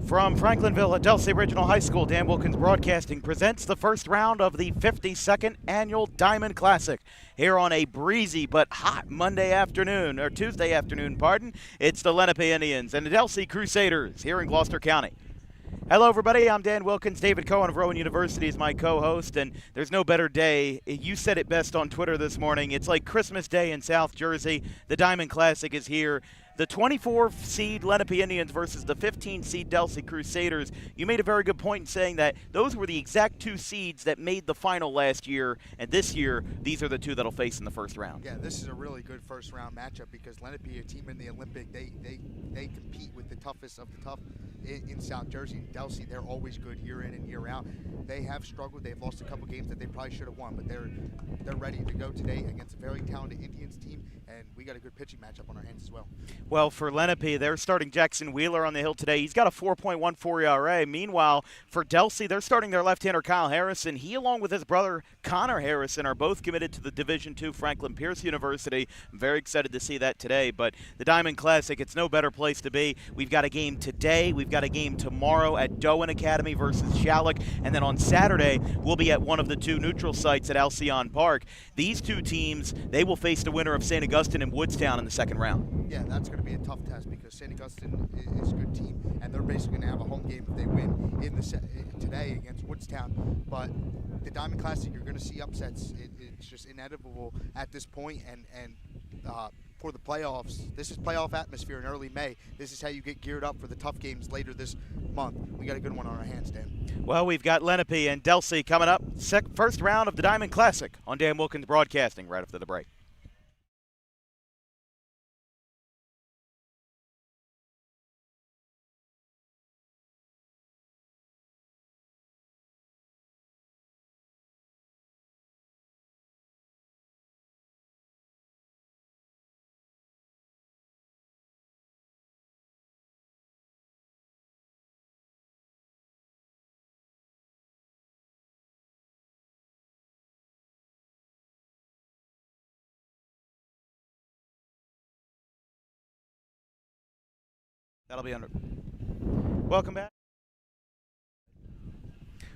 From Franklinville at Delsea Regional High School, Dan Wilkins Broadcasting presents the first round of the 52nd Annual Diamond Classic. Here on a breezy but hot Tuesday afternoon, pardon. It's the Lenape Indians and the Delsea Crusaders here in Gloucester County. Hello, everybody. I'm Dan Wilkins. David Cohen of Rowan University is my co-host, and there's no better day. You said it best on Twitter this morning. It's like Christmas Day in South Jersey. The Diamond Classic is here. The 24-seed Lenape Indians versus the 15-seed Delsea Crusaders. You made a very good point in saying that those were the exact two seeds that made the final last year, and this year, these are the two that'll face in the first round. Yeah, this is a really good first-round matchup because Lenape, a team in the Olympic, they compete with the toughest of the tough in South Jersey. And Delsea, they're always good year in and year out. They have struggled. They've lost a couple games that they probably should have won, but they're ready to go today against a very talented Indians team, and we got a good pitching matchup on our hands as well. Well, for Lenape, they're starting Jackson Wheeler on the hill today. He's got a 4.14 ERA. Meanwhile, for Delsea, they're starting their left-hander Kyle Harrison. He, along with his brother Connor Harrison, are both committed to the Division II Franklin Pierce University. I'm very excited to see that today. But the Diamond Classic, it's no better place to be. We've got a game today. We've got a game tomorrow at Doan Academy versus Shalleck. And then on Saturday, we'll be at one of the two neutral sites at Alcyon Park. These two teams, they will face the winner of St. Augustine and Woodstown in the second round. Yeah, that's going to be a tough test because St. Augustine is a good team, and they're basically going to have a home game if they win today against Woodstown. But the Diamond Classic, you're going to see upsets. It's just inevitable at this point, and for the playoffs, this is playoff atmosphere in early May. This is how you get geared up for the tough games later this month. We got a good one on our hands, Dan. Well, we've got Lenape and Delsea coming up. First round of the Diamond Classic on Dan Wilkins Broadcasting right after the break. That'll be under. Welcome back.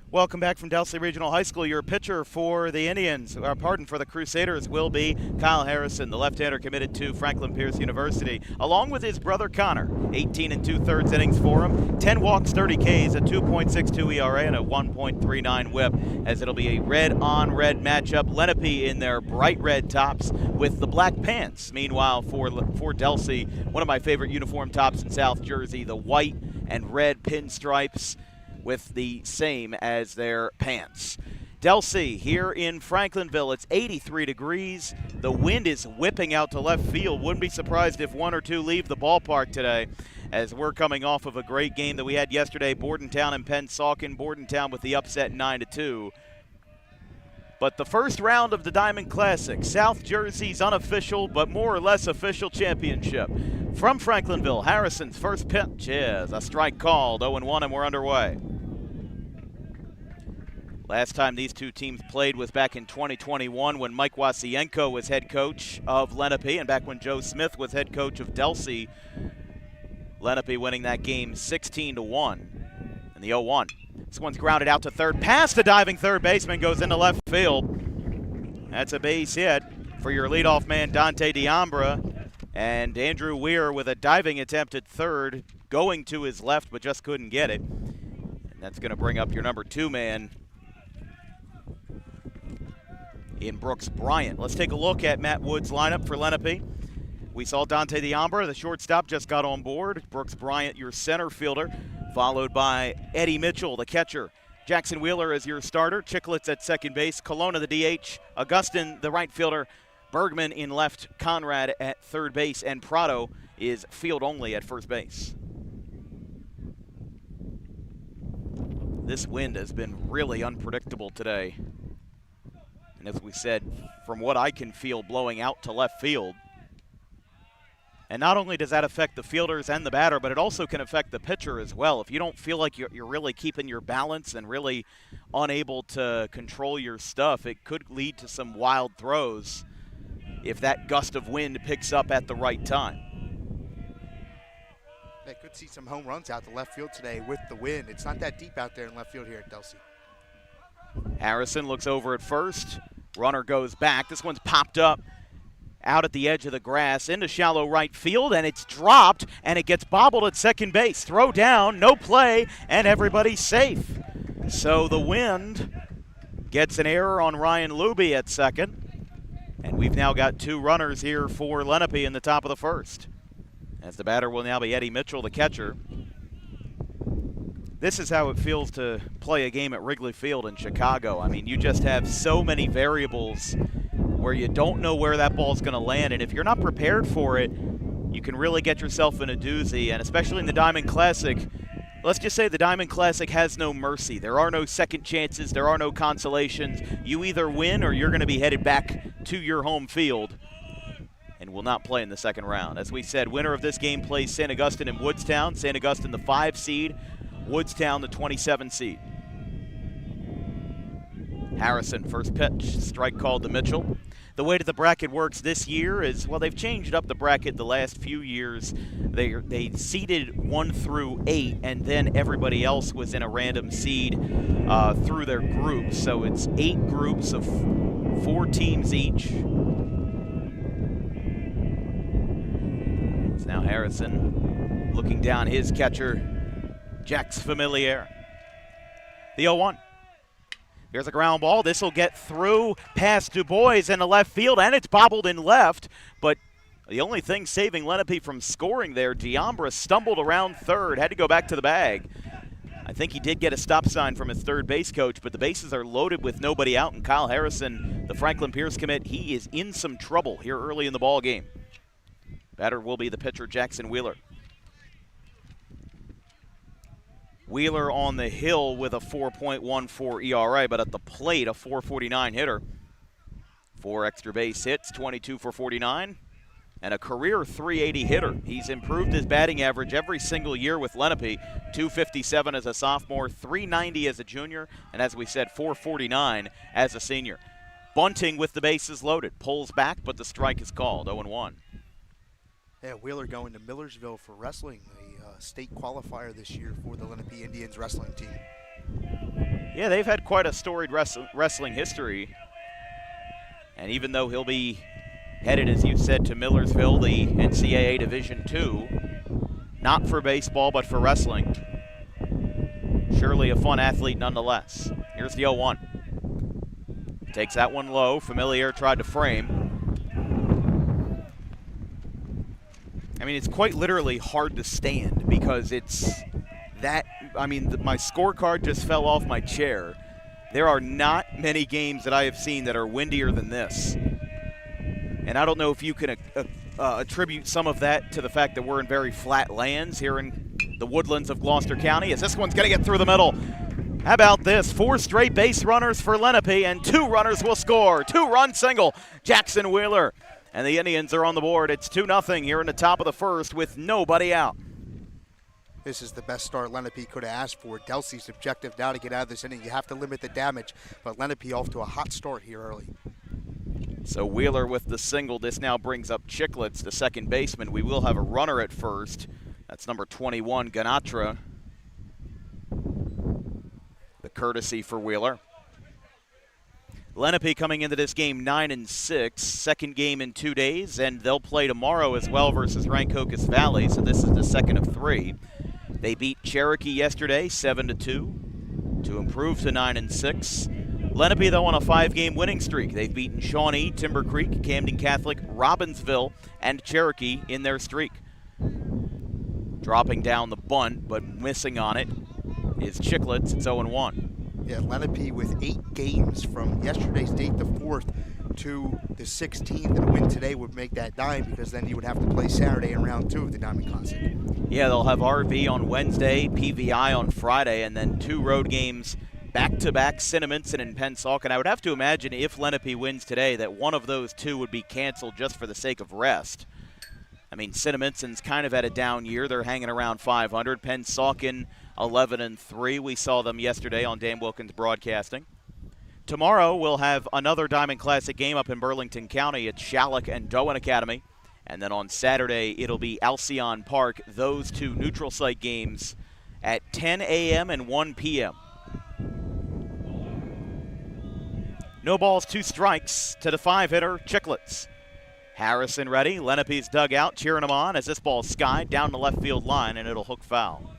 Welcome back from Delsea Regional High School. Your pitcher for the Indians, for the Crusaders, will be Kyle Harrison, the left-hander committed to Franklin Pierce University, along with his brother Connor. 18 2/3 innings for him, 10 walks, 30 Ks, a 2.62 ERA, and a 1.39 WHIP, as it'll be a red-on-red matchup. Lenape in their bright red tops with the black pants. Meanwhile, for Delsea, one of my favorite uniform tops in South Jersey, the white and red pinstripes with the same as their pants. Delsea here in Franklinville, it's 83 degrees. The wind is whipping out to left field. Wouldn't be surprised if one or two leave the ballpark today, as we're coming off of a great game that we had yesterday, Bordentown and Pennsauken. Bordentown with the upset 9-2. But the first round of the Diamond Classic, South Jersey's unofficial but more or less official championship. From Franklinville, Harrison's first pitch is a strike called, 0-1, and we're underway. Last time these two teams played was back in 2021 when Mike Wasienko was head coach of Lenape and back when Joe Smith was head coach of Delsea. Lenape winning that game 16-1 in the 0-1. This one's grounded out to third. Past the diving third baseman, goes into left field. That's a base hit for your leadoff man, Dante Diambra. And Andrew Weir with a diving attempt at third, going to his left, but just couldn't get it. And that's going to bring up your number two man in Brooks Bryant. Let's take a look at Matt Wood's lineup for Lenape. We saw Dante Diambra, the shortstop, just got on board. Brooks Bryant, your center fielder, followed by Eddie Mitchell, the catcher. Jackson Wheeler is your starter. Chicklets at second base. Colonna, the DH. Augustin, the right fielder. Bergman in left. Conrad at third base. And Prado is field only at first base. This wind has been really unpredictable today. And as we said, from what I can feel, blowing out to left field. And not only does that affect the fielders and the batter, but it also can affect the pitcher as well. If you don't feel like you're really keeping your balance and really unable to control your stuff, it could lead to some wild throws if that gust of wind picks up at the right time. They could see some home runs out the left field today with the wind. It's not that deep out there in left field here at Delsea. Harrison looks over at first. Runner goes back. This one's popped up out at the edge of the grass into shallow right field, and it's dropped, and it gets bobbled at second base. Throw down, no play, and everybody's safe. So the Wind gets an error on Ryan Luby at second, and we've now got 2 runners here for Lenape in the top of the first. As the batter will now be Eddie Mitchell, the catcher. This is how it feels to play a game at Wrigley Field in Chicago. I mean, you just have so many variables where you don't know where that ball's going to land, and if you're not prepared for it, you can really get yourself in a doozy, and especially in the Diamond Classic, let's just say the Diamond Classic has no mercy. There are no second chances. There are no consolations. You either win or you're going to be headed back to your home field and will not play in the second round. As we said, winner of this game plays St. Augustine and Woodstown. St. Augustine the 5 seed, Woodstown the 27 seed. Harrison, first pitch, strike called to Mitchell. The way that the bracket works this year is, well, they've changed up the bracket the last few years. They seeded 1 through 8, and then everybody else was in a random seed through their groups. So it's 8 groups of 4 teams each. It's now Harrison looking down his catcher, Jax Familiar. The 0-1. Here's a ground ball. This will get through past Du Bois in the left field, and it's bobbled in left. But the only thing saving Lenape from scoring there, Giambra stumbled around third, had to go back to the bag. I think he did get a stop sign from his third base coach, but the bases are loaded with nobody out, and Kyle Harrison, the Franklin Pierce commit, he is in some trouble here early in the ball game. Batter will be the pitcher, Jackson Wheeler. Wheeler on the hill with a 4.14 ERA, but at the plate, a 4.49 hitter. 4 extra base hits, 22 for 49, and a career 380 hitter. He's improved his batting average every single year with Lenape. 257 as a sophomore, 390 as a junior, and as we said, 449 as a senior. Bunting with the bases loaded. Pulls back, but the strike is called, 0-1. Yeah, Wheeler going to Millersville for wrestling, a state qualifier this year for the Lenape Indians wrestling team. Yeah, they've had quite a storied wrestling history. And even though he'll be headed, as you said, to Millersville, the NCAA Division II, not for baseball but for wrestling, surely a fun athlete nonetheless. Here's the 0-1. Takes that one low. Familiar tried to frame. I mean, it's quite literally hard to stand because it's that, I mean, my scorecard just fell off my chair. There are not many games that I have seen that are windier than this. And I don't know if you can attribute some of that to the fact that we're in very flat lands here in the woodlands of Gloucester County, as this one's going to get through the middle. How about this? 4 straight base runners for Lenape, and 2 runners will score. 2-run single, Jackson Wheeler. And the Indians are on the board. It's 2-0 here in the top of the first with nobody out. This is the best start Lenape could have asked for. Delsea's objective now to get out of this inning. You have to limit the damage, but Lenape off to a hot start here early. So Wheeler with the single. This now brings up Chicklets, the second baseman. We will have a runner at first. That's number 21, Ganatra. The courtesy for Wheeler. Lenape coming into this game 9-6, second game in 2 days, and they'll play tomorrow as well versus Rancocas Valley, so this is the second of 3. They beat Cherokee yesterday 7-2 to improve to 9-6. Lenape, though, on a 5-game winning streak. They've beaten Shawnee, Timber Creek, Camden Catholic, Robbinsville, and Cherokee in their streak. Dropping down the bunt, but missing on it, is Chicklets. It's 0-1. Yeah, Lenape with 8 games from yesterday's date, the 4th, to the 16th, and a win today would make that 9 because then you would have to play Saturday in round 2 of the Diamond Classic. Yeah, they'll have RV on Wednesday, PVI on Friday, and then 2 road games back-to-back, Cinnaminson and Pennsauken. I would have to imagine if Lenape wins today that one of those 2 would be canceled just for the sake of rest. I mean, Cinnaminson's kind of had a down year. They're hanging around 500. Pennsauken 11-3. We saw them yesterday on Dan Wilkins Broadcasting. Tomorrow we'll have another Diamond Classic game up in Burlington County. It's Shalleck and Doan Academy. And then on Saturday, it'll be Alcyon Park, those two neutral site games at 10 a.m. and 1 p.m. No balls, 2 strikes to the 5-hitter, Chicklets. Harrison ready, Lenape's dugout cheering him on as this ball's skied down the left field line, and it'll hook foul.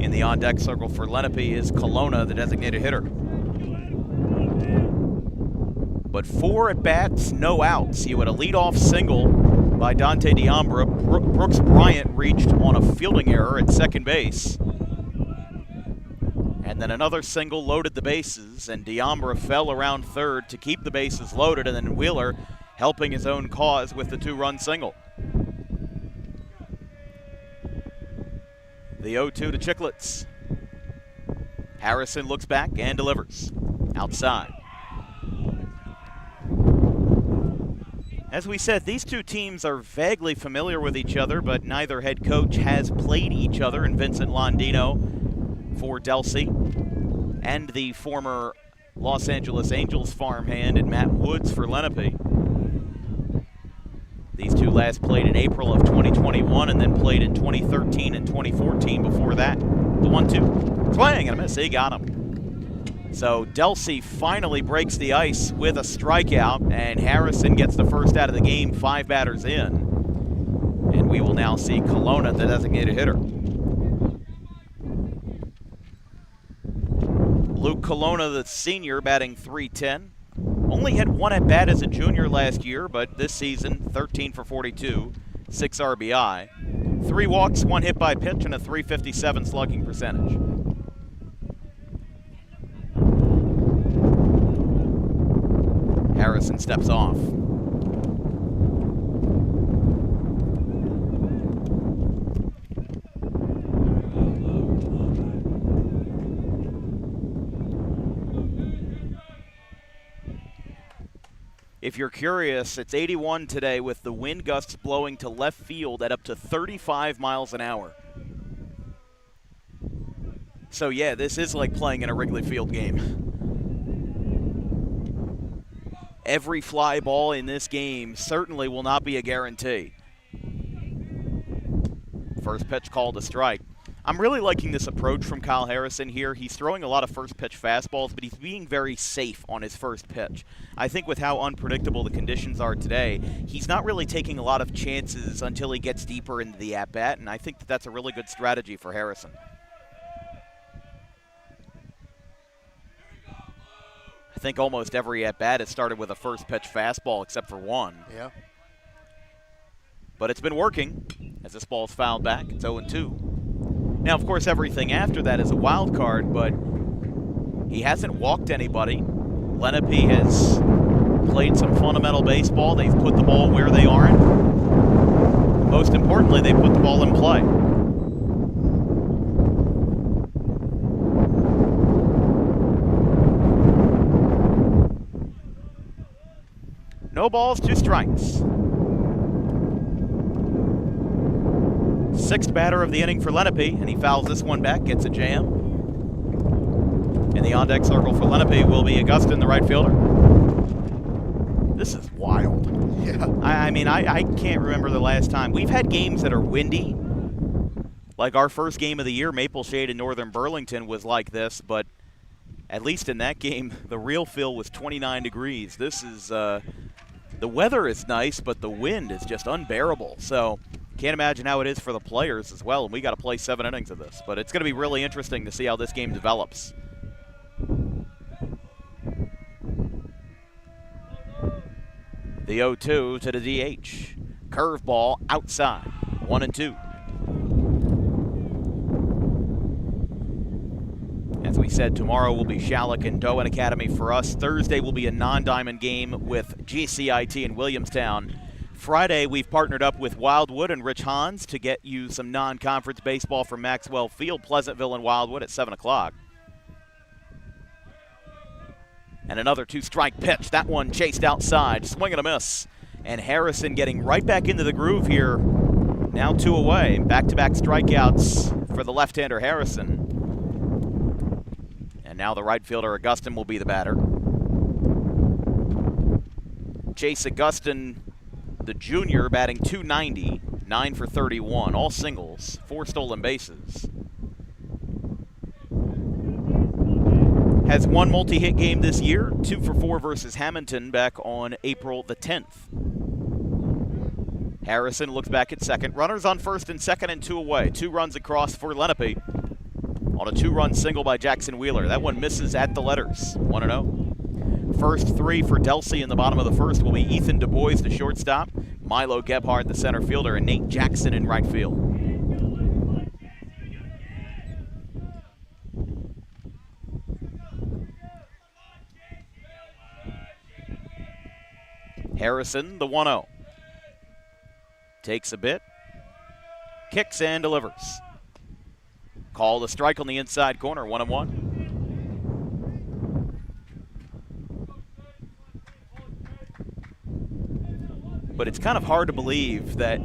In the on-deck circle for Lenape is Colonna, the designated hitter. But 4 at-bats, no outs. You had a leadoff single by Dante Diambra. Brooks Bryant reached on a fielding error at second base. And then another single loaded the bases, and Diambra fell around third to keep the bases loaded, and then Wheeler helping his own cause with the 2-run single. The 0-2 to Chicklets. Harrison looks back and delivers. Outside. As we said, these two teams are vaguely familiar with each other, but neither head coach has played each other, and Vincent Londino for Delsea, and the former Los Angeles Angels farmhand and Matt Woods for Lenape. These two last played in April of 2021 and then played in 2013 and 2014 before that. The 1-2, swing and a miss, he got him. So Delsea finally breaks the ice with a strikeout, and Harrison gets the first out of the game, 5 batters in. And we will now see Colonna, the designated hitter. Luke Colonna, the senior, batting .310. Only had 1 at-bat as a junior last year, but this season, 13 for 42, 6 RBI. 3 walks, 1 hit by pitch, and a .357 slugging percentage. Harrison steps off. If you're curious, it's 81 today with the wind gusts blowing to left field at up to 35 miles an hour. So yeah, this is like playing in a Wrigley Field game. Every fly ball in this game certainly will not be a guarantee. First pitch called a strike. I'm really liking this approach from Kyle Harrison here. He's throwing a lot of first pitch fastballs, but he's being very safe on his first pitch. I think with how unpredictable the conditions are today, he's not really taking a lot of chances until he gets deeper into the at-bat, and I think that that's a really good strategy for Harrison. I think almost every at-bat has started with a first pitch fastball except for one. Yeah. But it's been working as this ball's fouled back. It's 0-2. Now, of course, everything after that is a wild card, but he hasn't walked anybody. Lenape has played some fundamental baseball. They've put the ball where they aren't. Most importantly, they put the ball in play. No balls, 2 strikes. 6th batter of the inning for Lenape, and he fouls this one back, gets a jam. In the on-deck circle for Lenape will be Augustin, the right fielder. This is wild. Yeah. I mean, I can't remember the last time. We've had games that are windy. Like our first game of the year, Maple Shade in Northern Burlington was like this, but at least in that game, the real feel was 29 degrees. This is, the weather is nice, but the wind is just unbearable. So can't imagine how it is for the players as well, and we got to play 7 innings of this. But it's going to be really interesting to see how this game develops. The 0-2 to the DH. Curveball outside, 1-2. As we said, tomorrow will be Shalleck and Doan Academy for us. Thursday will be a non-diamond game with GCIT in Williamstown. Friday, we've partnered up with Wildwood and Rich Hans to get you some non-conference baseball from Maxwell Field, Pleasantville and Wildwood at 7 o'clock. And another 2-strike pitch. That one chased outside, swing and a miss. And Harrison getting right back into the groove here. Now 2 away. Back-to-back strikeouts for the left-hander Harrison. And now the right fielder, Augustin, will be the batter. Chase Augustin, the junior, batting .290, 9 for 31, all singles, 4 stolen bases. Has one multi-hit game this year, 2 for 4 versus Hamilton back on April the 10th. Harrison looks back at second. Runners on first and second and 2 away. 2 runs across for Lenape on a 2-run single by Jackson Wheeler. That one misses at the letters, 1-0. First 3 for Delsea in the bottom of the first will be Ethan Du Bois, the shortstop, Milo Gebhardt, the center fielder, and Nate Jackson in right field. Harrison, the 1-0. Takes a bit, kicks and delivers. Call the strike on the inside corner, 1-1. But it's kind of hard to believe that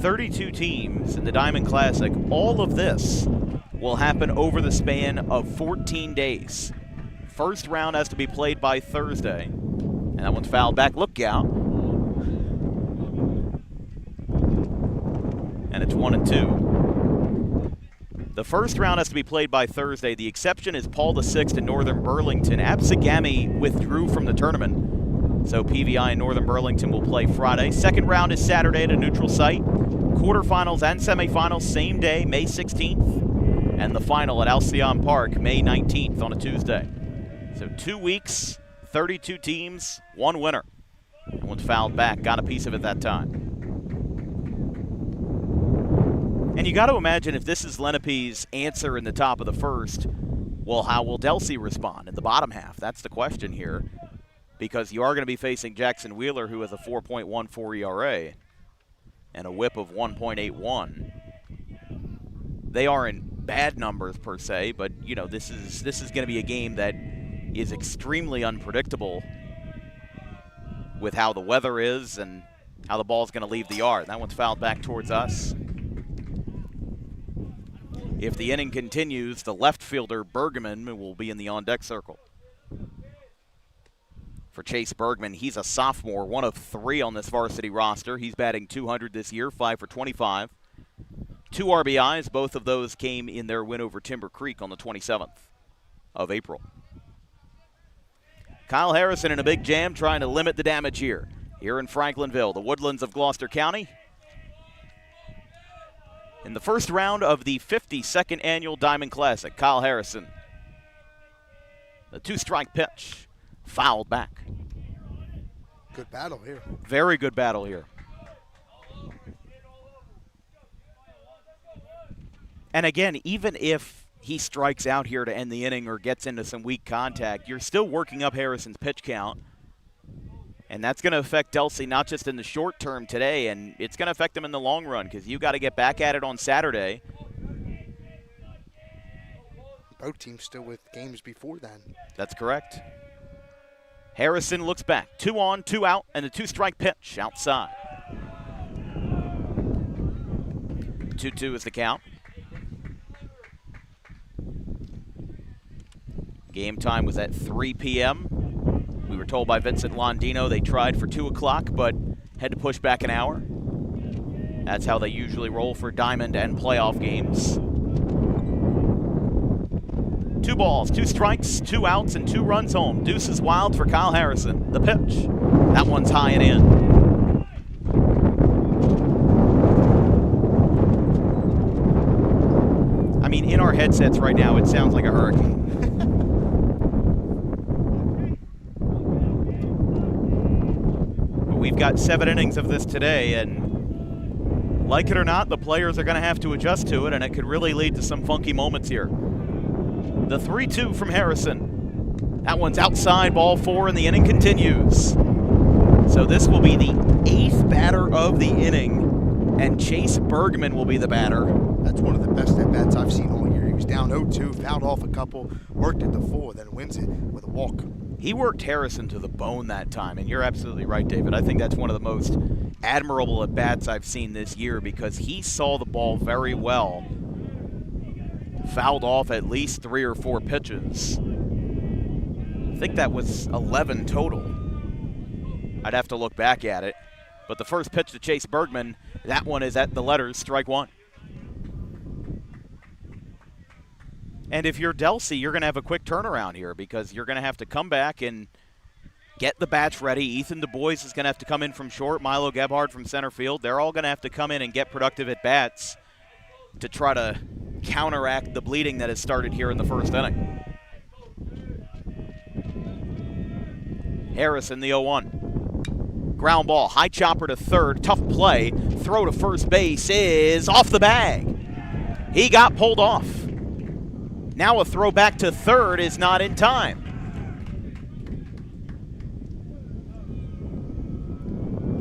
32 teams in the Diamond Classic, all of this will happen over the span of 14 days. First round has to be played by Thursday. And that one's fouled back. Look out. And it's 1-2. The first round has to be played by Thursday. The exception is Paul VI in Northern Burlington. Absegami withdrew from the tournament, so PVI in Northern Burlington will play Friday. Second round is Saturday at a neutral site. Quarterfinals and semifinals same day, May 16th. And the final at Alcyon Park, May 19th on a Tuesday. So 2 weeks, 32 teams, 1 winner. That one's fouled back, got a piece of it that time. And you got to imagine if this is Lenape's answer in the top of the first, well, how will Delsea respond in the bottom half? That's the question here, because you are going to be facing Jackson Wheeler, who has a 4.14 ERA and a whip of 1.81. They aren't bad numbers per se, but you know, this is going to be a game that is extremely unpredictable with how the weather is and how the ball's going to leave the yard. That one's fouled back towards us. If the inning continues, the left fielder, Bergman, will be in the on-deck circle. For Chase Bergman, he's a sophomore, 1 of 3 on this varsity roster. He's batting .200 this year, 5 for 25. 2 RBIs, both of those came in their win over Timber Creek on the 27th of April. Kyle Harrison in a big jam trying to limit the damage here in Franklinville, the Woodlands of Gloucester County. In the first round of the 52nd annual Diamond Classic, Kyle Harrison. The 2-strike pitch, fouled back. Good battle here. Very good battle here. And again, even if he strikes out here to end the inning or gets into some weak contact, you're still working up Harrison's pitch count. And that's going to affect Delsea not just in the short term today, and it's going to affect them in the long run because you got to get back at it on Saturday. Both teams still with games before then. That's correct. Harrison looks back. 2 on, 2 out, and a 2-strike pitch outside. 2-2 is the count. Game time was at 3 p.m. We were told by Vincent Londino they tried for 2 o'clock, but had to push back an hour. That's how they usually roll for Diamond and playoff games. 2 balls, 2 strikes, 2 outs, and 2 runs home. Deuces wild for Kyle Harrison. The pitch. That one's high and in. I mean, in our headsets right now, it sounds like a hurricane. We've got 7 innings of this today, and like it or not, the players are going to have to adjust to it, and it could really lead to some funky moments here. The 3-2 from Harrison. That one's outside, ball 4, and the inning continues. So this will be the 8th batter of the inning, and Chase Bergman will be the batter. That's one of the best at-bats I've seen all year. He was down 0-2, fouled off a couple, worked at the 4, then wins it with a walk. He worked Harrison to the bone that time, and you're absolutely right, David. I think that's one of the most admirable at-bats I've seen this year because he saw the ball very well. Fouled off at least 3 or 4 pitches, think that was 11 total. I'd have to look back at it. But the first pitch to Chase Bergman, that one is at the letters, strike one. And if you're Delsea, you're going to have a quick turnaround here because you're going to have to come back and get the bats ready. Ethan Du Bois is going to have to come in from short. Milo Gebhard from center field. They're all going to have to come in and get productive at bats to try to counteract the bleeding that has started here in the first inning. Harris in the 0-1. Ground ball, high chopper to third, tough play. Throw to first base is off the bag. He got pulled off. Now a throw back to third is not in time.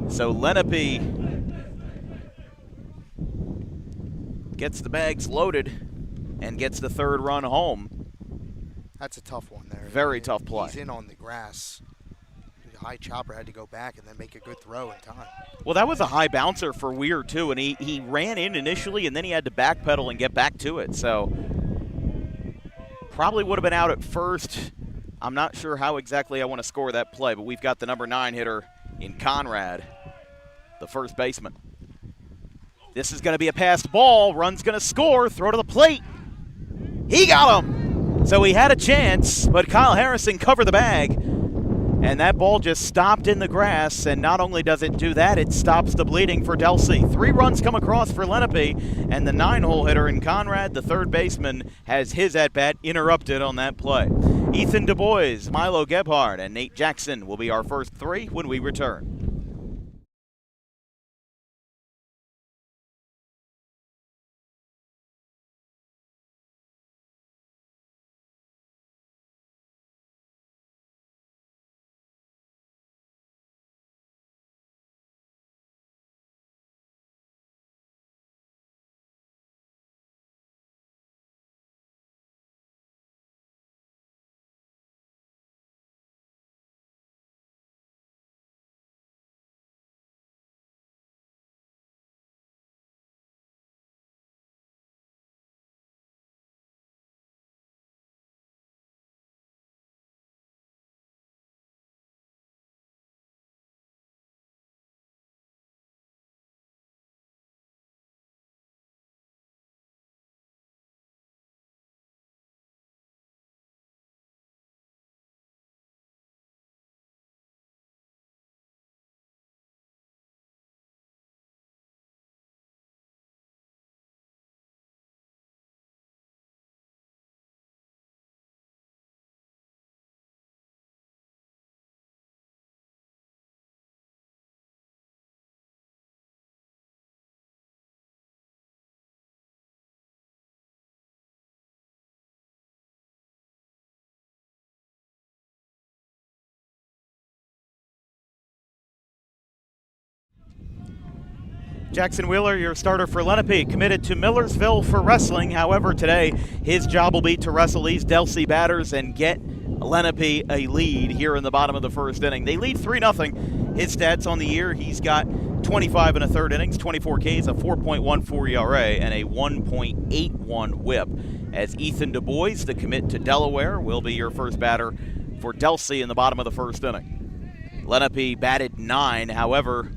So Lenape gets the bags loaded and gets the third run home. That's a tough one there. Very tough play. He's in on the grass. The high chopper had to go back and then make a good throw in time. Well, that was a high bouncer for Weir, too, and he ran in initially, and then he had to backpedal and get back to it. So probably would have been out at first. I'm not sure how exactly I want to score that play, but we've got the number 9 hitter in Conrad, the first baseman. This is going to be a passed ball. Run's going to score. Throw to the plate. He got him. So he had a chance, but Kyle Harrison covered the bag. And that ball just stopped in the grass, and not only does it do that, it stops the bleeding for Delsea. 3 runs come across for Lenape, and the 9-hole hitter in Conrad, the third baseman, has his at-bat interrupted on that play. Ethan Du Bois, Milo Gebhard, and Nate Jackson will be our first 3 when we return. Jackson Wheeler, your starter for Lenape, committed to Millersville for wrestling. However, today his job will be to wrestle these Delsea batters and get Lenape a lead here in the bottom of the first inning. They lead 3-0. His stats on the year, he's got 25 and a third innings, 24 Ks, a 4.14 ERA, and a 1.81 whip. As Ethan Du Bois, the commit to Delaware, will be your first batter for Delsea in the bottom of the first inning. Lenape batted 9. However,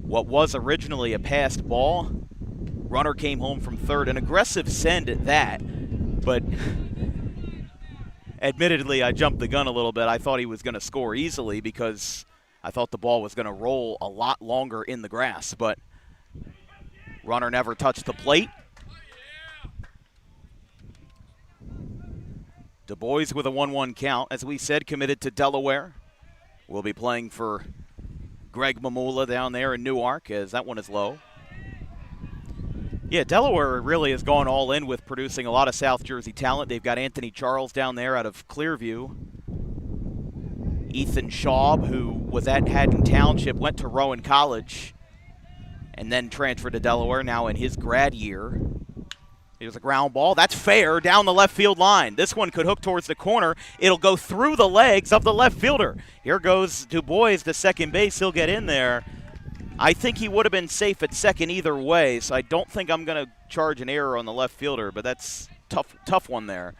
what was originally a passed ball, runner came home from third. An aggressive send at that, but admittedly I jumped the gun a little bit. I thought he was going to score easily because I thought the ball was going to roll a lot longer in the grass, but runner never touched the plate. Du Bois with a 1-1 count. As we said, committed to Delaware. Will be playing for Greg Mamula down there in Newark, as that one is low. Yeah, Delaware really has gone all in with producing a lot of South Jersey talent. They've got Anthony Charles down there out of Clearview. Ethan Schaub, who was at Haddon Township, went to Rowan College and then transferred to Delaware, now in his grad year. Here's a ground ball. That's fair down the left field line. This one could hook towards the corner. It'll go through the legs of the left fielder. Here goes Du Bois to second base. He'll get in there. I think he would have been safe at second either way, so I don't think I'm going to charge an error on the left fielder, but that's tough one there.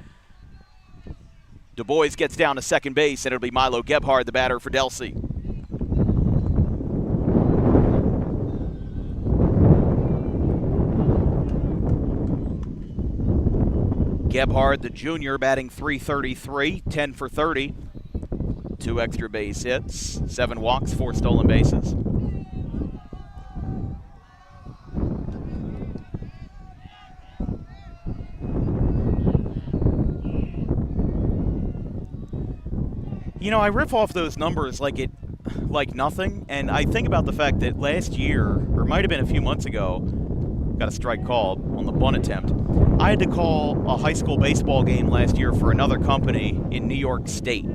Du Bois gets down to second base, and it'll be Milo Gebhard, the batter for Delsea. Gebhard, the junior, batting .333, 10 for 30. 2 extra base hits, 7 walks, 4 stolen bases. You know, I riff off those numbers like nothing, and I think about the fact that last year, or it might have been a few months ago, got a strike called on the bunt attempt. I had to call a high school baseball game last year for another company in New York State.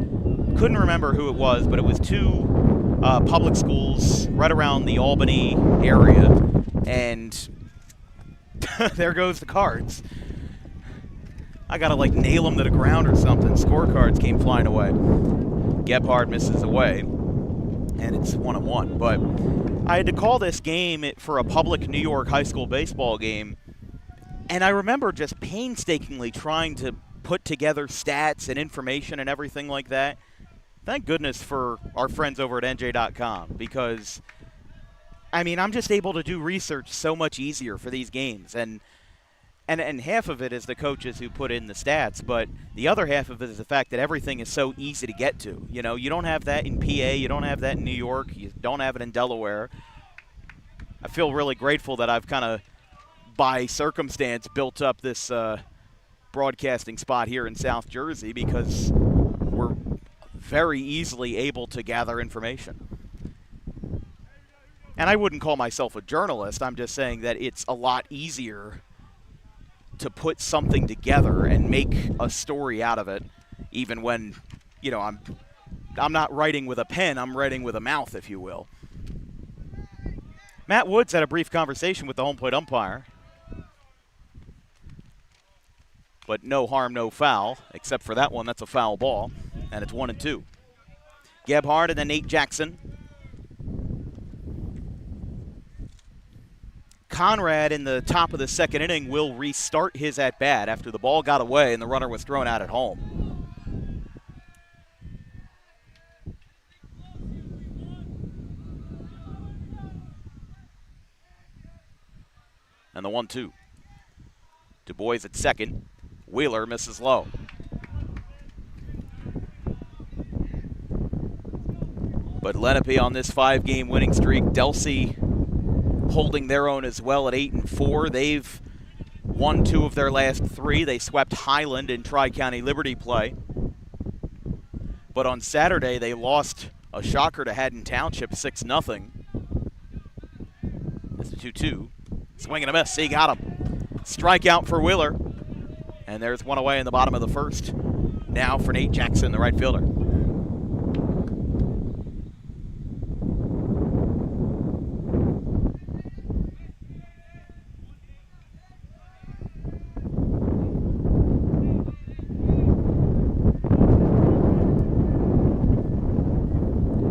Couldn't remember who it was, but it was 2 public schools right around the Albany area, and there goes the cards. I gotta nail them to the ground or something. Scorecards came flying away. Gebhard misses away, and it's 1-1. But I had to call this game for a public New York high school baseball game, and I remember just painstakingly trying to put together stats and information and everything like that. Thank goodness for our friends over at NJ.com, because, I mean, I'm just able to do research so much easier for these games. And half of it is the coaches who put in the stats, but the other half of it is the fact that everything is so easy to get to. You know, you don't have that in PA, you don't have that in New York, you don't have it in Delaware. I feel really grateful that I've kind of, by circumstance, built up this broadcasting spot here in South Jersey, because we're very easily able to gather information. And I wouldn't call myself a journalist, I'm just saying that it's a lot easier to put something together and make a story out of it, even when, you know, I'm not writing with a pen, I'm writing with a mouth, if you will. Matt Woods had a brief conversation with the home plate umpire, but no harm, no foul, except for that one. That's a foul ball, and it's 1-2. Gebhard and then Nate Jackson. Conrad in the top of the second inning will restart his at-bat after the ball got away and the runner was thrown out at home. And the 1-2. Du Bois at second. Wheeler misses low. But Lenape on this 5-game winning streak. Delsea holding their own as well at 8-4. They've won 2 of their last 3. They swept Highland in Tri-County Liberty play. But on Saturday, they lost a shocker to Haddon Township 6-0. It's a 2-2. Swing and a miss. He got him. Strikeout for Wheeler. And there's one away in the bottom of the first. Now for Nate Jackson, the right fielder.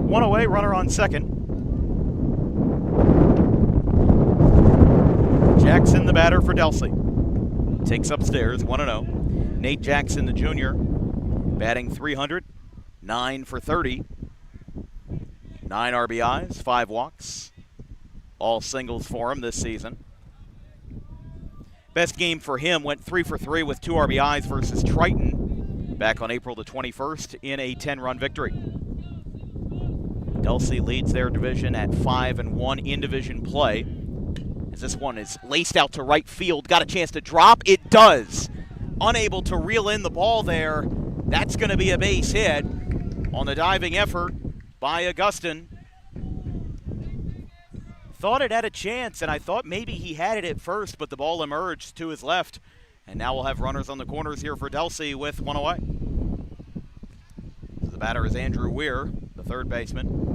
One away, runner on second. Jackson, the batter for Delsea. Takes upstairs, 1-0. Nate Jackson, the junior, batting .300, 9 for 30. 9 RBIs, 5 walks. All singles for him this season. Best game for him went 3 for 3 with 2 RBIs versus Triton back on April the 21st in a 10-run victory. Delsea leads their division at 5-1 in division play. As this one is laced out to right field, got a chance to drop. It does. Unable to reel in the ball there. That's going to be a base hit on the diving effort by Augustin. Thought it had a chance, and I thought maybe he had it at first, but the ball emerged to his left. And now we'll have runners on the corners here for Delsea with 1 away. So the batter is Andrew Weir, the third baseman.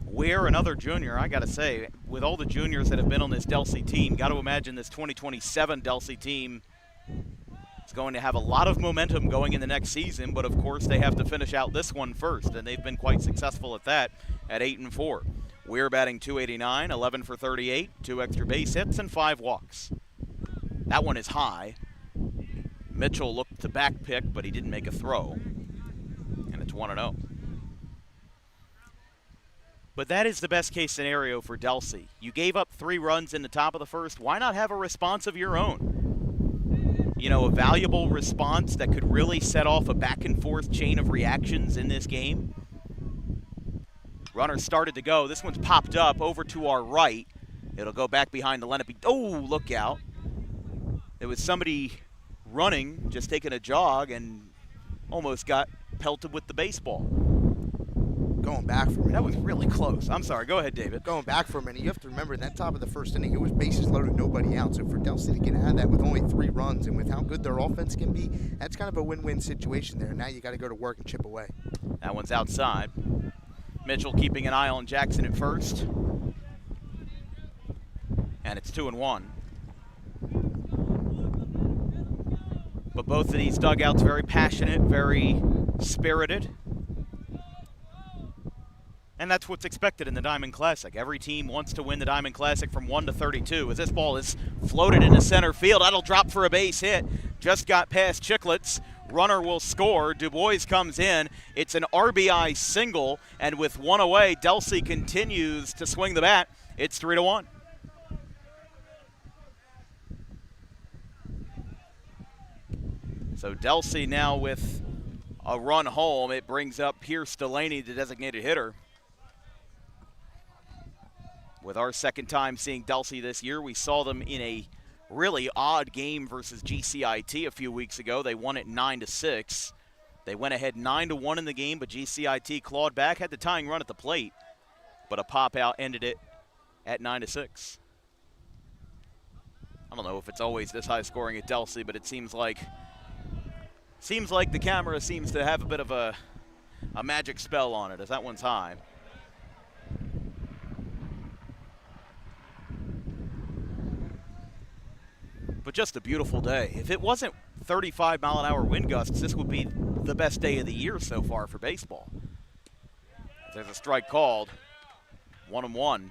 Weir, another junior, I got to say, with all the juniors that have been on this Delsea team, got to imagine this 2027 Delsea team is going to have a lot of momentum going in the next season, but of course they have to finish out this one first, and they've been quite successful at that at 8-4. Weir batting .289, 11 for 38, 2 extra base hits, and 5 walks. That one is high. Mitchell looked to back pick, but he didn't make a throw. And it's 1-0. But that is the best case scenario for Delsea. You gave up 3 runs in the top of the first. Why not have a response of your own? You know, a valuable response that could really set off a back and forth chain of reactions in this game. Runner started to go. This one's popped up over to our right. It'll go back behind the Lenape. Oh, look out. There was somebody running, just taking a jog, and almost got pelted with the baseball. Going back for a minute. That was really close. I'm sorry. Go ahead, David. Going back for a minute, you have to remember, in that top of the first inning, it was bases loaded, nobody out. So for Delsea to get out of that with only 3 runs and with how good their offense can be, that's kind of a win-win situation there. Now you got to go to work and chip away. That one's outside. Mitchell keeping an eye on Jackson at first. And it's 2-1. But both of these dugouts very passionate, very spirited. And that's what's expected in the Diamond Classic. Every team wants to win the Diamond Classic from 1 to 32. As this ball is floated into center field, that'll drop for a base hit. Just got past Chicklets. Runner will score. Du Bois comes in. It's an RBI single, and with 1 away, Delsea continues to swing the bat. It's 3-1. So Delsea now with a run home. It brings up Pierce Delaney, the designated hitter. With our second time seeing Delsea this year, we saw them in a really odd game versus GCIT a few weeks ago. They won it 9-6. They went ahead 9-1 in the game, but GCIT clawed back, had the tying run at the plate, but a pop out ended it at 9-6. I don't know if it's always this high scoring at Delsea, but it seems like the camera seems to have a bit of a magic spell on it, as that one's high. But just a beautiful day. If it wasn't 35-mile-an-hour wind gusts, this would be the best day of the year so far for baseball. There's a strike called. 1-1.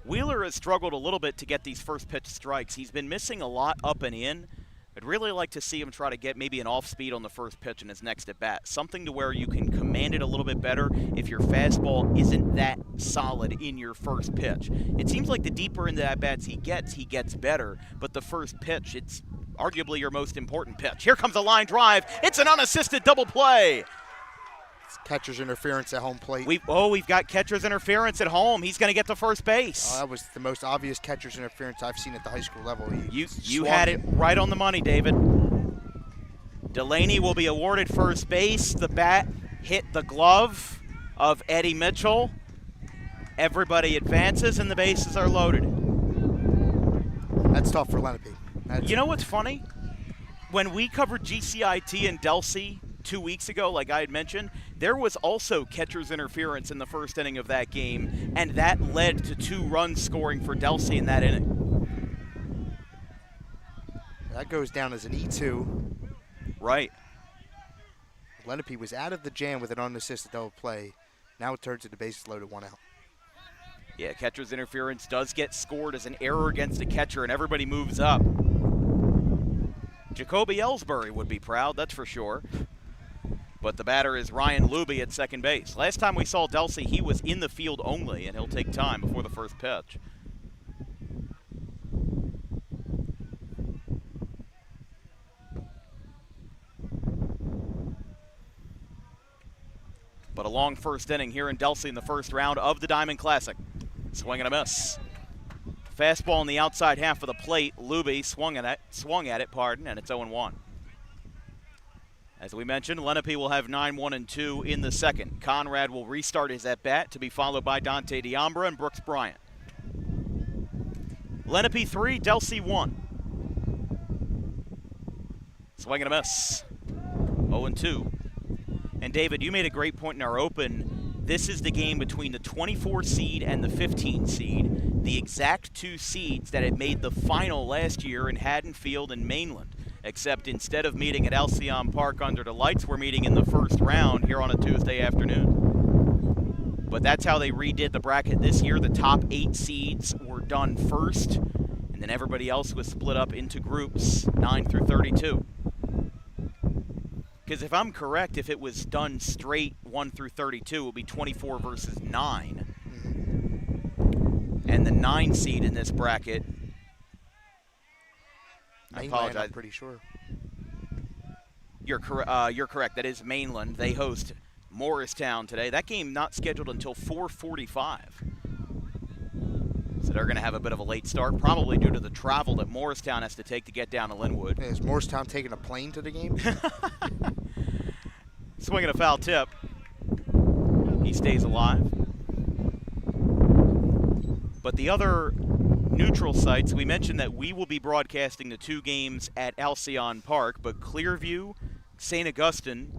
Wheeler has struggled a little bit to get these first pitch strikes. He's been missing a lot up and in. I'd really like to see him try to get maybe an off-speed on the first pitch in his next at-bat. Something to where you can command it a little bit better if your fastball isn't that solid in your first pitch. It seems like the deeper into at-bats he gets better. But the first pitch, it's arguably your most important pitch. Here comes a line drive. It's an unassisted double play. Catcher's interference at home plate. We've got catcher's interference at home. He's going to get to first base. That was the most obvious catcher's interference I've seen at the high school level. You had it right on the money, David. Delaney will be awarded first base. The bat hit the glove of Eddie Mitchell. Everybody advances, and the bases are loaded. That's tough for Lenape. You know what's funny? When we covered GCIT and Delsea 2 weeks ago, like I had mentioned, there was also catcher's interference in the first inning of that game, and that led to 2 runs scoring for Delsea in that inning. That goes down as an E2. Right. Lenape was out of the jam with an unassisted double play. Now it turns into bases loaded, 1 out. Yeah, catcher's interference does get scored as an error against a catcher, and everybody moves up. Jacoby Ellsbury would be proud, that's for sure. But the batter is Ryan Luby at second base. Last time we saw Delsea, he was in the field only, and he'll take time before the first pitch. But a long first inning here in Delsea in the first round of the Diamond Classic. Swing and a miss. Fastball in the outside half of the plate. Luby swung at it, and it's 0-1. As we mentioned, Lenape will have 9-1-2 in the second. Conrad will restart his at-bat to be followed by Dante Diambra and Brooks Bryant. Lenape 3, Delsea 1. Swing and a miss. 0-2. And David, you made a great point in our open. This is the game between the 24 seed and the 15 seed, the exact 2 seeds that had made the final last year in Haddonfield and Mainland. Except instead of meeting at Alcyon Park under the lights, we're meeting in the first round here on a Tuesday afternoon. But that's how they redid the bracket this year. The top 8 seeds were done first, and And then everybody else was split up into groups 9 through 32. Because if I'm correct, if it was done straight 1 through 32, it would be 24 versus 9. And the 9 seed in this bracket, I apologize. I'm pretty sure. You're correct. That is Mainland. They host Morristown today. That game not scheduled until 4:45. So they're going to have a bit of a late start, probably due to the travel that Morristown has to take to get down to Linwood. Yeah, is Morristown taking a plane to the game? Swinging a foul tip. He stays alive. But the other neutral sites, we mentioned that we will be broadcasting the 2 games at Alcyon Park, but Clearview, St. Augustine,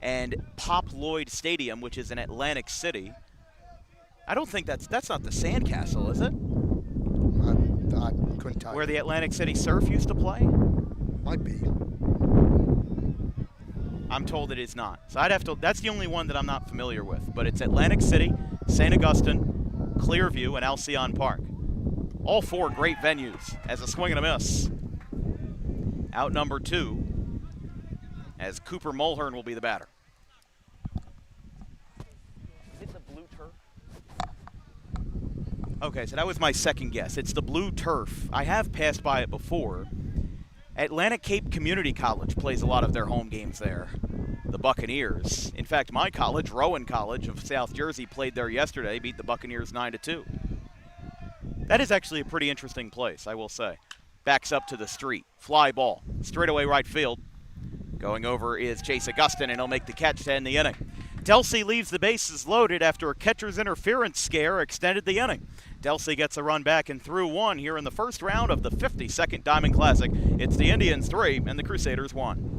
and Pop Lloyd Stadium, which is in Atlantic City. I don't think that's not the Sandcastle, is it? I couldn't tell you. Where the Atlantic City Surf used to play? Might be. I'm told it is not. So I'd have to, that's the only one that I'm not familiar with. But it's Atlantic City, St. Augustine, Clearview, and Alcyon Park. All 4 great venues as a swing and a miss. Out number 2, as Cooper Mulhern will be the batter. Is it the blue turf? Okay, so that was my second guess. It's the blue turf. I have passed by it before. Atlantic Cape Community College plays a lot of their home games there. The Buccaneers. In fact, my college, Rowan College of South Jersey, played there yesterday, beat the Buccaneers 9-2. That is actually a pretty interesting place, I will say. Backs up to the street. Fly ball. Straightaway right field. Going over is Chase Augustine, and he'll make the catch to end the inning. Delsea leaves the bases loaded after a catcher's interference scare extended the inning. Delsea gets a run back and through 1 here in the first round of the 52nd Diamond Classic. It's the Indians 3 and the Crusaders 1.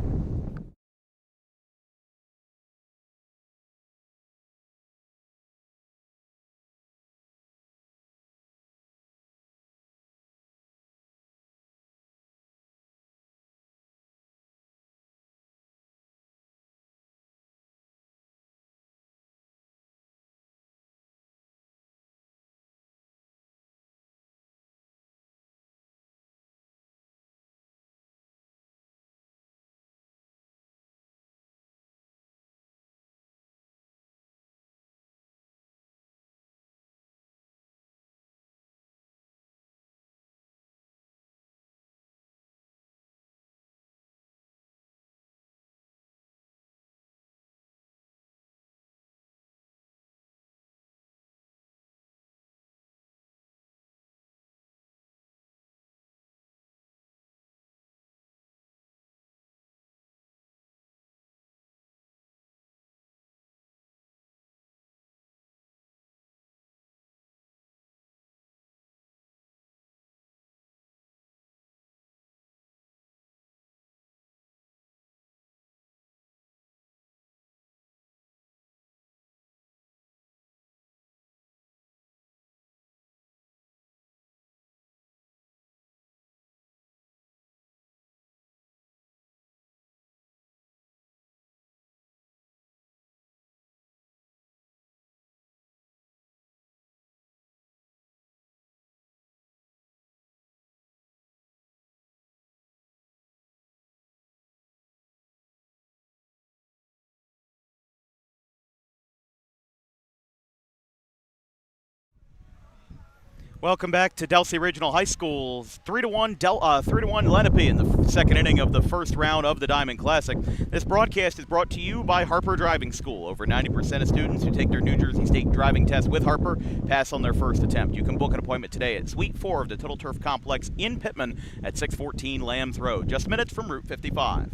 Welcome back to Delsea Regional High School's 3-1 Lenape in the second inning of the first round of the Diamond Classic. This broadcast is brought to you by Harper Driving School. Over 90% of students who take their New Jersey State driving test with Harper pass on their first attempt. You can book an appointment today at Suite 4 of the Total Turf Complex in Pittman at 614 Lambs Road, just minutes from Route 55.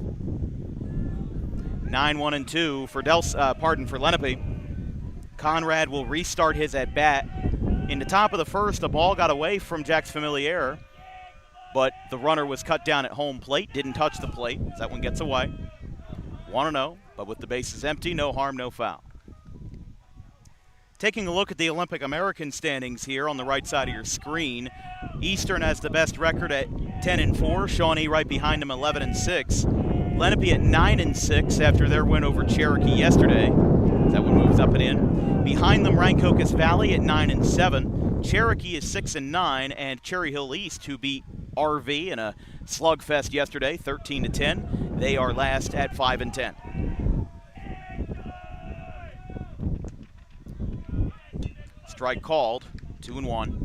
9-1-2 for Lenape. Conrad will restart his at-bat. In the top of the first, the ball got away from Jax Familiar, but the runner was cut down at home plate, didn't touch the plate, so that one gets away. 1-0, but with the bases empty, no harm, no foul. Taking a look at the Olympic American standings here on the right side of your screen, Eastern has the best record at 10-4, Shawnee right behind them 11-6. Lenape at 9-6 after their win over Cherokee yesterday. That one moves up and in. Behind them, Rancocas Valley at 9-7. Cherokee is 6-9, and Cherry Hill East, who beat RV in a slugfest yesterday, 13-10. They are last at 5-10. Strike called, 2-1.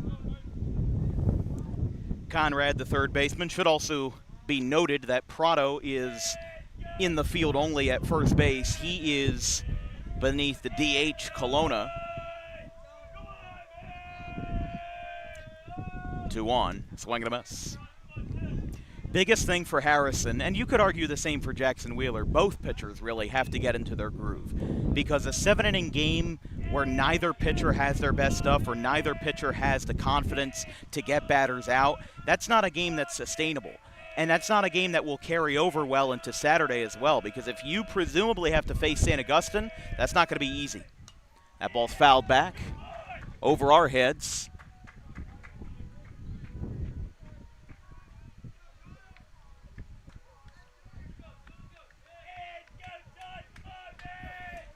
Conrad, the third baseman, should also be noted that Prado is in the field only at first base. He is beneath the DH Colonna. 2-1, swing and a miss. Biggest thing for Harrison, and you could argue the same for Jackson Wheeler, both pitchers really have to get into their groove. Because a 7-inning game where neither pitcher has their best stuff or neither pitcher has the confidence to get batters out, that's not a game that's sustainable. And that's not a game that will carry over well into Saturday as well, because if you presumably have to face St. Augustine, that's not going to be easy. That ball's fouled back over our heads.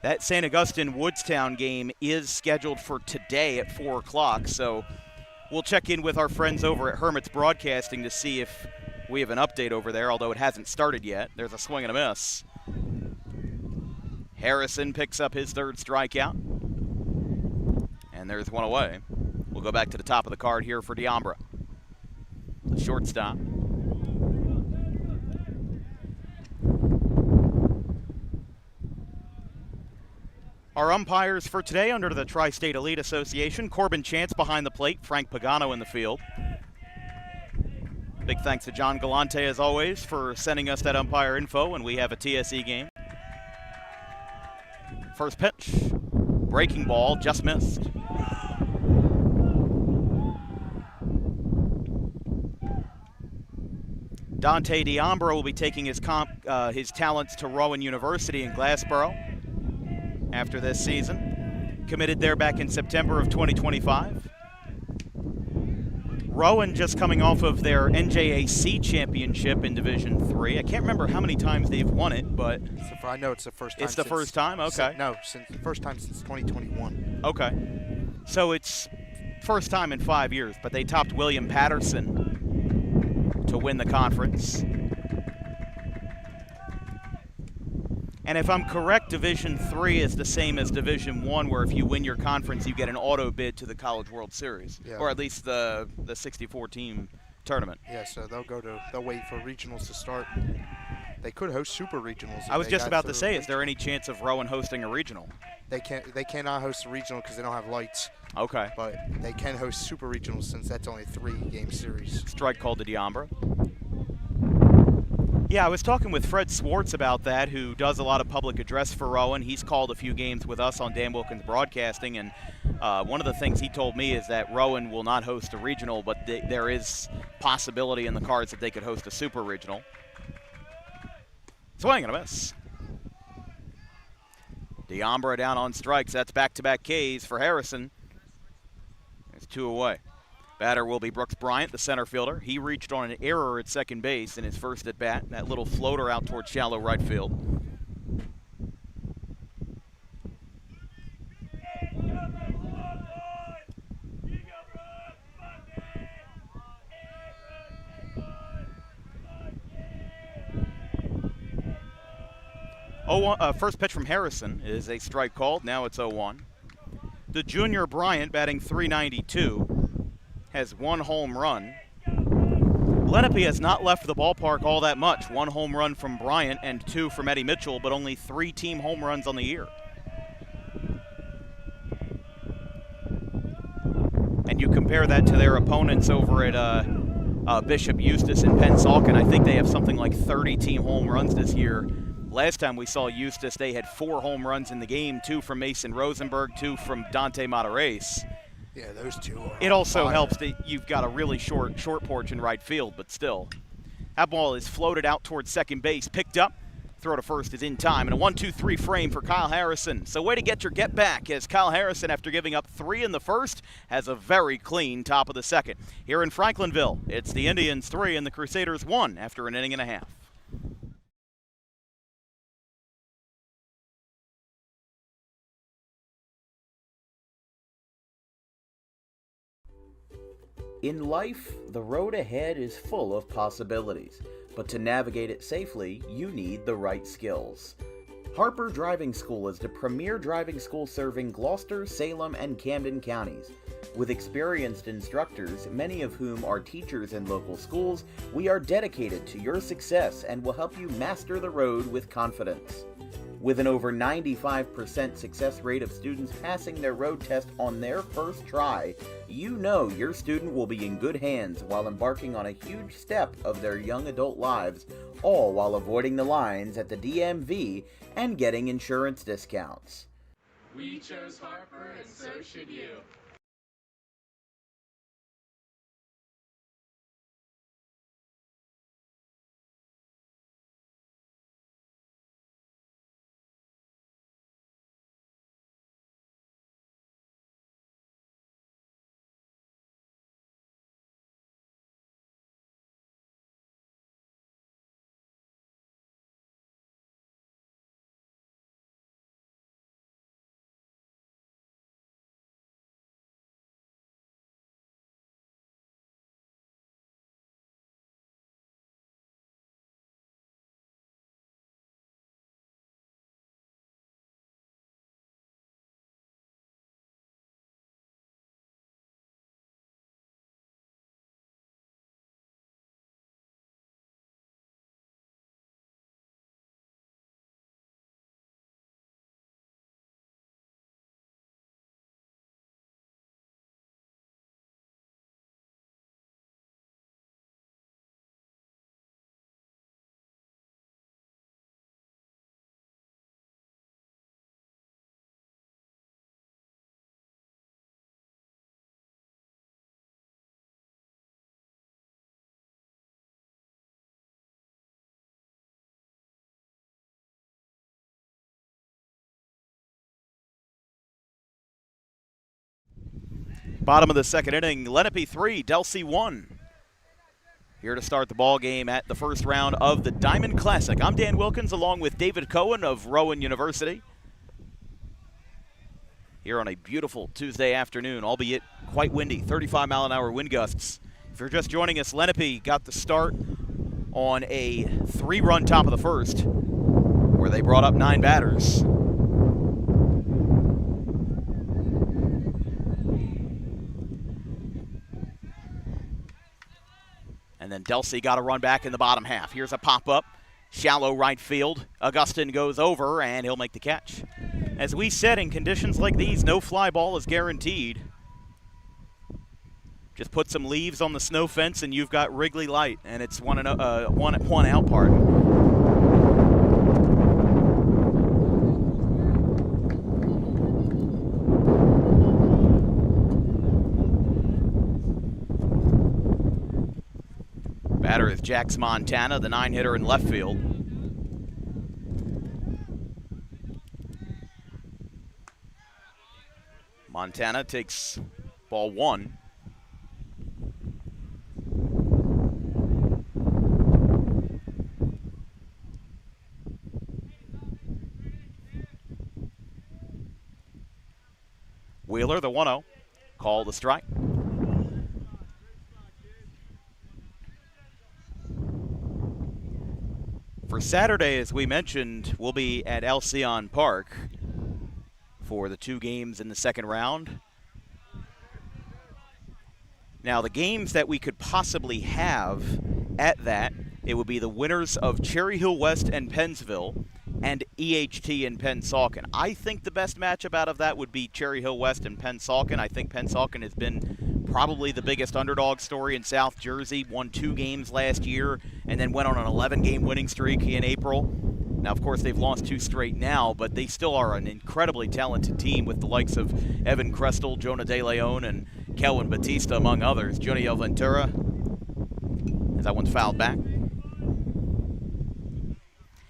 That St. Augustine-Woodstown game is scheduled for today at 4 o'clock, so we'll check in with our friends over at Hermit's Broadcasting to see if we have an update over there, although it hasn't started yet. There's a swing and a miss. Harrison picks up his third strikeout, and there's one away. We'll go back to the top of the card here for Diambra, the shortstop. Our umpires for today under the Tri-State Elite Association: Corbin Chance behind the plate, Frank Pagano in the field. Big thanks to John Galante, as always, for sending us that umpire info when we have a TSE game. First pitch, breaking ball, just missed. Dante Diambra will be taking his talents to Rowan University in Glassboro after this season. Committed there back in September of 2025. Rowan just coming off of their NJAC championship in Division III. I can't remember how many times they've won it, but I know it's the first time. It's the first time? Okay. Since the first time since 2021. Okay. So it's first time in 5 years, but they topped William Patterson to win the conference. And if I'm correct, Division III is the same as Division I, where if you win your conference, you get an auto bid to the College World Series, or at least the 64-team tournament. Yeah, so they'll wait for regionals to start. They could host super regionals. I was just about to say, is there any chance of Rowan hosting a regional? They cannot host a regional because they don't have lights. Okay. But they can host super regionals since that's only a 3-game series. Strike called to Diambra. Yeah, I was talking with Fred Swartz about that, who does a lot of public address for Rowan. He's called a few games with us on Dan Wilkins Broadcasting, and one of the things he told me is that Rowan will not host a regional, but there is possibility in the cards that they could host a super regional. Swing and a miss. Diambra down on strikes. That's back-to-back Ks for Harrison. There's 2 away. Batter will be Brooks Bryant, the center fielder. He reached on an error at second base in his first at-bat. That little floater out towards shallow right field. First pitch from Harrison is a strike called. Now it's 0-1. The junior Bryant, batting .392, has 1 home run. Lenape has not left the ballpark all that much. 1 home run from Bryant and 2 from Eddie Mitchell, but only 3 team home runs on the year. And you compare that to their opponents over at Bishop Eustis and Pennsauken. I think they have something like 30 team home runs this year. Last time we saw Eustis, they had 4 home runs in the game, 2 from Mason Rosenberg, 2 from Dante Matarese. Yeah, those 2 are It also fire. helps that you've got a really short porch in right field, but still. That ball is floated out towards second base, picked up. Throw to first is in time, and a 1-2-3 frame for Kyle Harrison. So way to get your get back, as Kyle Harrison, after giving up 3 in the first, has a very clean top of the second. Here in Franklinville, it's the Indians 3 and the Crusaders 1 after an inning and a half. In life, the road ahead is full of possibilities, but to navigate it safely, you need the right skills. Harper Driving School is the premier driving school serving Gloucester, Salem, and Camden counties. With experienced instructors, many of whom are teachers in local schools, we are dedicated to your success and will help you master the road with confidence. With an over 95% success rate of students passing their road test on their first try, you know your student will be in good hands while embarking on a huge step of their young adult lives, all while avoiding the lines at the DMV and getting insurance discounts. We chose Harper, and so should you. Bottom of the second inning, Lenape 3, Delsea 1. Here to start the ball game at the first round of the Diamond Classic. I'm Dan Wilkins along with David Cohen of Rowan University. Here on a beautiful Tuesday afternoon, albeit quite windy, 35-mile-an-hour wind gusts. If you're just joining us, Lenape got the start on a 3-run top of the first, where they brought up 9 batters. And then Delsea got a run back in the bottom half. Here's a pop-up, shallow right field. Augustin goes over, and he'll make the catch. As we said, in conditions like these, no fly ball is guaranteed. Just put some leaves on the snow fence, and you've got Wrigley Light, and it's one out part. Batter is Jax Montana, the 9-hitter in left field. Montana takes ball 1. Wheeler, the 1-0, call the strike. For Saturday, as we mentioned, we'll be at Alcyon Park for the 2 games in the second round. Now, the games that we could possibly have at that, it would be the winners of Cherry Hill West and Pennsville and EHT and Pennsauken. I think the best matchup out of that would be Cherry Hill West and Pennsauken. I think Pennsauken has been probably the biggest underdog story in South Jersey. Won 2 games last year and then went on an 11-game winning streak in April. Now, of course, they've lost 2 straight now, but they still are an incredibly talented team with the likes of Evan Crestel, Jonah De Leon, and Kelvin Batista, among others. Juniel Ventura, as that one's fouled back.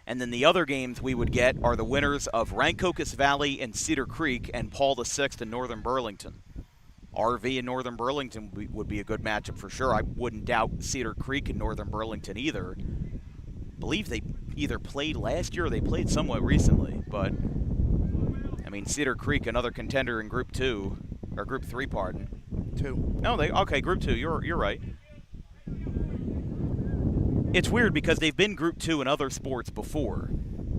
And then the other games we would get are the winners of Rancocas Valley and Cedar Creek and Paul VI in Northern Burlington. RV in Northern Burlington would be a good matchup for sure. I wouldn't doubt Cedar Creek in Northern Burlington either. I believe they either played last year or they played somewhat recently. But, I mean, Cedar Creek, another contender in Group 2, or Group 3, pardon. 2. No, okay, Group 2. You're right. It's weird because they've been Group 2 in other sports before.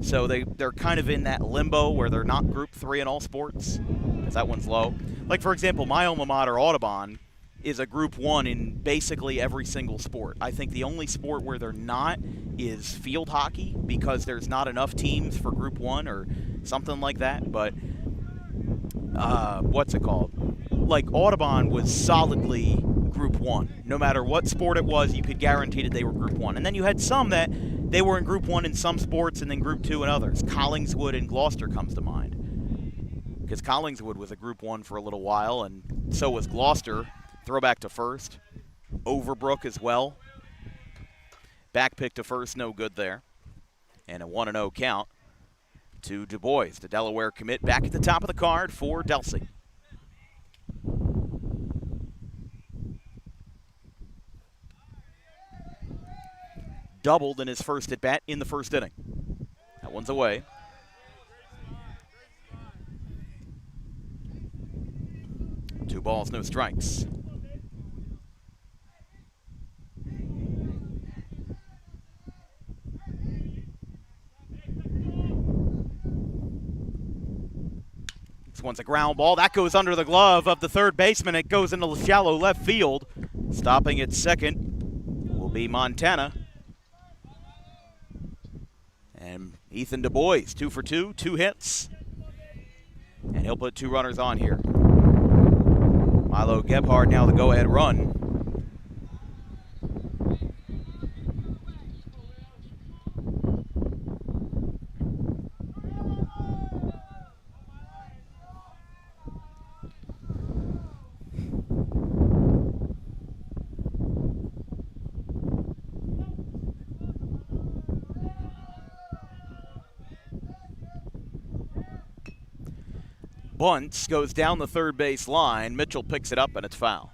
So they're kind of in that limbo where they're not Group 3 in all sports, because that one's low. Like, for example, my alma mater, Audubon, is a Group 1 in basically every single sport. I think the only sport where they're not is field hockey, because there's not enough teams for Group 1 or something like that. But, what's it called? Like, Audubon was solidly Group 1. No matter what sport it was, you could guarantee that they were Group 1. And then you had some that they were in Group 1 in some sports and then Group 2 in others. Collingswood and Gloucester comes to mind, because Collingswood was a Group 1 for a little while, and so was Gloucester. Throwback to first. Overbrook as well. Back pick to first, no good there. And a 1-0 count to Du Bois, the Delaware commit, back at the top of the card for Delsea. Doubled in his first at bat in the first inning. That one's away. Two balls, no strikes. This one's a ground ball. That goes under the glove of the third baseman. It goes into shallow left field. Stopping at second will be Montana. And Ethan Du Bois, 2 for 2, 2 hits. And he'll put 2 runners on here. Milo Gebhardt now the go-ahead run. Bunts goes down the third base line. Mitchell picks it up, and it's foul.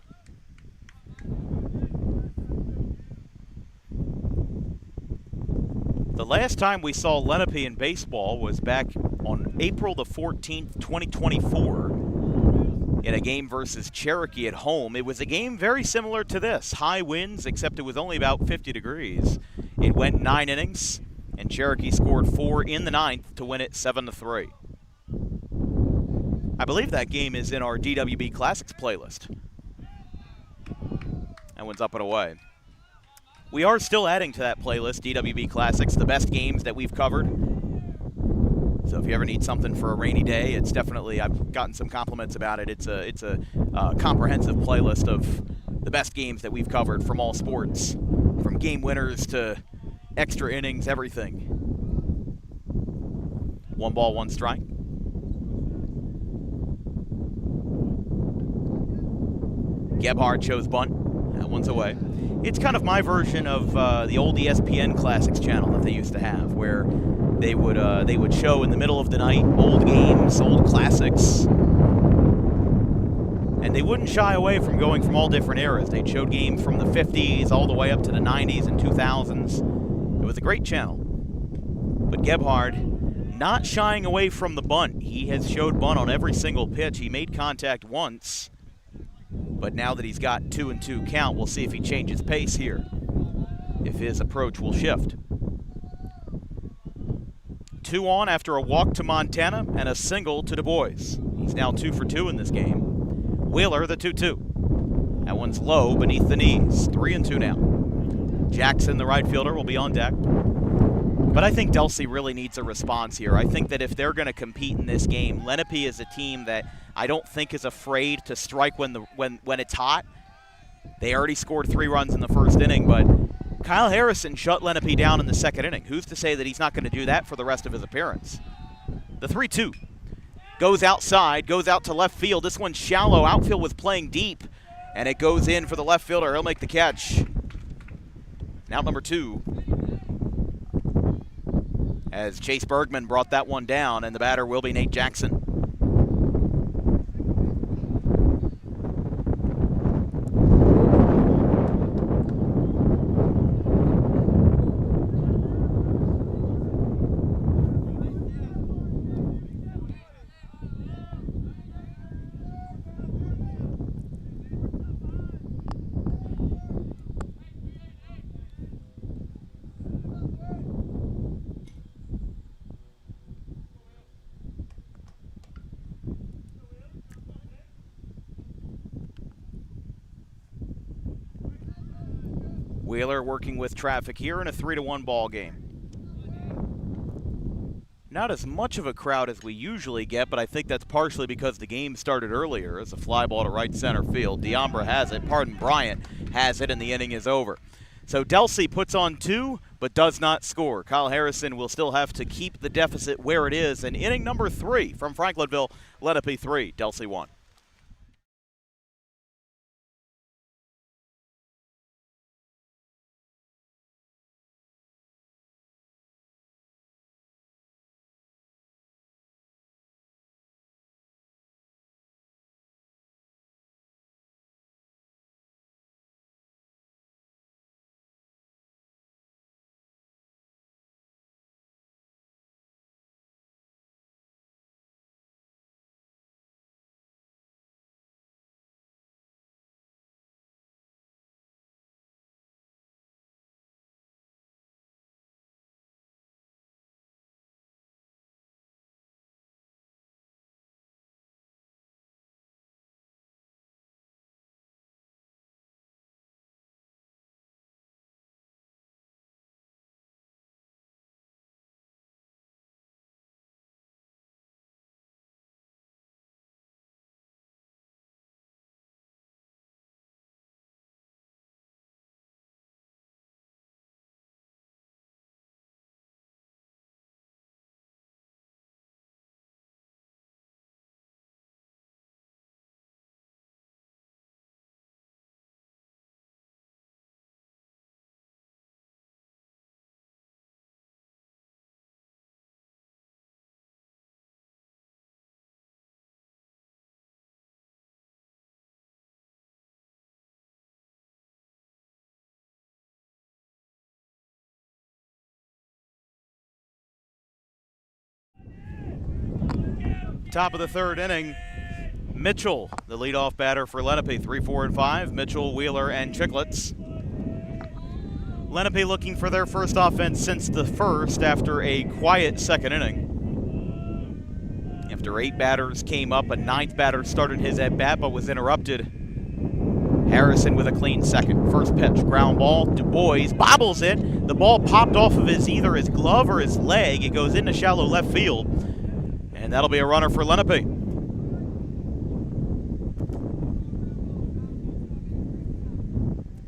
The last time we saw Lenape in baseball was back on April the 14th, 2024, in a game versus Cherokee at home. It was a game very similar to this. High winds, except it was only about 50 degrees. It went 9 innings, and Cherokee scored 4 in the 9th to win it 7-3. I believe that game is in our DWB Classics playlist. That one's up and away. We are still adding to that playlist, DWB Classics, the best games that we've covered. So if you ever need something for a rainy day, it's definitely, I've gotten some compliments about it. It's a comprehensive playlist of the best games that we've covered from all sports, from game winners to extra innings, everything. 1 ball, 1 strike. Gebhardt shows bunt. That one's away. It's kind of my version of the old ESPN Classics channel that they used to have, where they would show in the middle of the night old games, old classics, and they wouldn't shy away from going from all different eras. They'd show games from the 50s all the way up to the 90s and 2000s. It was a great channel. But Gebhardt, not shying away from the bunt. He has showed bunt on every single pitch. He made contact once. But now that he's got 2-2 count, we'll see if he changes pace here, if his approach will shift. 2 on after a walk to Montana and a single to Du Bois. He's now 2 for 2 in this game. Wheeler, the 2-2. That one's low beneath the knees. 3-2 now. Jackson, the right fielder, will be on deck. But I think Delsea really needs a response here. I think that if they're going to compete in this game, Lenape is a team that I don't think is afraid to strike when it's hot. They already scored 3 runs in the first inning, but Kyle Harrison shut Lenape down in the second inning. Who's to say that he's not going to do that for the rest of his appearance? The 3-2 goes outside, goes out to left field. This one's shallow. Outfield was playing deep, and it goes in for the left fielder. He'll make the catch. Now number 2. As Chase Bergman brought that one down, and the batter will be Nate Jackson. Wheeler working with traffic here in a 3-1 ball game. Not as much of a crowd as we usually get, but I think that's partially because the game started earlier as a fly ball to right center field. Deambra has it, Bryant has it, and the inning is over. So Delsea puts on 2, but does not score. Kyle Harrison will still have to keep the deficit where it is. And inning number 3 from Franklinville, Lenape 3, Delsea 1. Top of the 3rd inning, Mitchell, the leadoff batter for Lenape, 3, 4, and 5. Mitchell, Wheeler, and Chicklets. Lenape looking for their first offense since the first after a quiet 2nd inning. After 8 batters came up, a 9th batter started his at-bat but was interrupted. Harrison with a clean 2nd. First pitch, ground ball. Du Bois bobbles it. The ball popped off of either his glove or his leg. It goes into shallow left field. And that'll be a runner for Lenape.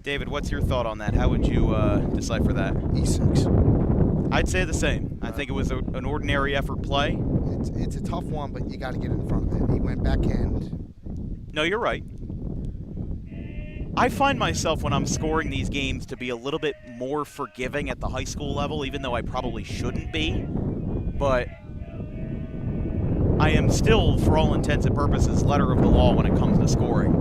David, what's your thought on that? How would you decipher that? E6. I'd say the same. I think it was an ordinary effort play. It's a tough one, but you got to get in front of it. He went backhand. No, you're right. I find myself when I'm scoring these games to be a little bit more forgiving at the high school level, even though I probably shouldn't be. But I am still, for all intents and purposes, letter of the law when it comes to scoring.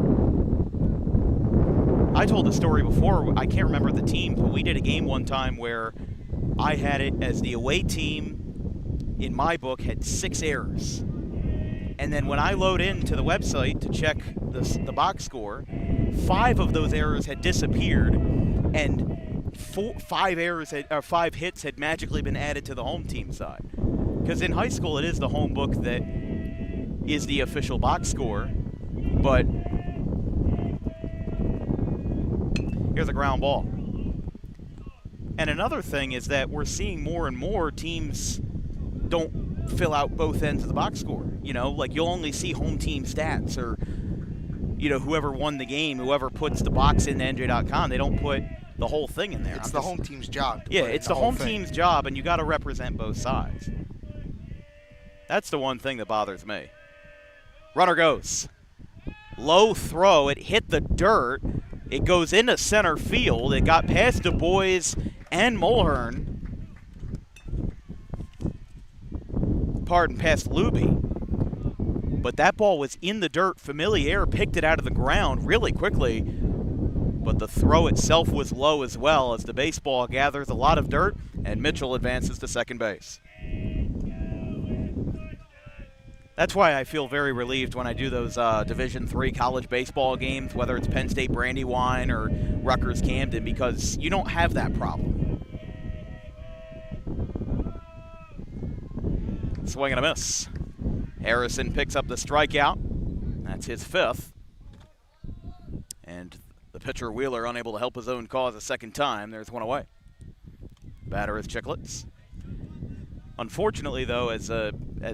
I told a story before, I can't remember the team, but we did a game one time where I had it as the away team, in my book, had 6 errors. And then when I load into the website to check the box score, 5 of those errors had disappeared, and 5 hits had magically been added to the home team side. Because in high school, it is the home book that is the official box score. But here's a ground ball. And another thing is that we're seeing more and more teams don't fill out both ends of the box score. You know, like you'll only see home team stats or, you know, whoever won the game, whoever puts the box in NJ.com, they don't put the whole thing in there. It's the home team's job. Yeah, it's the home team's job, and you got to represent both sides. That's the one thing that bothers me. Runner goes. Low throw. It hit the dirt. It goes into center field. It got past Du Bois and Mulhern. Past Luby. But that ball was in the dirt. Familiar picked it out of the ground really quickly. But the throw itself was low as well as the baseball gathers a lot of dirt, and Mitchell advances to second base. That's why I feel very relieved when I do those Division III college baseball games, whether it's Penn State Brandywine or Rutgers Camden, because you don't have that problem. Swing and a miss. Harrison picks up the strikeout. That's his 5th. And the pitcher Wheeler unable to help his own cause a second time. There's one away. Batter is Chicklets. Unfortunately, though, as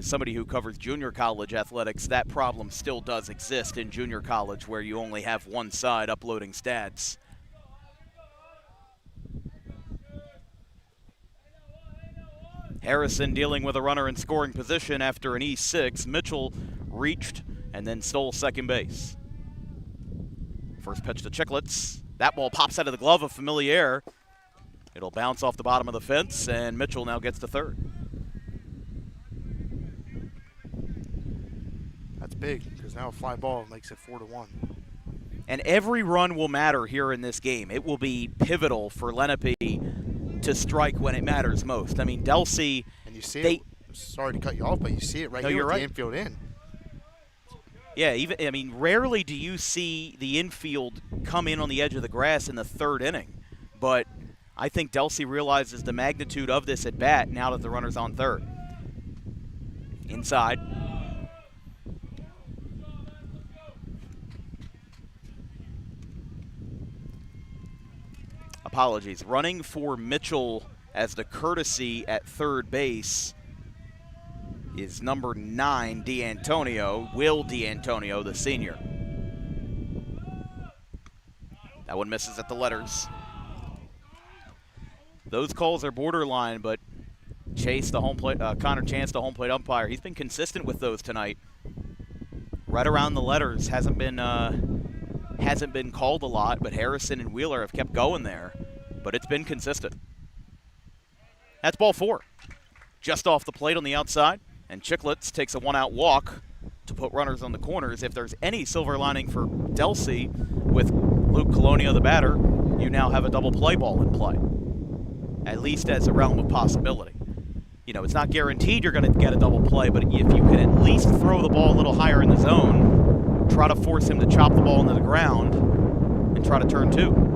somebody who covers junior college athletics, that problem still does exist in junior college where you only have one side uploading stats. Harrison dealing with a runner in scoring position after an E6. Mitchell reached and then stole second base. First pitch to Chicklets. That ball pops out of the glove of Familiar. It'll bounce off the bottom of the fence, and Mitchell now gets to third. That's big, because now a fly ball makes it 4-1. And every run will matter here in this game. It will be pivotal for Lenape to strike when it matters most. I mean, Delsea, and you see it, sorry to cut you off, but you see it right here with the infield in. Yeah, rarely do you see the infield come in on the edge of the grass in the third inning. But I think Delsea realizes the magnitude of this at bat now that the runner's on third. Inside. Apologies. Running for Mitchell as the courtesy at third base is number 9, Will D'Antonio, the senior. That one misses at the letters. Those calls are borderline, but Chase, the home plate, Connor Chance, the home plate umpire, he's been consistent with those tonight. Right around the letters, hasn't been called a lot, but Harrison and Wheeler have kept going there. But it's been consistent. That's ball 4. Just off the plate on the outside, and Chicklets takes a one-out walk to put runners on the corners. If there's any silver lining for Delsea with Luke Colonia, the batter, you now have a double play ball in play, at least as a realm of possibility. You know, it's not guaranteed you're going to get a double play, but if you can at least throw the ball a little higher in the zone, try to force him to chop the ball into the ground, and try to turn 2.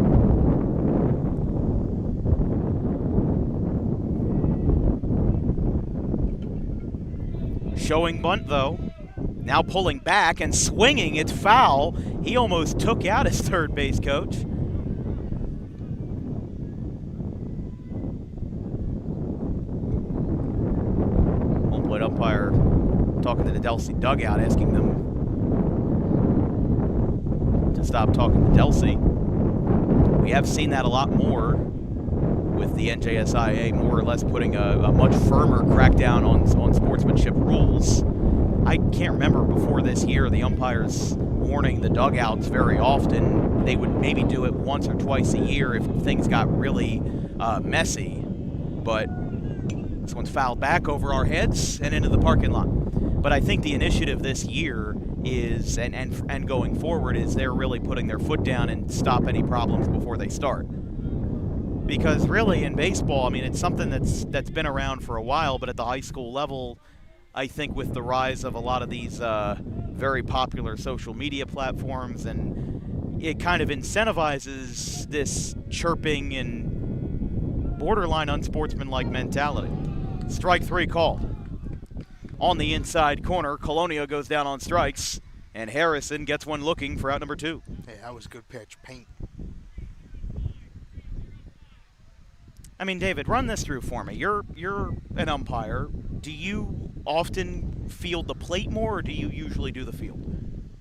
Showing bunt, though. Now pulling back and swinging. It's foul. He almost took out his third base coach. Home plate umpire talking to the Delsea dugout, asking them to stop talking to Delsea. We have seen that a lot more with the NJSIAA more or less putting a much firmer crackdown on sportsmanship rules. I can't remember before this year the umpires warning the dugouts very often. They would maybe do it once or twice a year if things got really messy. But this one's fouled back over our heads and into the parking lot. But I think the initiative this year is, and going forward, is they're really putting their foot down and stop any problems before they start. Because really in baseball, I mean, it's something that's been around for a while, but at the high school level, I think with the rise of a lot of these very popular social media platforms, and it kind of incentivizes this chirping and borderline unsportsmanlike mentality. Strike 3 called. On the inside corner, Colonia goes down on strikes, and Harrison gets one looking for out number 2. Hey, that was a good pitch. Paint. I mean, David, run this through for me. You're an umpire. Do you often field the plate more, or do you usually do the field?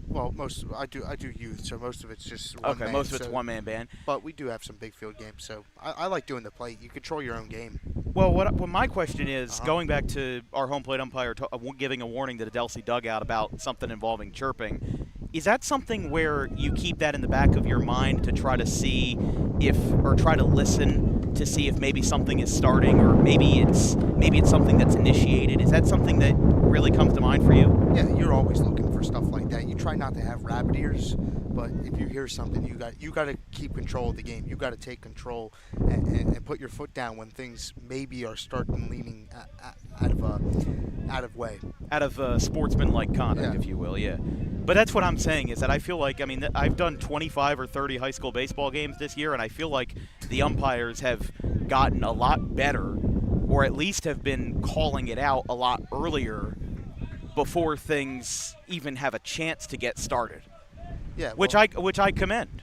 Well, I do youth, so most of it's just one man. Okay, most of it's one-man band. But we do have some big field games, so I like doing the plate. You control your own game. Well, what my question is, going back to our home plate umpire giving a warning to the Delsea dugout about something involving chirping, is that something where you keep that in the back of your mind to try to see or try to listen to see if maybe something is starting, or maybe it's something that's initiated? Is that something that really comes to mind for you? Yeah, you're always looking for stuff like that. You try not to have rabbit ears, but if you hear something, you got to keep control of the game. You got to take control and put your foot down when things maybe are starting leaning out of way. Out of sportsmanlike conduct, yeah. If you will, yeah. But that's what I'm saying, is that I feel like, I mean, I've done 25 or 30 high school baseball games this year, and I feel like the umpires have gotten a lot better, or at least have been calling it out a lot earlier before things even have a chance to get started. Yeah, which I commend.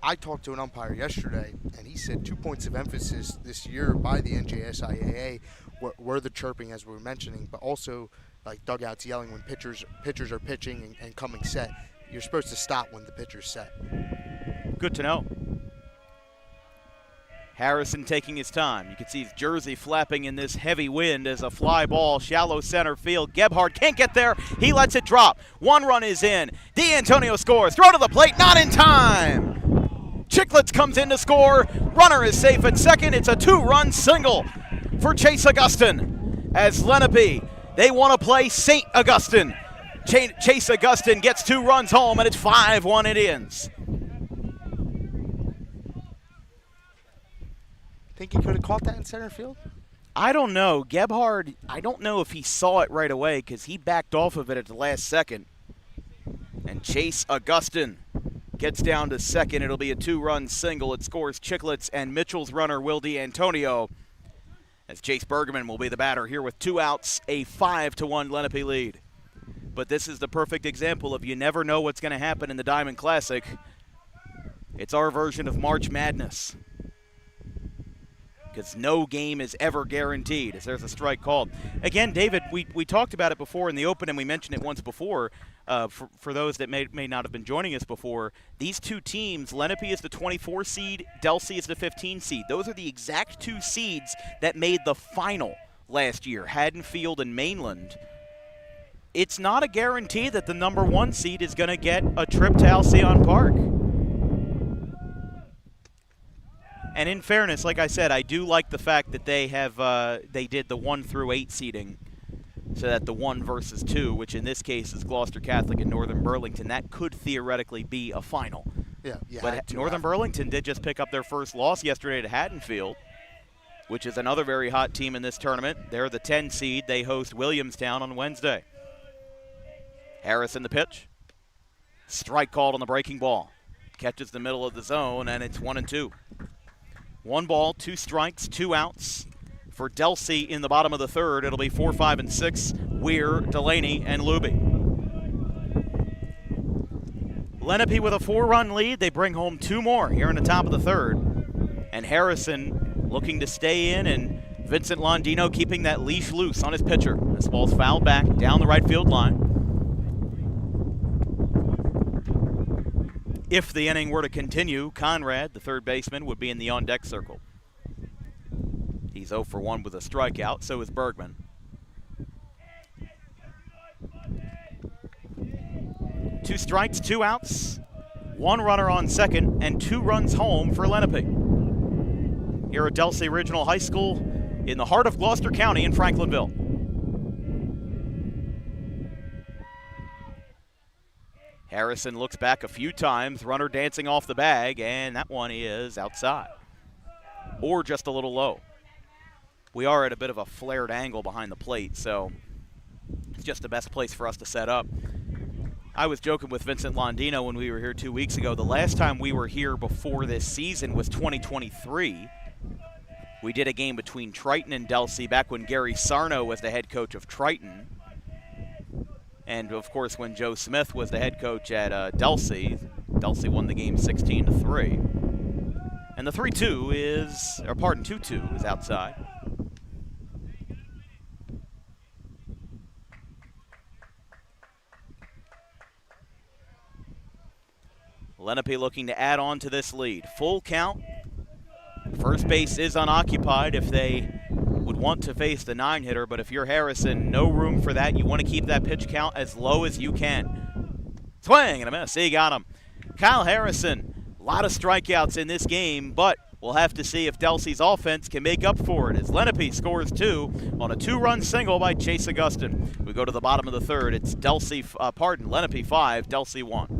I talked to an umpire yesterday, and he said 2 points of emphasis this year by the NJSIAA were the chirping, as we were mentioning, but also like dugouts yelling when pitchers are pitching and coming set. You're supposed to stop when the pitcher's set. Good to know. Harrison taking his time. You can see his jersey flapping in this heavy wind as a fly ball, shallow center field. Gebhardt can't get there. He lets it drop. 1 run is in. D'Antonio scores. Throw to the plate, not in time. Chicklets comes in to score. Runner is safe at second. It's a 2-run single for Chase Augustin. As Lenape, they want to play St. Augustine. Chase Augustin gets 2 runs home, and it's 5-1 Indians. Think he could have caught that in center field? I don't know. Gebhardt, I don't know if he saw it right away because he backed off of it at the last second. And Chase Augustin gets down to second. It'll be a 2-run single. It scores Chicklets and Mitchell's runner, Will D'Antonio, as Chase Bergman will be the batter here with 2 outs, a 5-1 Lenape lead. But this is the perfect example of you never know what's going to happen in the Diamond Classic. It's our version of March Madness, because no game is ever guaranteed as there's a strike called. Again, David, we talked about it before in the open, and we mentioned it once before. For those that may not have been joining us before, these 2 teams, Lenape is the 24 seed, Delsea is the 15 seed. Those are the exact 2 seeds that made the final last year, Haddonfield and Mainland. It's not a guarantee that the number 1 seed is going to get a trip to Alcyon Park. And in fairness, like I said, I do like the fact that they did the 1 through 8 seeding, so that the 1 versus 2, which in this case is Gloucester Catholic and Northern Burlington, that could theoretically be a final. Yeah. But Northern Burlington did just pick up their first loss yesterday to Haddonfield, which is another very hot team in this tournament. They're the 10 seed. They host Williamstown on Wednesday. Harrison the pitch. Strike called on the breaking ball. Catches the middle of the zone, and it's 1-2. 1 ball, 2 strikes, 2 outs for Delsea in the bottom of the third. It'll be 4, 5, and 6. Weir, Delaney, and Luby. Lenape with a 4-run lead. They bring home 2 more here in the top of the third. And Harrison looking to stay in, and Vincent Londino keeping that leash loose on his pitcher. This ball's fouled back down the right field line. If the inning were to continue, Conrad, the third baseman, would be in the on-deck circle. He's 0 for 1 with a strikeout, so is Bergman. Two strikes, 2 outs, 1 runner on second, and 2 runs home for Lenape. Here at Delsea Regional High School in the heart of Gloucester County in Franklinville. Harrison looks back a few times, runner dancing off the bag, and that one is outside, or just a little low. We are at a bit of a flared angle behind the plate, so it's just the best place for us to set up. I was joking with Vincent Londino when we were here 2 weeks ago. The last time we were here before this season was 2023. We did a game between Triton and Delsea back when Gary Sarno was the head coach of Triton. And, of course, when Joe Smith was the head coach at Delsea, Delsea won the game 16-3. And the 3-2 is, or pardon, 2-2 is outside. Lenape looking to add on to this lead. Full count. First base is unoccupied if they would want to face the 9-hitter, but if you're Harrison, no room for that. You want to keep that pitch count as low as you can. Swing and a miss. He got him. Kyle Harrison, a lot of strikeouts in this game, but we'll have to see if Delsea's offense can make up for it as Lenape scores 2 on a 2-run single by Chase Augustin. We go to the bottom of the third. It's Lenape 5, Delsea 1.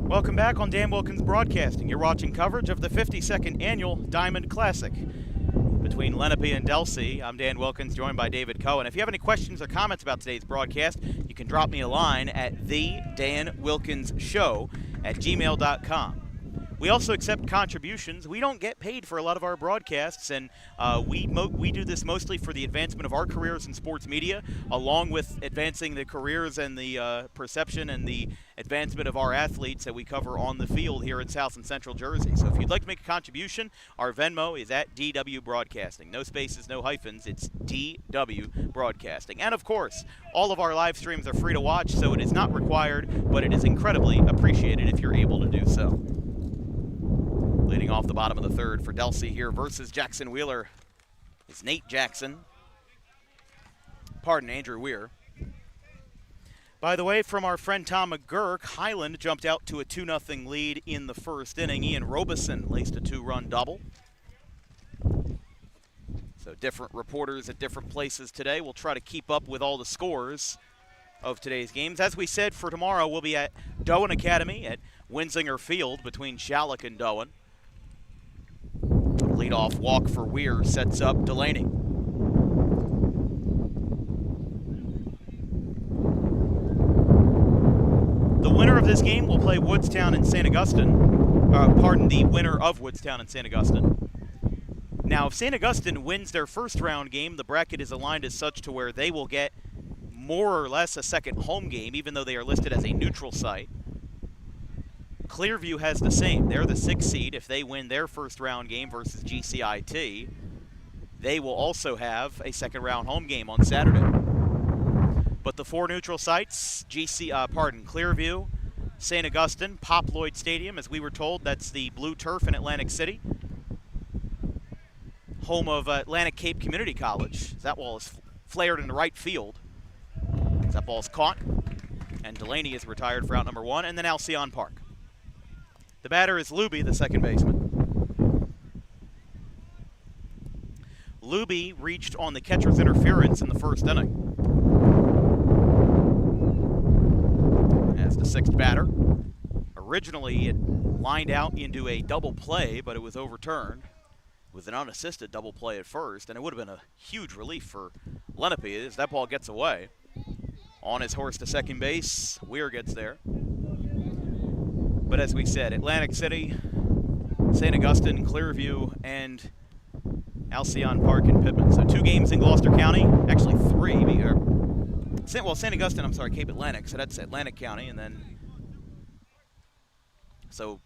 Welcome back on Dan Wilkins Broadcasting. You're watching coverage of the 52nd Annual Diamond Classic between Lenape and Delsea. I'm Dan Wilkins, joined by David Cohen. If you have any questions or comments about today's broadcast, you can drop me a line at thedanwilkinsshow@gmail.com. We also accept contributions. We don't get paid for a lot of our broadcasts, and we do this mostly for the advancement of our careers in sports media, along with advancing the careers and the perception and the advancement of our athletes that we cover on the field here in South and Central Jersey. So if you'd like to make a contribution, our Venmo is at DW Broadcasting. No spaces, no hyphens. It's DW Broadcasting. And, of course, all of our live streams are free to watch, so it is not required, but it is incredibly appreciated if you're able to do so. Leading off the bottom of the third for Delsea here versus Jackson Wheeler is Nate Jackson. Andrew Weir. By the way, from our friend Tom McGurk, Highland jumped out to a 2-0 lead in the first inning. Ian Robeson laced a 2-run double. So different reporters at different places today. We'll try to keep up with all the scores of today's games. As we said, for tomorrow, we'll be at Doan Academy at Winsinger Field between Shalleck and Doan. Leadoff walk for Weir sets up Delaney. The winner of this game will play Woodstown and St. Augustine. The winner of Woodstown and St. Augustine. Now, if St. Augustine wins their first round game, the bracket is aligned as such to where they will get more or less a second home game, even though they are listed as a neutral site. Clearview has the same. They're the 6th seed. If they win their first round game versus GCIT, they will also have a second round home game on Saturday. But the 4 neutral sites, Clearview, St. Augustine, Pop Lloyd Stadium, as we were told, that's the blue turf in Atlantic City, home of Atlantic Cape Community College. That ball is flared into right field. That ball's caught, and Delaney is retired for out number 1, and then Alcyon Park. The batter is Luby, the second baseman. Luby reached on the catcher's interference in the first inning. As the 6th batter. Originally, it lined out into a double play, but it was overturned. It was an unassisted double play at first, and it would have been a huge relief for Lenape as that ball gets away. On his horse to second base, Weir gets there. But as we said, Atlantic City, St. Augustine, Clearview, and Alcyon Park and Pittman. So 2 games in Gloucester County, actually 3. St. Augustine, Cape Atlantic, so that's Atlantic County, and then, so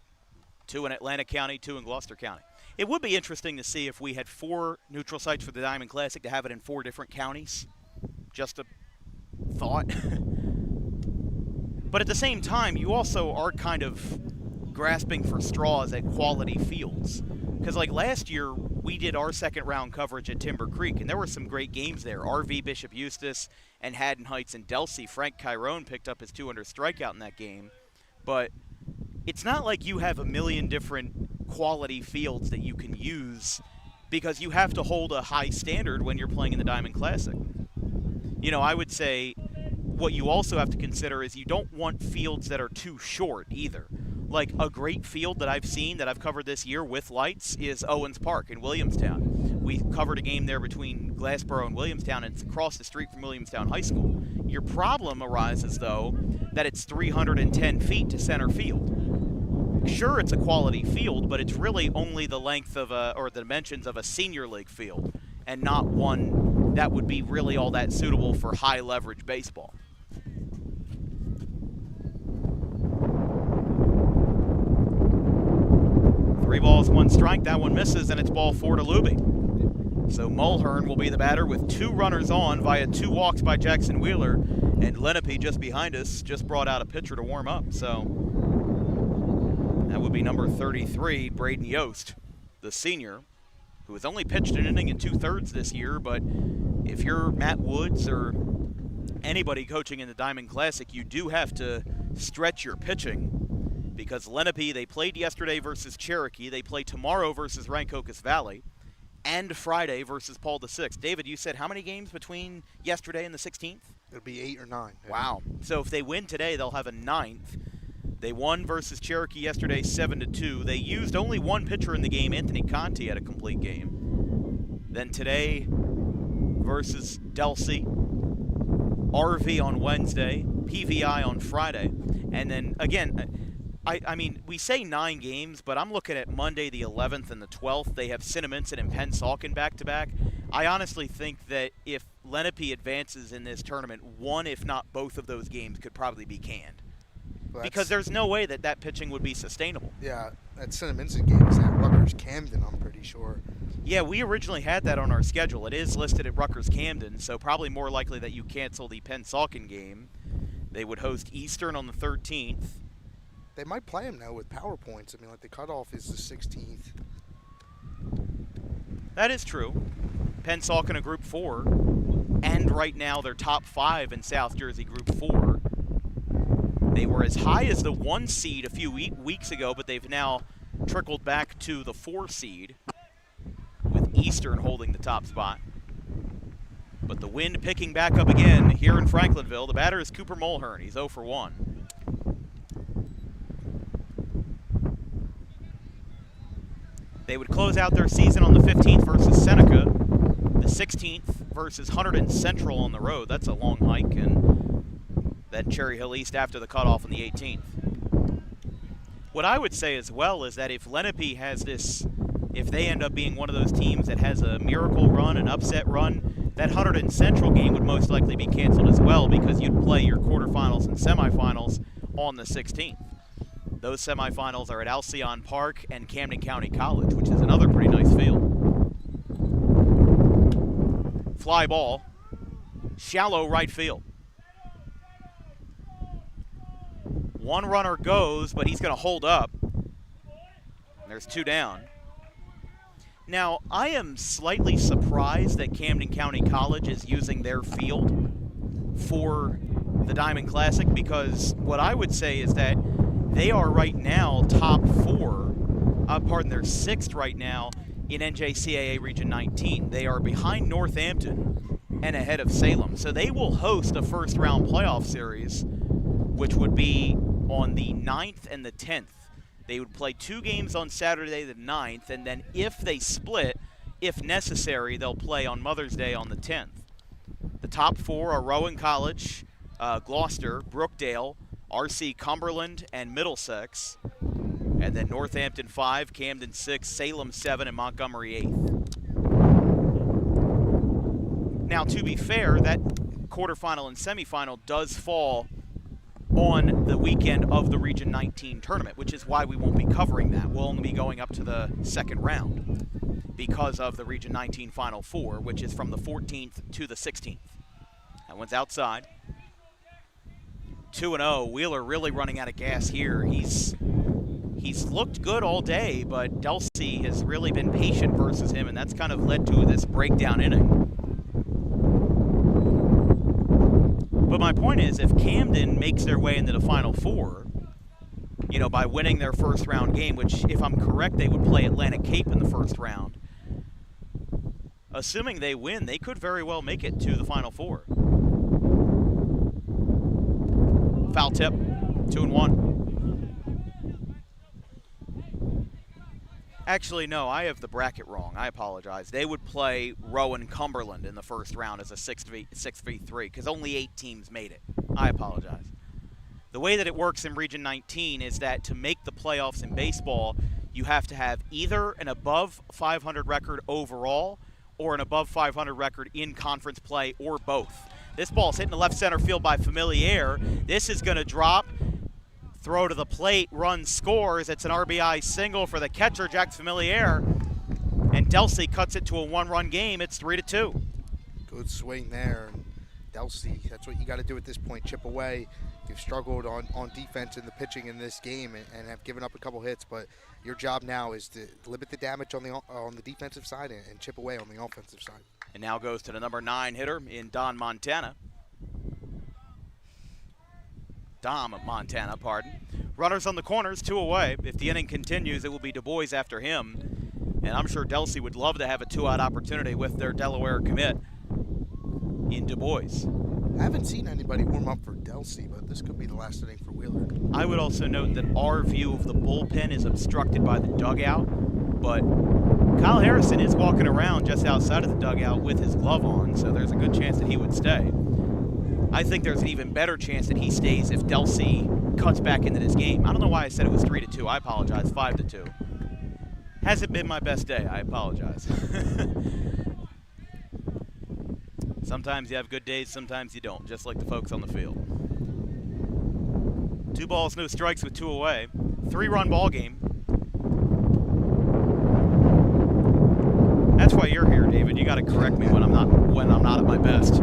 2 in Atlantic County, 2 in Gloucester County. It would be interesting to see if we had 4 neutral sites for the Diamond Classic to have it in 4 different counties. Just a thought. But at the same time, you also are kind of grasping for straws at quality fields. Because like last year, we did our second round coverage at Timber Creek, and there were some great games there. RV Bishop Eustace and Haddon Heights and Delsea. Frank Chiron picked up his 200th strikeout in that game. But it's not like you have a million different quality fields that you can use, because you have to hold a high standard when you're playing in the Diamond Classic. You know, I would say what you also have to consider is you don't want fields that are too short either. Like a great field that I've seen that I've covered this year with lights is Owens Park in Williamstown. We covered a game there between Glassboro and Williamstown, and it's across the street from Williamstown High School. Your problem arises, though, that it's 310 feet to center field. Sure, it's a quality field, but it's really only the length of or the dimensions of a senior league field, and not one that would be really all that suitable for high leverage baseball. 3 balls, 1 strike. That one misses, and it's ball 4 to Luby. So Mulhern will be the batter with 2 runners on via 2 walks by Jackson Wheeler, and Lenape just behind us just brought out a pitcher to warm up. So that would be number 33, Braden Yost, the senior, who has only pitched an inning and 2/3 this year. But if you're Matt Woods or anybody coaching in the Diamond Classic, you do have to stretch your pitching, because Lenape, they played yesterday versus Cherokee. They play tomorrow versus Rancocas Valley, and Friday versus Paul VI. David, you said how many games between yesterday and the 16th? It'll be 8 or 9. Wow. So if they win today, they'll have a 9th. They won versus Cherokee yesterday 7-2. They used only one pitcher in the game. Anthony Conti had a complete game. Then today versus Delsea, RV on Wednesday, PVI on Friday. And then again, I mean, we say 9 games, but I'm looking at Monday the 11th and the 12th. They have Cinnaminson and Pennsauken back-to-back. I honestly think that if Lenape advances in this tournament, one, if not both of those games could probably be canned. Well, because there's no way that that pitching would be sustainable. Yeah, that Cinnaminson game is at Rutgers-Camden, I'm pretty sure. Yeah, we originally had that on our schedule. It is listed at Rutgers-Camden, so probably more likely that you cancel the Pennsauken game. They would host Eastern on the 13th. They might play them now with PowerPoints. I mean, like, the cutoff is the 16th. That is true. Pennsauken a Group 4, and right now they're top 5 in South Jersey Group 4. They were as high as the 1 seed a few weeks ago, but they've now trickled back to the 4 seed, with Eastern holding the top spot. But the wind picking back up again here in Franklinville. The batter is Cooper Mulhern. He's 0 for 1. They would close out their season on the 15th versus Seneca, the 16th versus Hunterdon Central on the road. That's a long hike, and then Cherry Hill East after the cutoff on the 18th. What I would say as well is that if Lenape has this, if they end up being one of those teams that has a miracle run, an upset run, that Hunterdon Central game would most likely be canceled as well, because you'd play your quarterfinals and semifinals on the 16th. Those semifinals are at Alcyon Park and Camden County College, which is another pretty nice field. Fly ball, shallow right field. One runner goes, but he's going to hold up. There's 2 down. Now, I am slightly surprised that Camden County College is using their field for the Diamond Classic, because what I would say is that they are right now top 4, they're 6th right now in NJSIAA Region 19. They are behind Northampton and ahead of Salem. So they will host a first-round playoff series, which would be on the 9th and the 10th. They would play 2 games on Saturday the 9th, and then if they split, if necessary, they'll play on Mother's Day on the 10th. The top 4 are Rowan College, Gloucester, Brookdale, RC Cumberland, and Middlesex. And then Northampton 5, Camden 6, Salem 7, and Montgomery 8th. Now, to be fair, that quarterfinal and semifinal does fall on the weekend of the Region 19 tournament, which is why we won't be covering that. We'll only be going up to the 2nd round because of the Region 19 Final 4, which is from the 14th to the 16th. That one's outside. 2-0. Wheeler really running out of gas here. He's looked good all day, but Delsea has really been patient versus him, and that's kind of led to this breakdown inning. But my point is, if Camden makes their way into the Final 4, you know, by winning their first round game, which, if I'm correct, they would play Atlantic Cape in the first round, assuming they win, they could very well make it to the Final 4. Foul tip, 2-1. Actually, no, I have the bracket wrong. I apologize. They would play Rowan Cumberland in the first round as a 6v3 because only 8 teams made it. I apologize. The way that it works in Region 19 is that to make the playoffs in baseball, you have to have either an above 500 record overall or an above 500 record in conference play, or both. This ball's hitting the left center field by Familier. This is going to drop. Throw to the plate, run scores. It's an RBI single for the catcher, Jack Familier. And Delsea cuts it to a 1-run game. It's 3-2. Good swing there. And Delsea, that's what you got to do at this point, chip away. You've struggled on defense and the pitching in this game and have given up a couple hits, but your job now is to limit the damage on the defensive side and chip away on the offensive side. And now goes to the number 9 hitter in Dom Montana. Runners on the corners, 2 away. If the inning continues, it will be Du Bois after him. And I'm sure Delsea would love to have a 2-out opportunity with their Delaware commit in Du Bois. I haven't seen anybody warm up for Delsea, but this could be the last inning for Wheeler. I would also note that our view of the bullpen is obstructed by the dugout, but Kyle Harrison is walking around just outside of the dugout with his glove on, so there's a good chance that he would stay. I think there's an even better chance that he stays if Delsea cuts back into this game. I don't know why I said it was 3-2. I apologize. 5-2. Hasn't been my best day. I apologize. Sometimes you have good days, sometimes you don't, just like the folks on the field. 2 balls, no strikes with 2 away. 3-run ball game. That's why you're here, David. You got to correct me when I'm not at my best.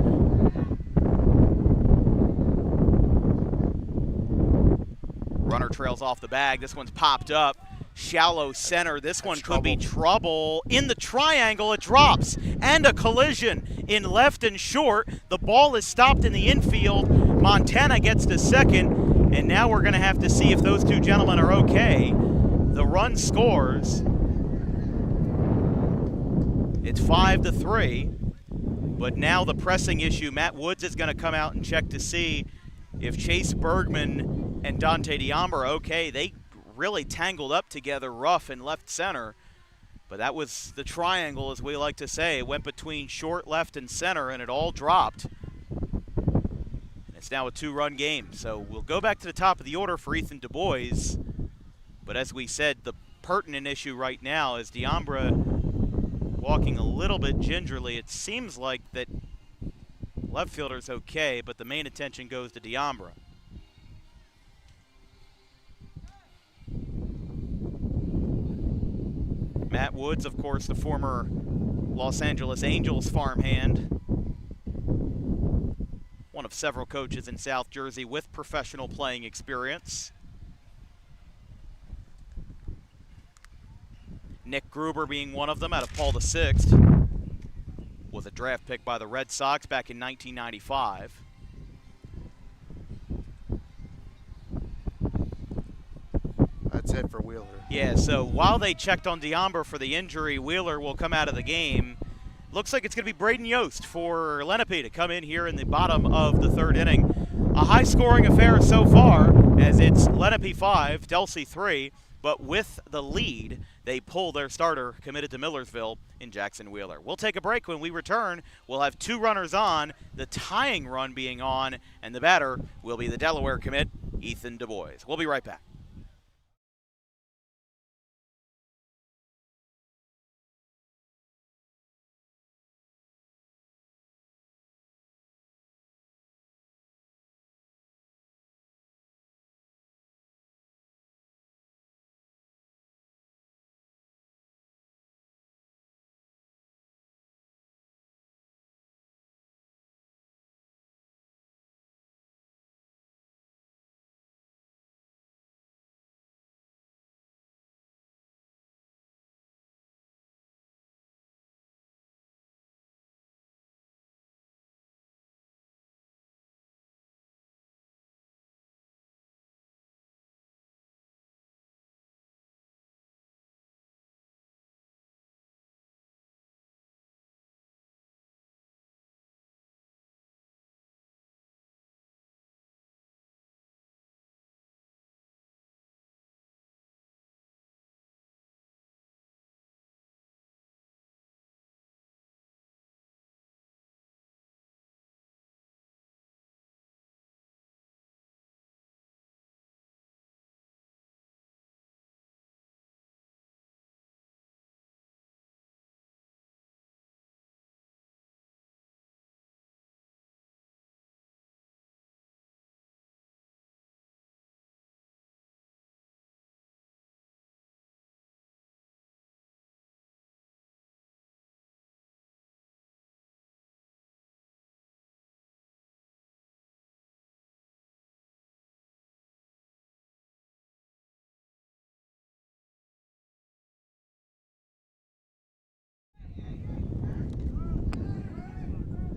Runner trails off the bag. This one's popped up. Shallow center. This one could be trouble. In the triangle, it drops. And a collision in left and short. The ball is stopped in the infield. Montana gets to second. And now we're going to have to see if those 2 gentlemen are okay. The run scores. It's 5-3. But now the pressing issue, Matt Woods is going to come out and check to see if Chase Bergman and Dante Diamba are okay. They really tangled up together rough in left center, but that was the triangle, as we like to say. It went between short, left, and center, and it all dropped. And it's now a 2-run game, so we'll go back to the top of the order for Ethan Du Bois. But as we said, the pertinent issue right now is Diambra walking a little bit gingerly. It seems like that left fielder's okay, but the main attention goes to Diambra. Matt Woods, of course, the former Los Angeles Angels farmhand. One of several coaches in South Jersey with professional playing experience. Nick Gruber being one of them out of Paul VI. Was a draft pick by the Red Sox back in 1995. That's it for Wheeler. Yeah, so while they checked on Diambra for the injury, Wheeler will come out of the game. Looks like it's going to be Braden Yost for Lenape to come in here in the bottom of the 3rd inning. A high-scoring affair so far, as it's Lenape 5, Delsea 3, but with the lead, they pull their starter committed to Millersville in Jackson Wheeler. We'll take a break. When we return, we'll have 2 runners on, the tying run being on, and the batter will be the Delaware commit, Ethan Du Bois. We'll be right back.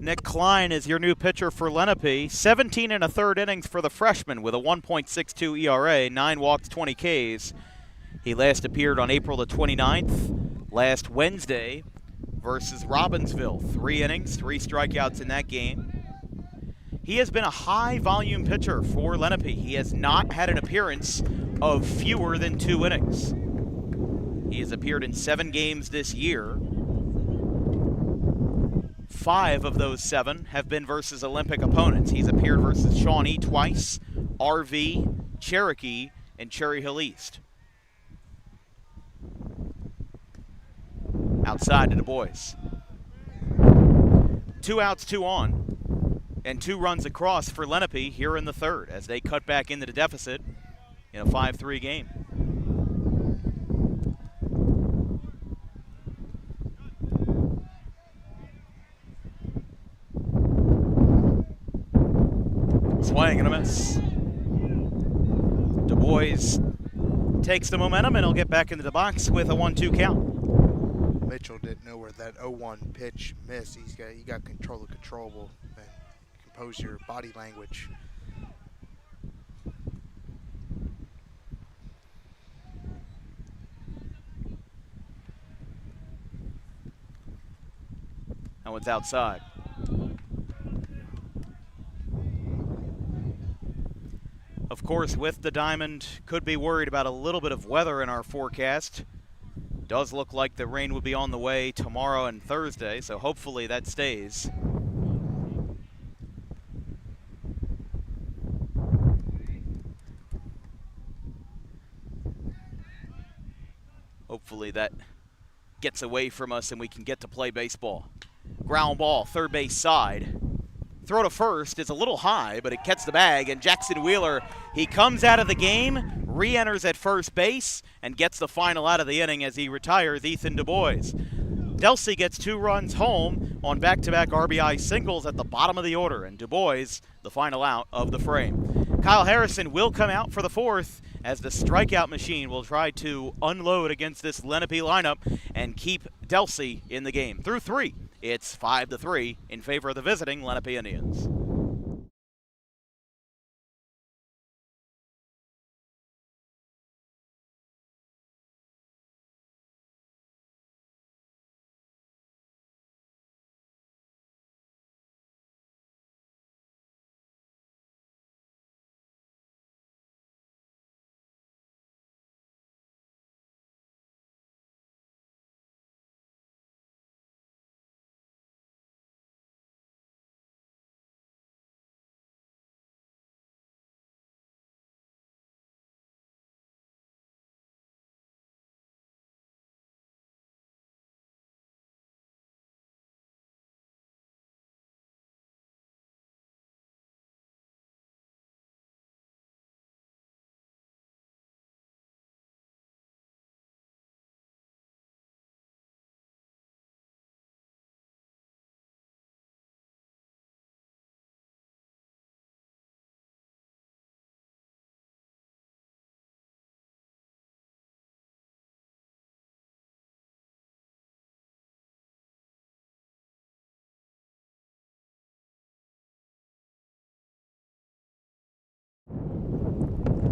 Nick Klein is your new pitcher for Lenape. 17 1/3 innings for the freshman with a 1.62 ERA, 9 walks, 20 Ks. He last appeared on April the 29th, last Wednesday, versus Robbinsville. 3 innings, 3 strikeouts in that game. He has been a high-volume pitcher for Lenape. He has not had an appearance of fewer than 2 innings. He has appeared in 7 games this year. 5 of those 7 have been versus Olympic opponents. He's appeared versus Shawnee twice, RV, Cherokee, and Cherry Hill East. Outside to Du Bois. 2 outs, 2 on, and 2 runs across for Lenape here in the 3rd as they cut back into the deficit in a 5-3 game. Swing and a miss. Du Bois takes the momentum and he'll get back into the box with a 1-2 count. Mitchell didn't know where that 0-1 pitch missed. You got control of controllable and compose your body language. That one's outside. Of course, with the diamond, could be worried about a little bit of weather in our forecast. Does look like the rain will be on the way tomorrow and Thursday, so hopefully that stays. Hopefully that gets away from us and we can get to play baseball. Ground ball, third base side. Throw to first is a little high, but it gets the bag, and Jackson Wheeler, he comes out of the game, re-enters at first base, and gets the final out of the inning as he retires Ethan Du Bois. Delsea gets 2 runs home on back-to-back RBI singles at the bottom of the order, and Du Bois, the final out of the frame. Kyle Harrison will come out for the 4th as the strikeout machine will try to unload against this Lenape lineup and keep Delsea in the game. Through 3, it's 5-3 in favor of the visiting Lenape Indians.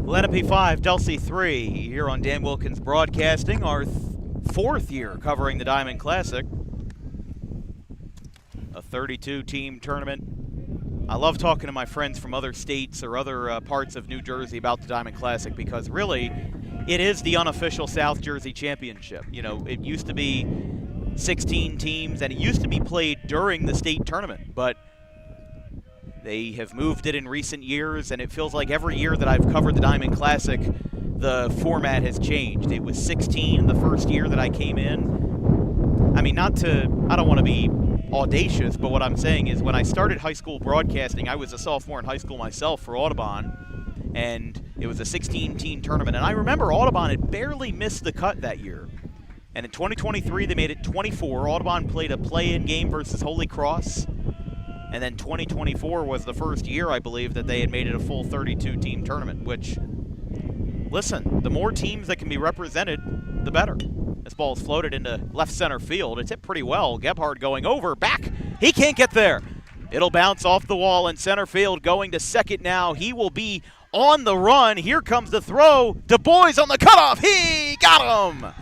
Lenape 5, Delsea 3, here on Dan Wilkins Broadcasting, our 4th year covering the Diamond Classic. A 32-team tournament. I love talking to my friends from other states or other parts of New Jersey about the Diamond Classic because really, it is the unofficial South Jersey Championship. You know, it used to be 16 teams, and it used to be played during the state tournament, but they have moved it in recent years, and it feels like every year that I've covered the Diamond Classic, the format has changed. It was 16 the first year that I came in. I mean, I don't want to be audacious, but what I'm saying is when I started high school broadcasting, I was a sophomore in high school myself for Audubon, and it was a 16-team tournament. And I remember Audubon had barely missed the cut that year. And in 2023, they made it 24. Audubon played a play-in game versus Holy Cross. And then 2024 was the first year, I believe, that they had made it a full 32-team tournament, which, listen, the more teams that can be represented, the better. This ball is floated into left center field. It's hit pretty well. Gebhard going over, back. He can't get there. It'll bounce off the wall in center field, going to second now. He will be on the run. Here comes the throw. Du Bois on the cutoff. He got him.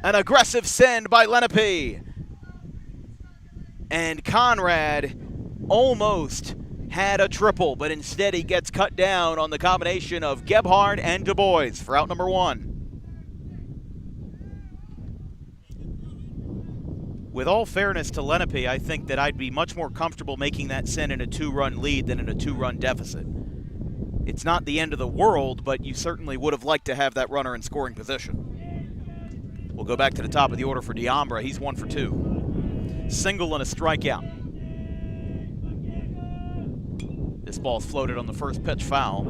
An aggressive send by Lenape. And Conrad almost had a triple, but instead he gets cut down on the combination of Gebhard and Du Bois for out number 1. With all fairness to Lenape, I think that I'd be much more comfortable making that send in a 2-run lead than in a 2-run deficit. It's not the end of the world, but you certainly would have liked to have that runner in scoring position. We'll go back to the top of the order for Diambra. He's 1 for 2. Single and a strikeout. This ball's floated on the first pitch, foul.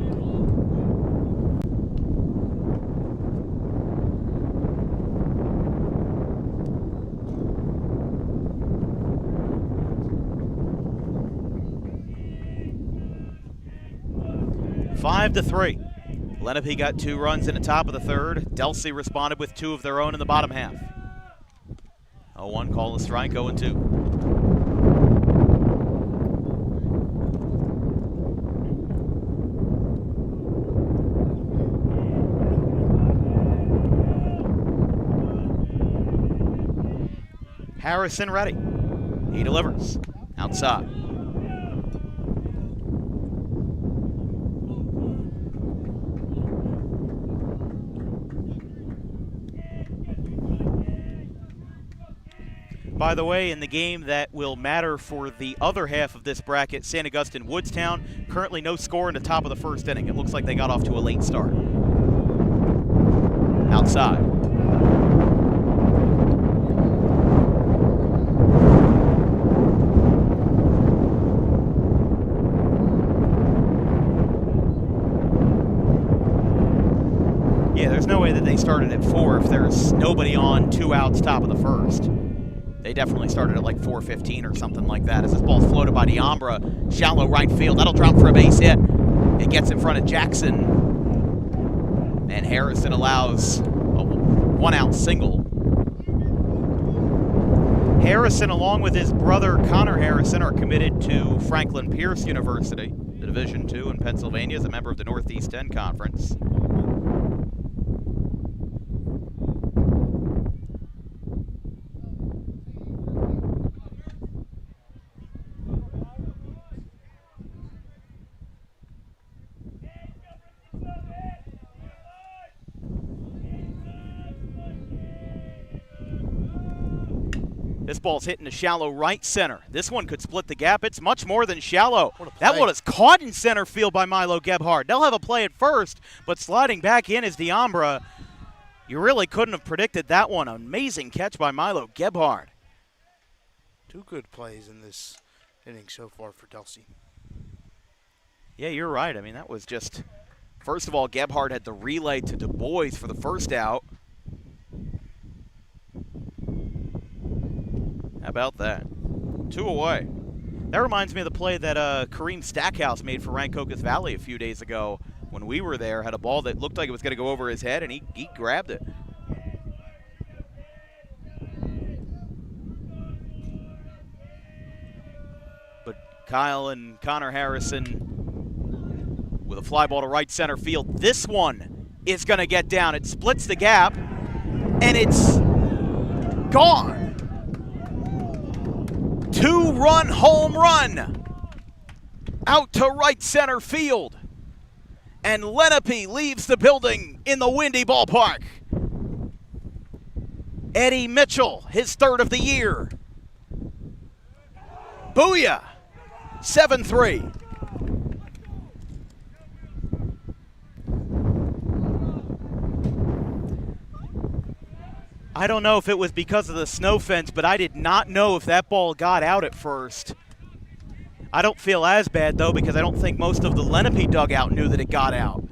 Five to 3. Lenape got 2 runs in the top of the third. Delsea responded with 2 of their own in the bottom half. 0-1, call a strike, 0-2. Harrison ready. He delivers. Outside. By the way, in the game that will matter for the other half of this bracket, St. Augustine Woodstown, currently no score in the top of the first inning. It looks like they got off to a late start. Outside. Yeah, there's no way that they started at 4 if there's nobody on 2 outs top of the first. They definitely started at like 4:15 or something like that. As this ball's floated by Diambra, shallow right field. That'll drop for a base hit. It gets in front of Jackson. And Harrison allows a 1-out single. Harrison, along with his brother Connor Harrison, are committed to Franklin Pierce University, the Division II in Pennsylvania, as a member of the Northeast 10 Conference. This ball's hitting the shallow right center. This one could split the gap. It's much more than shallow. That one is caught in center field by Milo Gebhard. They'll have a play at first, but sliding back in is Diambra. You really couldn't have predicted that one. Amazing catch by Milo Gebhard. 2 good plays in this inning so far for Delsea. Yeah, you're right. I mean, that was just, first of all, Gebhard had the relay to Du Bois for the first out. How about that? 2 away. That reminds me of the play that Kareem Stackhouse made for Rancocas Valley a few days ago when we were there. Had a ball that looked like it was going to go over his head, and he grabbed it. But Kyle and Connor Harrison with a fly ball to right center field. This one is going to get down. It splits the gap, and it's gone. 2-run home run out to right center field. And Lenape leaves the building in the windy ballpark. Eddie Mitchell, his 3rd of the year. Booyah! 7-3. I don't know if it was because of the snow fence, but I did not know if that ball got out at first. I don't feel as bad, though, because I don't think most of the Lenape dugout knew that it got out.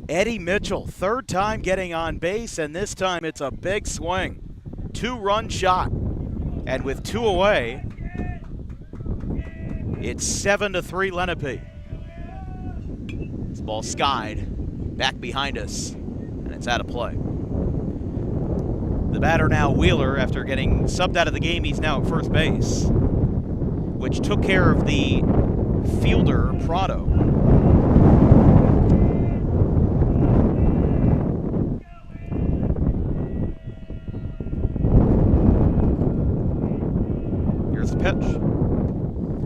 Eddie Mitchell, 3rd time getting on base, and this time it's a big swing. 2-run shot. And with 2 away, it's 7-3 Lenape. This ball skied back behind us, and it's out of play. The batter now Wheeler, after getting subbed out of the game, he's now at first base, which took care of the fielder Prado. pitch.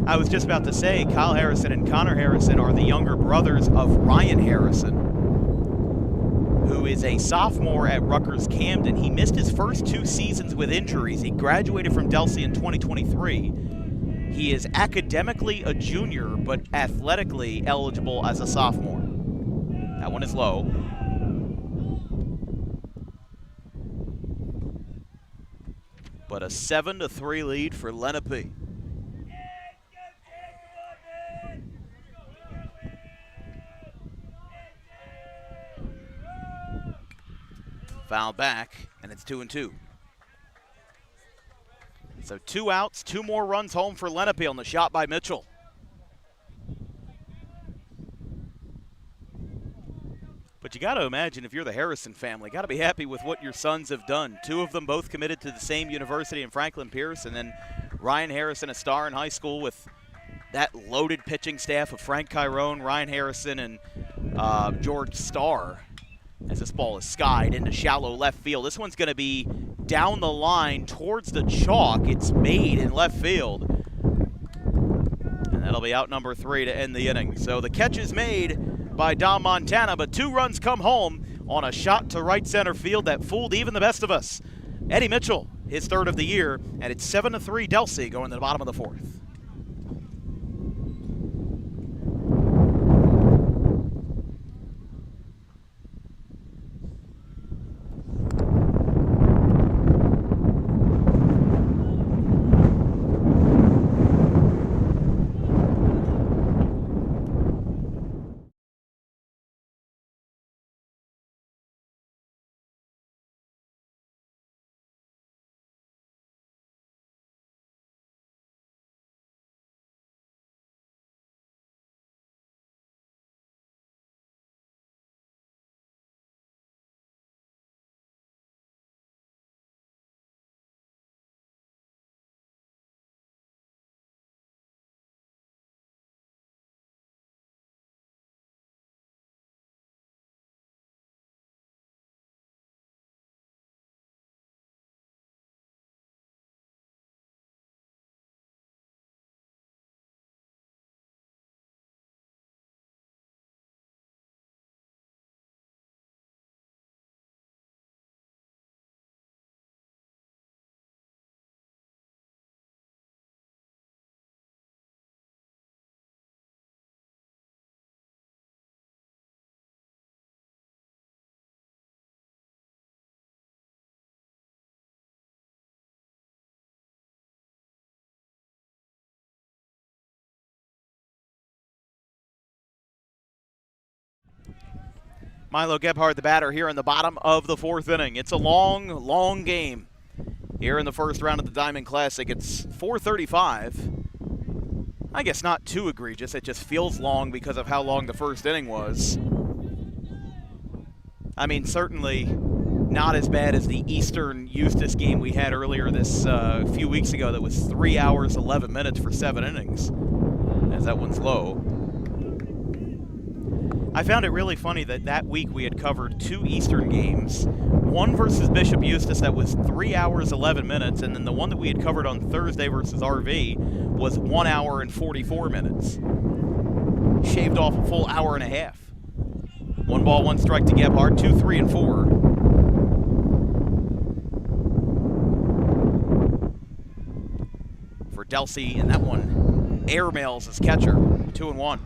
I was just about to say, Kyle Harrison and Connor Harrison are the younger brothers of Ryan Harrison, who is a sophomore at Rutgers Camden. He missed his first 2 seasons with injuries. He graduated from Delsea in 2023. He is academically a junior, but athletically eligible as a sophomore. That one is low. But a 7-3 lead for Lenape. Foul back, and it's 2-2. So 2 outs, 2 more runs home for Lenape on the shot by Mitchell. But you got to imagine, if you're the Harrison family, got to be happy with what your sons have done. 2 of them both committed to the same university in Franklin Pierce, and then Ryan Harrison, a star in high school with that loaded pitching staff of Frank Chiron, Ryan Harrison, and George Starr. As this ball is skied into shallow left field. This one's going to be down the line towards the chalk. It's made in left field. And that'll be out number 3 to end the inning. So the catch is made by Dom Montana, but 2 runs come home on a shot to right center field that fooled even the best of us. Eddie Mitchell, his 3rd of the year, and it's 7-3 Delsea going to the bottom of the 4th. Milo Gebhardt, the batter, here in the bottom of the 4th inning. It's a long, long game here in the first round of the Diamond Classic. It's 4:35. I guess not too egregious. It just feels long because of how long the first inning was. I mean, certainly not as bad as the Eastern Eustis game we had earlier this few weeks ago that was 3 hours, 11 minutes for 7 innings, as that one's low. I found it really funny that week we had covered 2 Eastern games, one versus Bishop Eustis that was 3 hours, 11 minutes, and then the one that we had covered on Thursday versus RV was 1 hour and 44 minutes. Shaved off a full hour and a half. 1 ball, 1 strike to Gebhardt, 2, 3, and 4. For Delsea, and that one airmails his catcher, 2-1.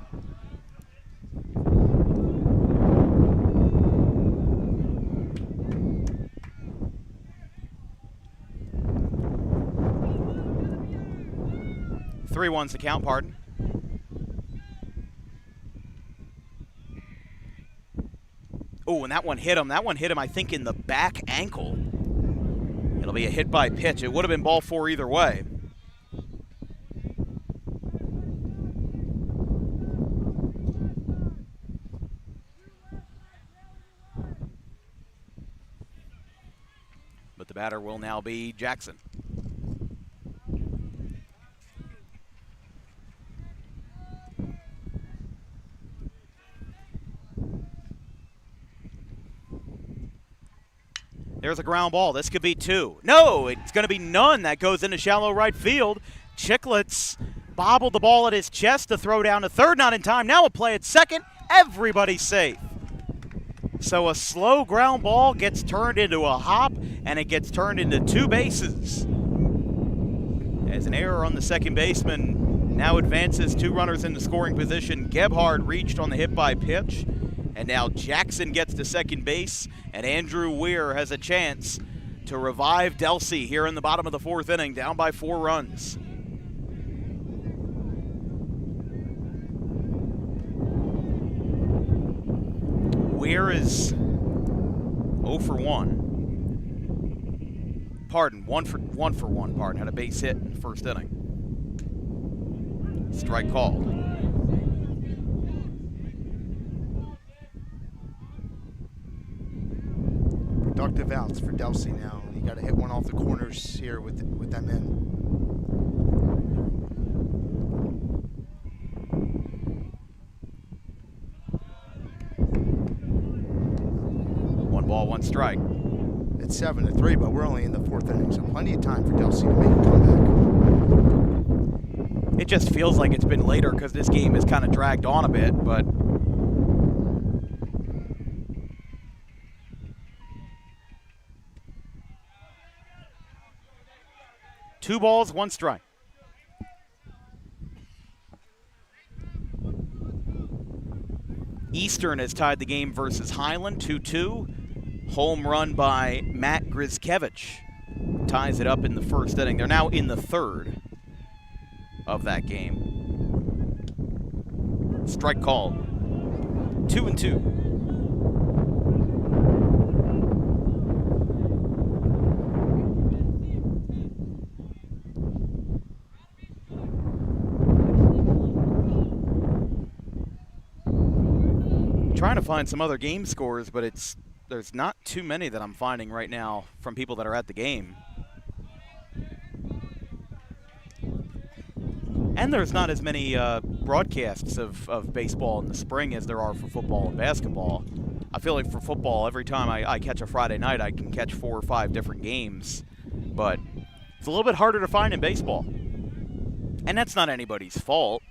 Three ones to count, pardon. Oh, and that one hit him. That one hit him, I think, in the back ankle. It'll be a hit by pitch. It would have been ball 4 either way. But the batter will now be Jackson. There's a ground ball. This could be 2. No, it's going to be none. That goes into shallow right field. Chicklets bobbled the ball at his chest to throw down to third, not in time. Now a play at second. Everybody's safe. So a slow ground ball gets turned into a hop, and it gets turned into 2 bases. As an error on the second baseman now advances 2 runners into scoring position. Gebhard reached on the hit by pitch, and now Jackson gets to second base, and Andrew Weir has a chance to revive Delsea here in the bottom of the 4th inning, down by 4 runs. Weir is 0 for 1. Pardon, 1 for 1, pardon. Had a base hit in the 1st inning. Strike called. Productive outs for Delsea now. You got to hit one off the corners here with them in. 1 ball, 1 strike. It's 7-3, but we're only in the 4th inning, so plenty of time for Delsea to make a comeback. It just feels like it's been later because this game has kind of dragged on a bit, but two balls, 1 strike. Eastern has tied the game versus Highland 2-2. Home run by Matt Gryzkevich ties it up in the 1st inning. They're now in the 3rd of that game. Strike called. 2-2. Trying to find some other game scores, but there's not too many that I'm finding right now from people that are at the game. And there's not as many broadcasts of baseball in the spring as there are for football and basketball. I feel like for football, every time I catch a Friday night, I can catch 4 or 5 different games. But it's a little bit harder to find in baseball. And that's not anybody's fault.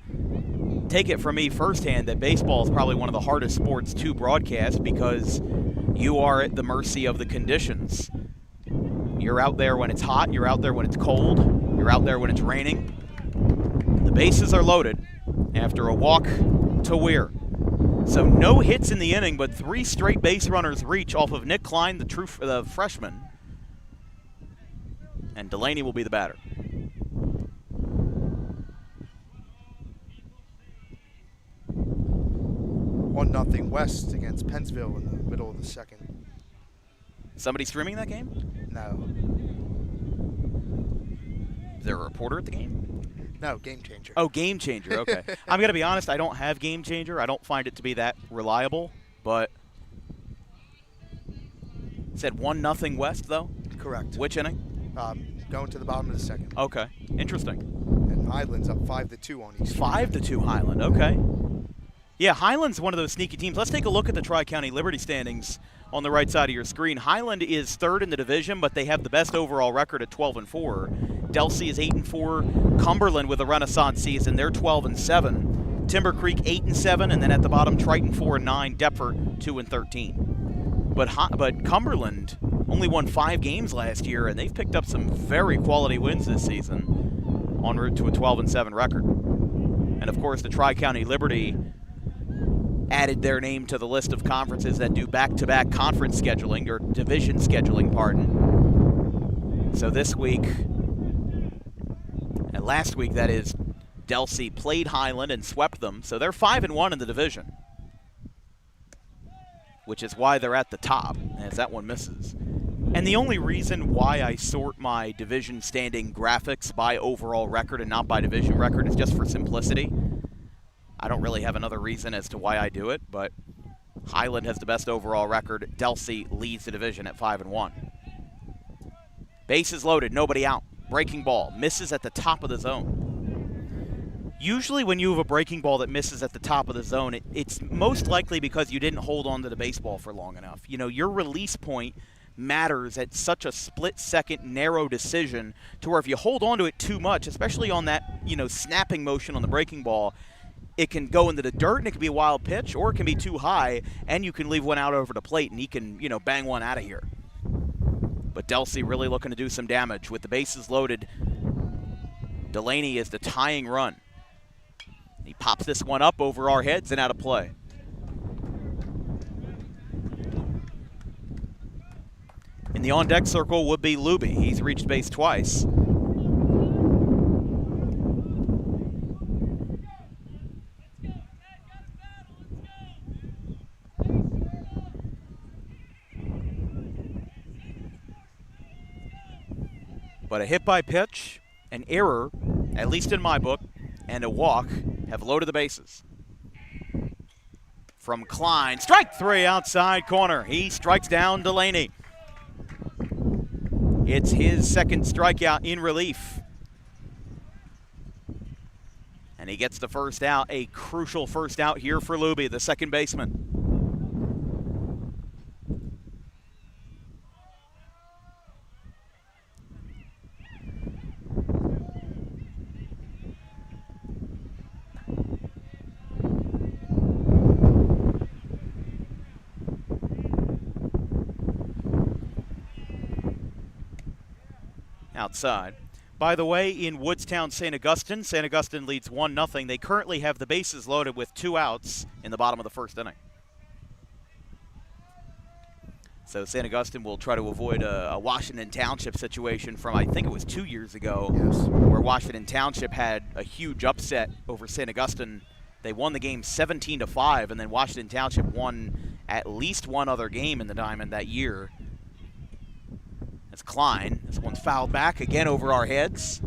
Take it from me firsthand that baseball is probably one of the hardest sports to broadcast because you are at the mercy of the conditions. You're out there when it's hot, you're out there when it's cold, you're out there when it's raining. The bases are loaded after a walk to Weir. So no hits in the inning, but 3 straight base runners reach off of Nick Klein, the freshman. And Delaney will be the batter. 1-0 West against Pennsville in the middle of the 2nd. Somebody streaming that game? No. Is there a reporter at the game? No, Game Changer. Oh, Game Changer, okay. I'm going to be honest, I don't have Game Changer. I don't find it to be that reliable, but it said 1-0 West, though? Correct. Which inning? Going to the bottom of the 2nd. Okay, interesting. And Highland's up 5-2 on Eastern. 5-2 Highland, okay. Yeah, Highland's one of those sneaky teams. Let's take a look at the Tri-County Liberty standings on the right side of your screen. Highland is 3rd in the division, but they have the best overall record at 12-4. Delsea is 8-4. Cumberland with a renaissance season, they're 12-7. Timber Creek 8-7, and then at the bottom Triton 4-9, Deptford 2-13. But Cumberland only won 5 games last year, and they've picked up some very quality wins this season, en route to a 12-7 record. And of course, the Tri-County Liberty added their name to the list of conferences that do back-to-back conference scheduling, or division scheduling, pardon. So this week, and last week, that is, Delsea played Highland and swept them, so they're 5-1 in the division, which is why they're at the top, as that one misses. And the only reason why I sort my division standing graphics by overall record and not by division record is just for simplicity. I don't really have another reason as to why I do it, but Highland has the best overall record. Delsea leads the division at 5-1. Bases loaded, nobody out. Breaking ball, misses at the top of the zone. Usually when you have a breaking ball that misses at the top of the zone, it's most likely because you didn't hold on to the baseball for long enough. You know, your release point matters at such a split-second narrow decision to where if you hold on to it too much, especially on that, snapping motion on the breaking ball, it can go into the dirt and it can be a wild pitch, or it can be too high and you can leave one out over the plate and he can, bang one out of here. But Delsea really looking to do some damage with the bases loaded. Delaney is the tying run. He pops this one up over our heads and out of play. In the on-deck circle would be Luby. He's reached base twice. But a hit by pitch, an error, at least in my book, and a walk have loaded the bases. From Klein, strike three outside corner. He strikes down Delaney. It's his second strikeout in relief. And he gets the first out, a crucial first out here for Luby, the second baseman. Outside. By the way, in Woodstown, St. Augustine leads 1-0. They currently have the bases loaded with 2 outs in the bottom of the first inning. So St. Augustine will try to avoid a Washington Township situation from, I think it was 2 years ago, Yes. where Washington Township had a huge upset over St. Augustine. They won the game 17-5, and then Washington Township won at least one other game in the Diamond that year. That's Klein. This one's fouled back again over our heads.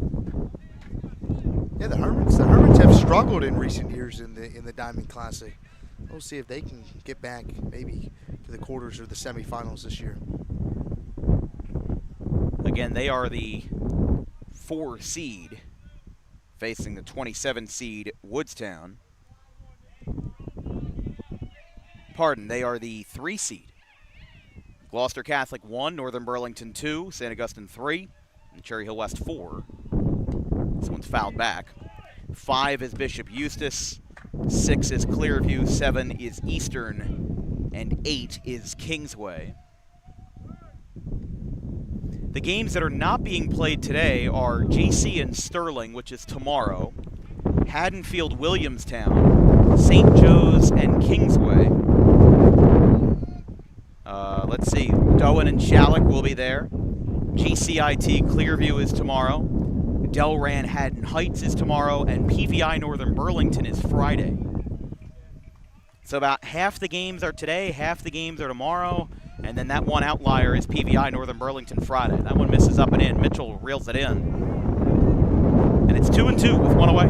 Yeah, the Hermits have struggled in recent years in the Diamond Classic. We'll see if they can get back maybe to the quarters or the semifinals this year. Again, they are the 4 seed facing the 27 seed Woodstown. Pardon, they are the 3 seed. Gloucester Catholic 1, Northern Burlington 2, St. Augustine 3, and Cherry Hill West 4. This one's fouled back. 5 is Bishop Eustace, 6 is Clearview, 7 is Eastern, and 8 is Kingsway. The games that are not being played today are GC and Sterling, which is tomorrow, Haddonfield Williamstown, St. Joe's and Kingsway. Let's see, Doan and Shalleck will be there. GCIT Clearview is tomorrow. Delran Haddon Heights is tomorrow, and PVI Northern Burlington is Friday. So about half the games are today, half the games are tomorrow, and then that one outlier is PVI Northern Burlington Friday. That one misses up and in. Mitchell reels it in. And it's 2-2 with 1 away.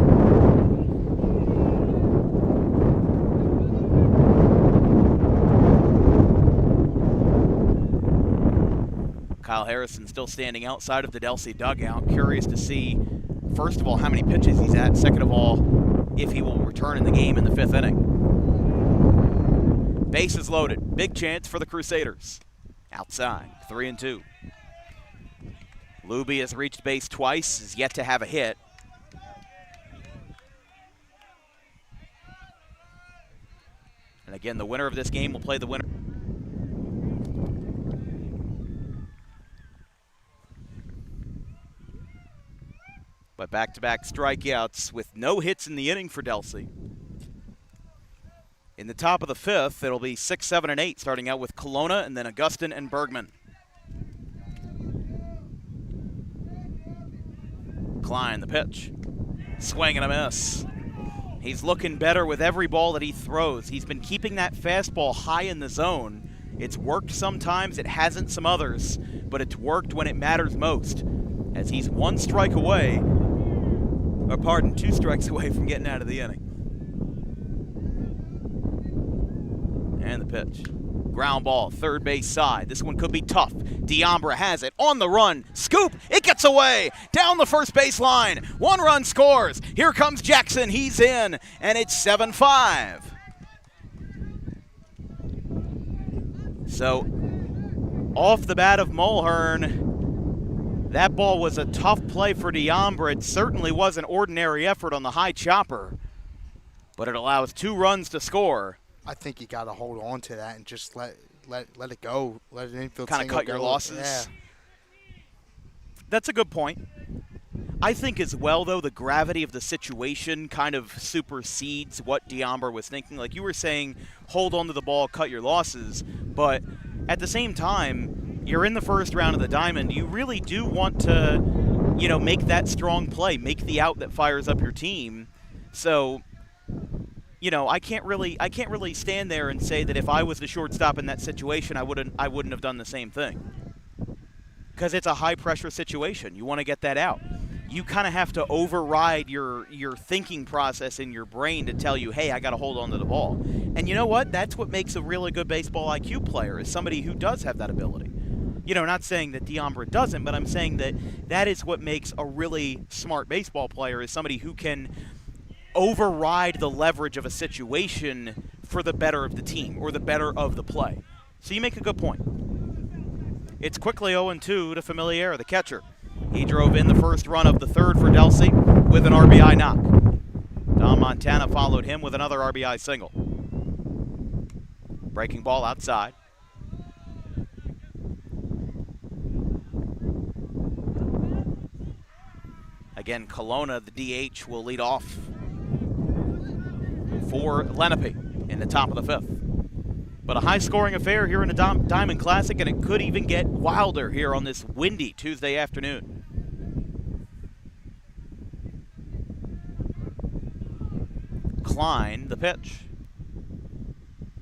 Kyle Harrison still standing outside of the Delsea dugout. Curious to see, first of all, how many pitches he's at. Second of all, if he will return in the game in the 5th inning. Bases loaded. Big chance for the Crusaders. Outside, 3-2. Luby has reached base twice, is yet to have a hit. And again, the winner of this game will play the winner. But back-to-back strikeouts with no hits in the inning for Delsea. In the top of the 5th, it'll be 6, 7, and 8, starting out with Kelowna and then Augustine and Bergman. Klein, the pitch. Swing and a miss. He's looking better with every ball that he throws. He's been keeping that fastball high in the zone. It's worked sometimes, it hasn't some others, but it's worked when it matters most. As he's 1 strike away, or pardon, 2 strikes away from getting out of the inning. And the pitch. Ground ball, third base side. This one could be tough. Diambra has it on the run. Scoop, it gets away. Down the first base line. 1 run scores. Here comes Jackson, he's in, and it's 7-5. So off the bat of Mulhern. That ball was a tough play for Diambra. It certainly was an ordinary effort on the high chopper, but it allows 2 runs to score. I think you got to hold on to that and just let it go. Let an infield Kind of single cut your go. losses. Yeah. That's a good point. I think as well, though, the gravity of the situation kind of supersedes what Diambra was thinking. Like you were saying, hold on to the ball, cut your losses, but at the same time, you're in the first round of the Diamond. You really do want to, make that strong play, make the out that fires up your team. So, I can't really stand there and say that if I was the shortstop in that situation, I wouldn't have done the same thing. Because it's a high pressure situation. You want to get that out. You kind of have to override your thinking process in your brain to tell you, hey, I got to hold on to the ball. And you know what? That's what makes a really good baseball IQ player, is somebody who does have that ability. Not saying that Diambra doesn't, but I'm saying that is what makes a really smart baseball player, is somebody who can override the leverage of a situation for the better of the team or the better of the play. So you make a good point. It's quickly 0-2 to Familiar, the catcher. He drove in the first run of the third for Delsea with an RBI knock. Don Montana followed him with another RBI single. Breaking ball outside. Again, Kelowna, the DH, will lead off for Lenape in the top of the 5th. But a high-scoring affair here in the Diamond Classic, and it could even get wilder here on this windy Tuesday afternoon. Klein, the pitch.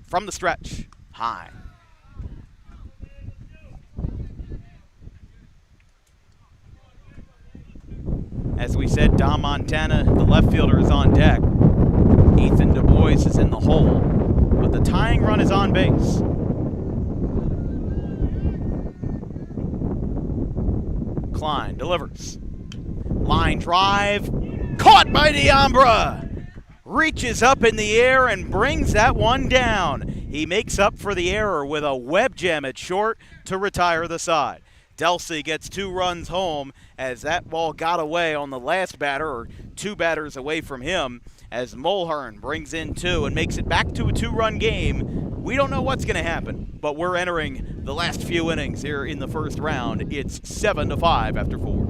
From the stretch, high. As we said, Don Montana, the left fielder, is on deck. Ethan Du Bois is in the hole, but the tying run is on base. Klein delivers. Line drive, caught by Diambra! Reaches up in the air and brings that one down. He makes up for the error with a web gem at short to retire the side. Delsea gets 2 runs home as that ball got away on the last batter, or 2 batters away from him, as Mulhern brings in 2 and makes it back to a 2-run game. We don't know what's going to happen, but we're entering the last few innings here in the first round. It's 7-5 after 4.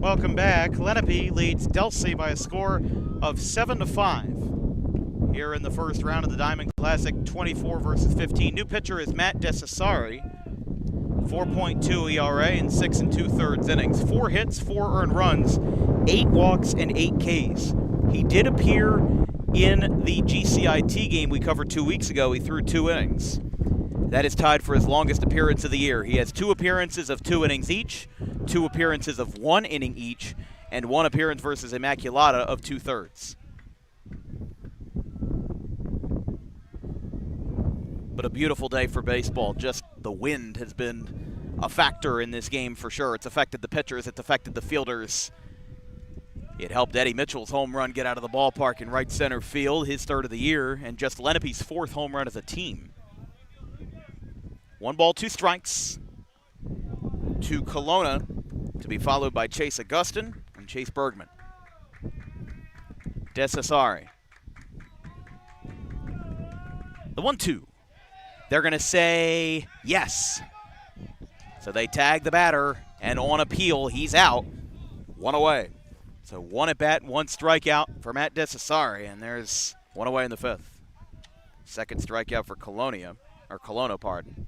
Welcome back. Lenape leads Delsea by a score of 7-5 here in the first round of the Diamond Classic, 24 versus 15. New pitcher is Matt Desasari, 4.2 ERA in 6 2/3 innings. 4 hits, 4 earned runs, 8 walks, and 8 Ks. He did appear in the GCIT game we covered 2 weeks ago. He threw 2 innings. That is tied for his longest appearance of the year. He has 2 appearances of 2 innings each, 2 appearances of 1 inning each, and 1 appearance versus Immaculata of 2/3. But a beautiful day for baseball. Just the wind has been a factor in this game for sure. It's affected the pitchers, it's affected the fielders. It helped Eddie Mitchell's home run get out of the ballpark in right center field, his 3rd of the year, and just Lenape's 4th home run as a team. 1 ball, 2 strikes to Kelowna, to be followed by Chase Augustin and Chase Bergman. Desasari. The 1-2. They're going to say yes. So they tag the batter, and on appeal, he's out. 1 away. So 1 at bat, 1 strikeout for Matt Desasari, and there's 1 away in the 5th. 2nd strikeout for Kelowna, pardon.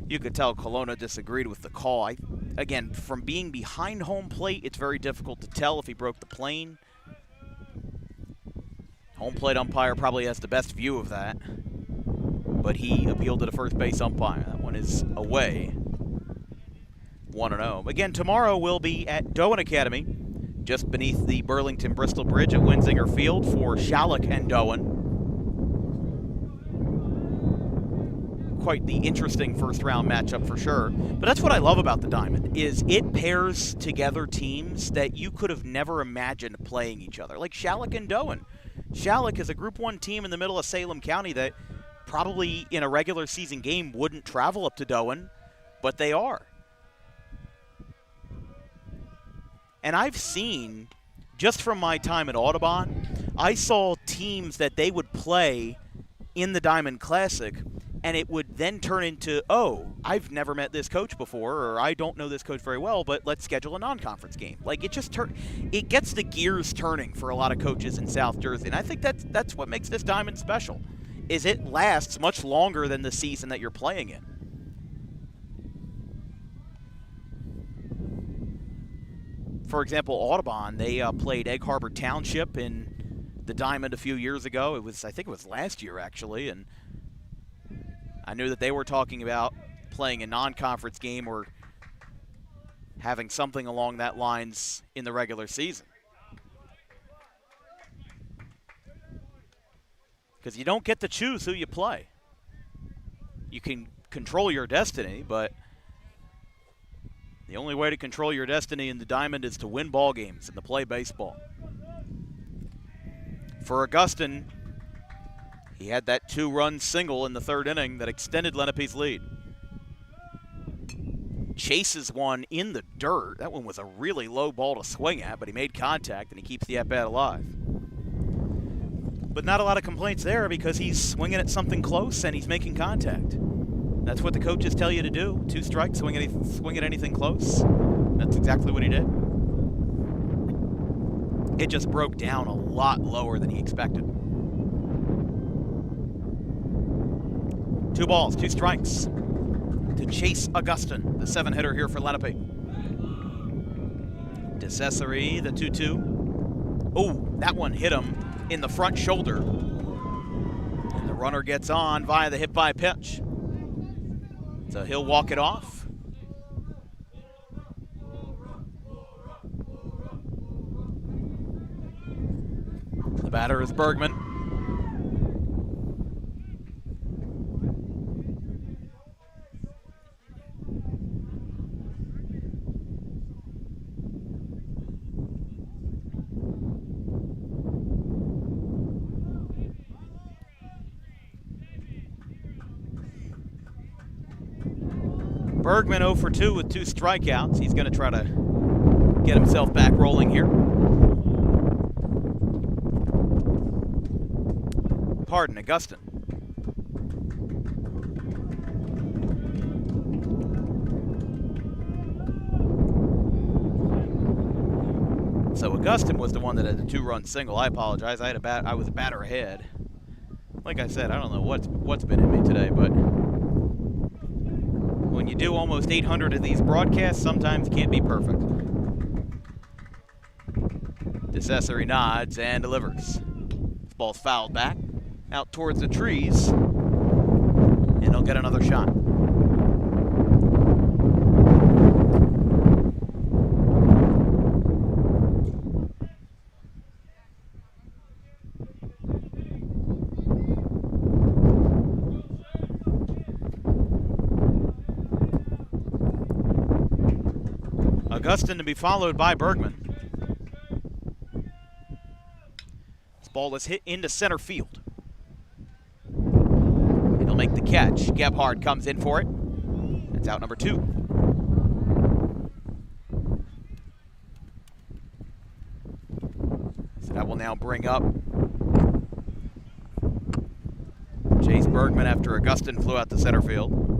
You could tell Kelowna disagreed with the call. Again, from being behind home plate, it's very difficult to tell if he broke the plane. Home plate umpire probably has the best view of that, but he appealed to the first base umpire. That one is away. 1-0. Again, tomorrow we'll be at Doan Academy, just beneath the Burlington-Bristol Bridge at Winsinger Field for Shalleck and Doan. Quite the interesting first-round matchup for sure. But that's what I love about the Diamond, is it pairs together teams that you could have never imagined playing each other, like Shalleck and Doan. Shalleck is a Group 1 team in the middle of Salem County that probably in a regular season game wouldn't travel up to Doan, but they are. And I've seen, just from my time at Audubon, I saw teams that they would play in the Diamond Classic, and it would then turn into, oh, I've never met this coach before, or I don't know this coach very well, but let's schedule a non-conference game. Like, it just it gets the gears turning for a lot of coaches in South Jersey, and I think that's what makes this Diamond special, is it lasts much longer than the season that you're playing in. For example, Audubon, they played Egg Harbor Township in the Diamond a few years ago. I think it was last year, actually, and I knew that they were talking about playing a non-conference game or having something along that lines in the regular season. Because you don't get to choose who you play. You can control your destiny, but the only way to control your destiny in the Diamond is to win ball games and to play baseball. For Augustin, he had that 2-run single in the 3rd inning that extended Lenape's lead. Chases one in the dirt. That one was a really low ball to swing at, but he made contact and he keeps the at-bat alive. But not a lot of complaints there because he's swinging at something close and he's making contact. That's what the coaches tell you to do. 2 strikes, swing at anything close. That's exactly what he did. It just broke down a lot lower than he expected. 2 balls, 2 strikes to Chase Augustin, the 7-hitter here for Lenape. Desasari, the 2-2. Oh, that one hit him in the front shoulder. And the runner gets on via the hit-by pitch. So he'll walk it off. The batter is Bergman. Bergman 0 for 2 with 2 strikeouts. He's going to try to get himself back rolling here. Pardon, Augustin. So Augustine was the one that had the 2-run single. I apologize. I was a batter ahead. Like I said, I don't know what's been in me today, but when you do almost 800 of these broadcasts, sometimes it can't be perfect. DeCesare nods and delivers. This ball's fouled back, out towards the trees, and he'll get another shot. Augustine to be followed by Bergman. This ball is hit into center field. It'll make the catch. Gebhard comes in for it. That's out number 2. So that will now bring up Chase Bergman after Augustine flew out to center field.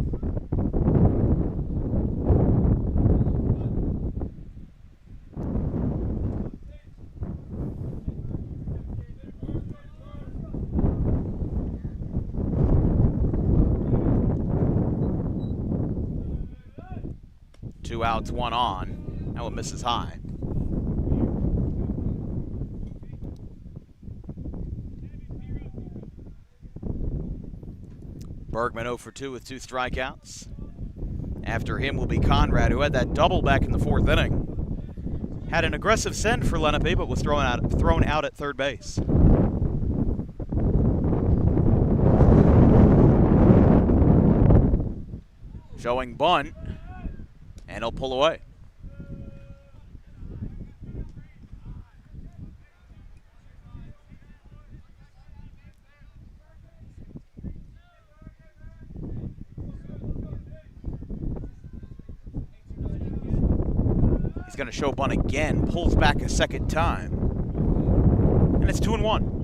Two outs, one on. That one misses high. Bergman 0 for 2 with 2 strikeouts. After him will be Conrad, who had that double back in the 4th inning. Had an aggressive send for Lenape, but was thrown out at third base. Showing bunt, and he'll pull away. He's going to show bunt again, pulls back a second time, and it's 2-1.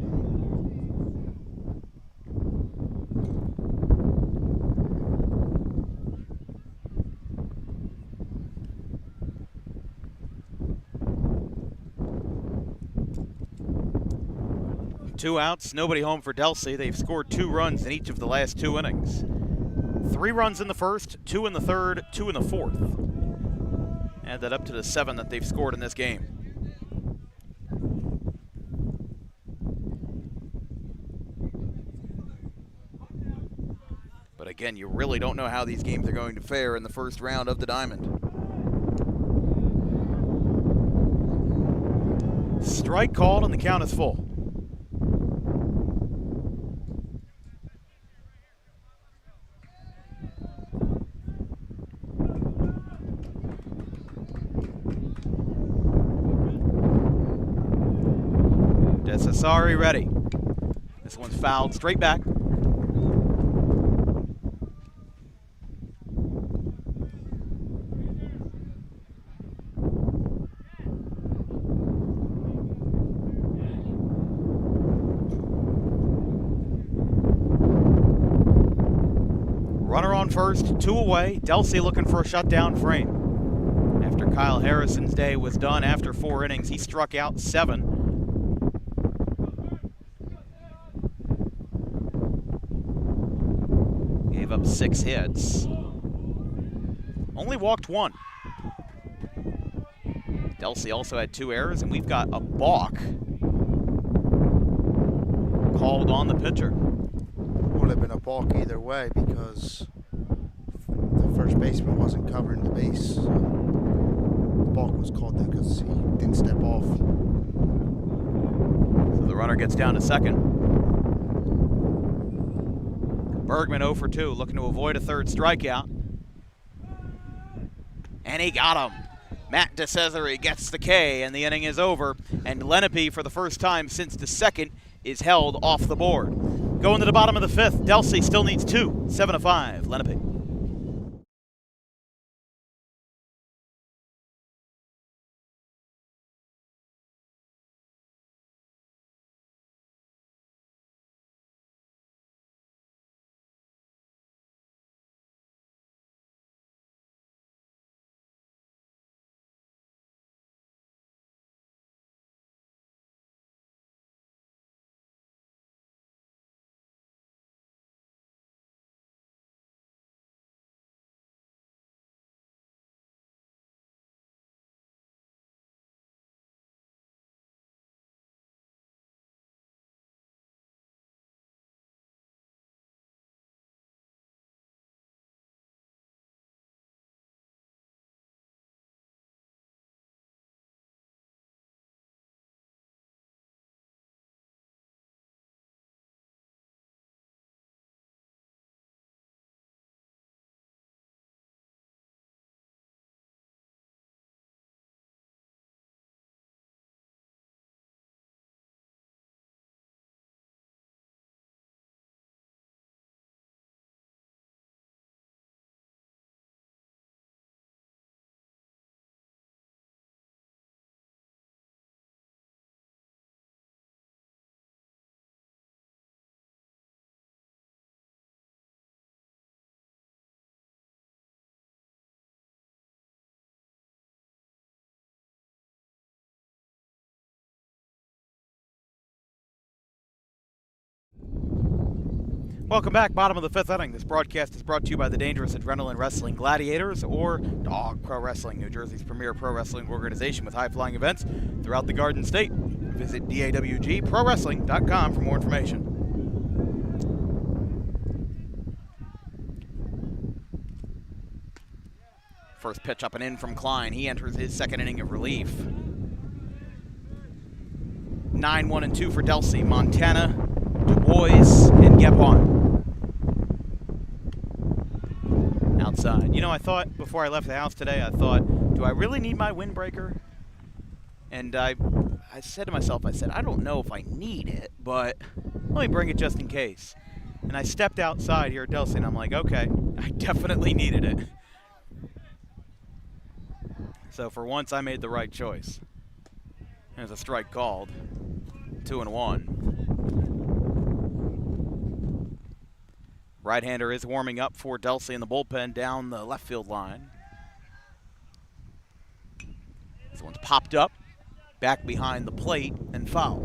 Two outs, nobody home for Delsea. They've scored 2 runs in each of the last 2 innings. 3 runs in the first, 2 in the third, 2 in the fourth. Add that up to the 7 that they've scored in this game. But again, you really don't know how these games are going to fare in the first round of the Diamond. Strike called and the count is full. DeCesare ready. This one's fouled straight back. Runner on first, 2 away. Delsea looking for a shutdown frame. After Kyle Harrison's day was done after 4 innings, he struck out 7. Gave up 6 hits. Only walked 1. Delsea also had 2 errors, and we've got a balk called on the pitcher. Would have been a balk either way because the first baseman wasn't covering the base. So the balk was called then because he didn't step off. So the runner gets down to second. Bergman 0 for 2, looking to avoid a 3rd strikeout. And he got him. Matt DeCesare gets the K, and the inning is over. And Lenape, for the first time since the 2nd, is held off the board. Going to the bottom of the 5th, Delsea still needs 2, 7-5, Lenape. Welcome back, bottom of the fifth inning. This broadcast is brought to you by the Dangerous Adrenaline Wrestling Gladiators, or Dog Pro Wrestling, New Jersey's premier pro wrestling organization with high-flying events throughout the Garden State. Visit dawgprowrestling.com for more information. First pitch up and in from Klein. He enters his second inning of relief. 9-1-2 for Delsea, Montana, Du Bois, and Gebhardt. Outside. You know, I thought before I left the house today, I thought, do I really need my windbreaker? And I said to myself, I don't know if I need it, but let me bring it just in case. And I stepped outside here at Delsea, and I'm like, okay, I definitely needed it. So for once, I made the right choice. There's a strike called. 2-1. Right-hander is warming up for Delsea in the bullpen down the left field line. This one's popped up, back behind the plate, and foul.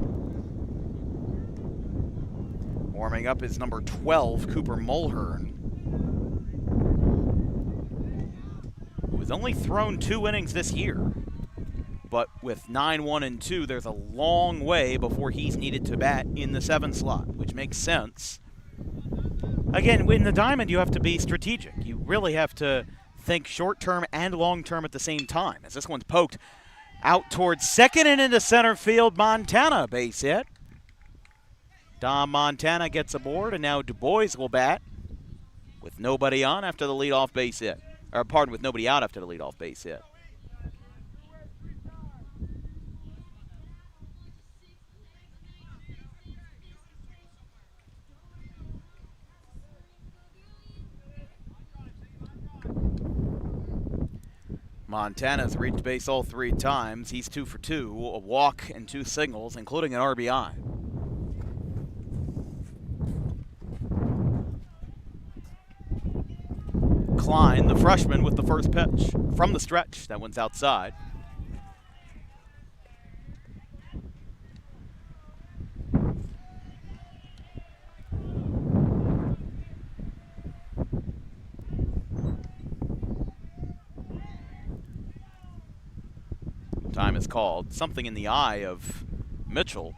Warming up is number 12, Cooper Mulhern, who has only thrown 2 innings this year. But with 9-1-2, there's a long way before he's needed to bat in the 7 slot, which makes sense. Again, in the diamond, you have to be strategic. You really have to think short-term and long-term at the same time. As this one's poked out towards second and into center field, Montana base hit. Dom Montana gets aboard, and now Du Bois will bat with nobody on after the leadoff base hit. Or, pardon, with nobody out after the leadoff base hit. Montana's reached base all 3 times. He's 2 for 2, a walk and 2 singles, including an RBI. Klein, the freshman, with the first pitch from the stretch. That one's outside. Time is called. Something in the eye of Mitchell.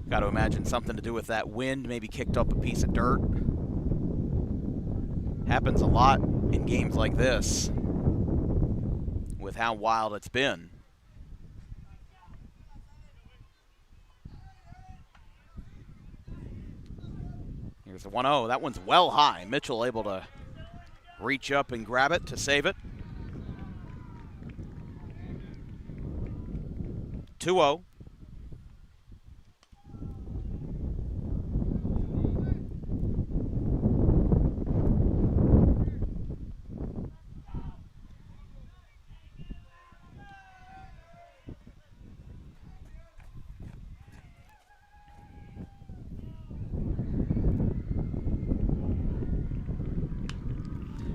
Got to imagine something to do with that wind, maybe kicked up a piece of dirt. Happens a lot in games like this with how wild it's been. Here's the 1-0. That one's well high. Mitchell able to reach up and grab it to save it. 2-0.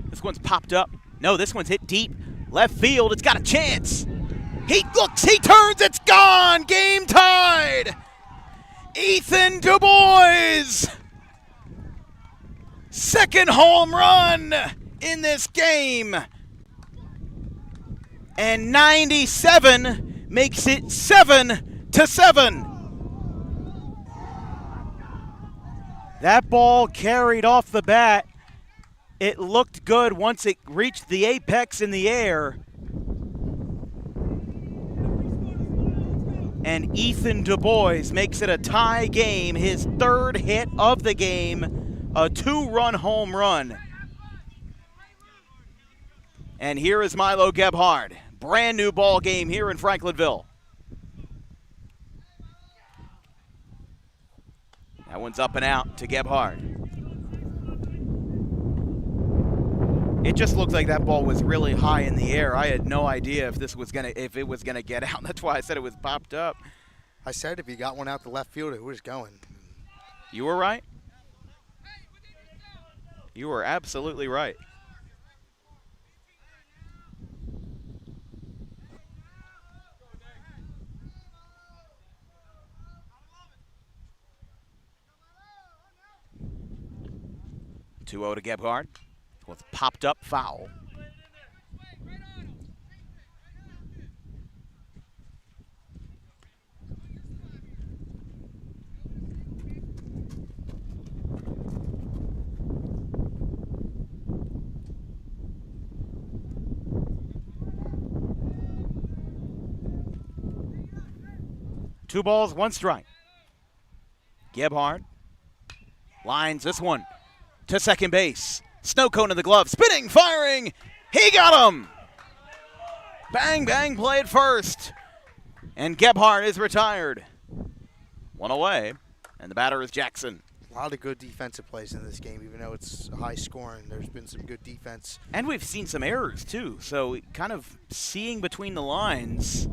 This one's popped up. No, this one's hit deep. Left field, it's got a chance. He looks, he turns, it's gone. Game tied. Ethan Du Bois. Second home run in this game. And 97 makes it 7-7. That ball carried off the bat. It looked good once it reached the apex in the air. And Ethan Du Bois makes it a tie game, his 3rd hit of the game, a 2-run home run. And here is Milo Gebhardt. Brand new ball game here in Franklinville. That one's up and out to Gebhardt. It just looked like that ball was really high in the air. I had no idea if it was gonna get out. That's why I said it was popped up. I said if he got one out the left field, it was going. You were right. You were absolutely right. 2-0 to Gebhardt with popped up foul. Two balls, one strike. Gebhardt lines this one to second base. Snow cone in the glove, spinning, firing. He got him. Bang, bang, play at first. And Gebhardt is retired. One away, and the batter is Jackson. A lot of good defensive plays in this game, even though it's high scoring. There's been some good defense. And we've seen some errors, too. So kind of seeing between the lines,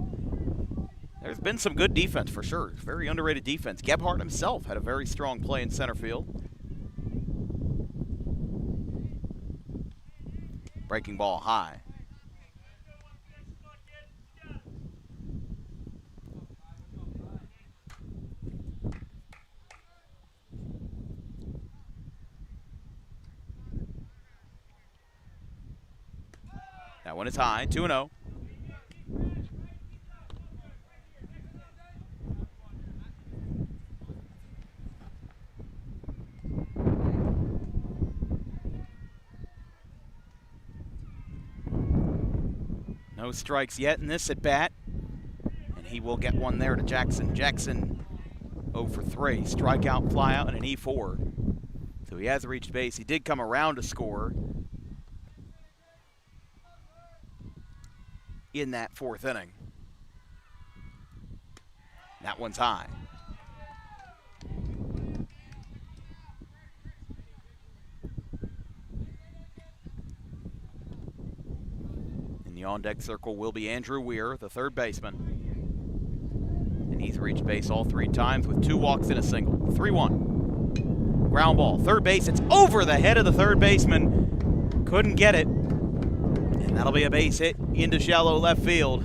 there's been some good defense for sure. Very underrated defense. Gebhardt himself had a very strong play in center field. Breaking ball high. That one is high, 2-0. No strikes yet in this at bat, and he will get one there to Jackson. Jackson 0 for 3, strikeout, flyout, and an E4. So he has reached base. He did come around to score in that fourth inning. That one's high. The on-deck circle will be Andrew Weir, the third baseman. And he's reached base all 3 times with 2 walks and a single. 3-1. Ground ball, third base. It's over the head of the third baseman. Couldn't get it. And that'll be a base hit into shallow left field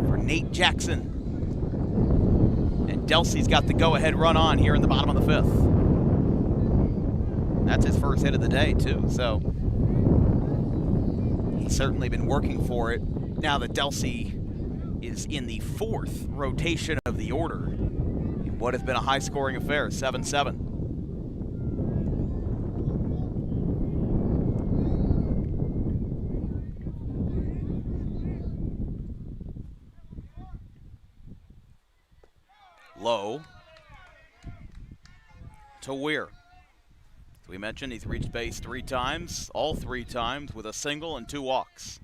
for Nate Jackson. And Delsea's got the go-ahead run on here in the bottom of the 5th. That's his first hit of the day, too, so certainly been working for it now that Delsea is in the 4th rotation of the order in what has been a high-scoring affair, 7-7. Low to Weir. We mentioned he's reached base 3 times, all 3 times with a single and 2 walks.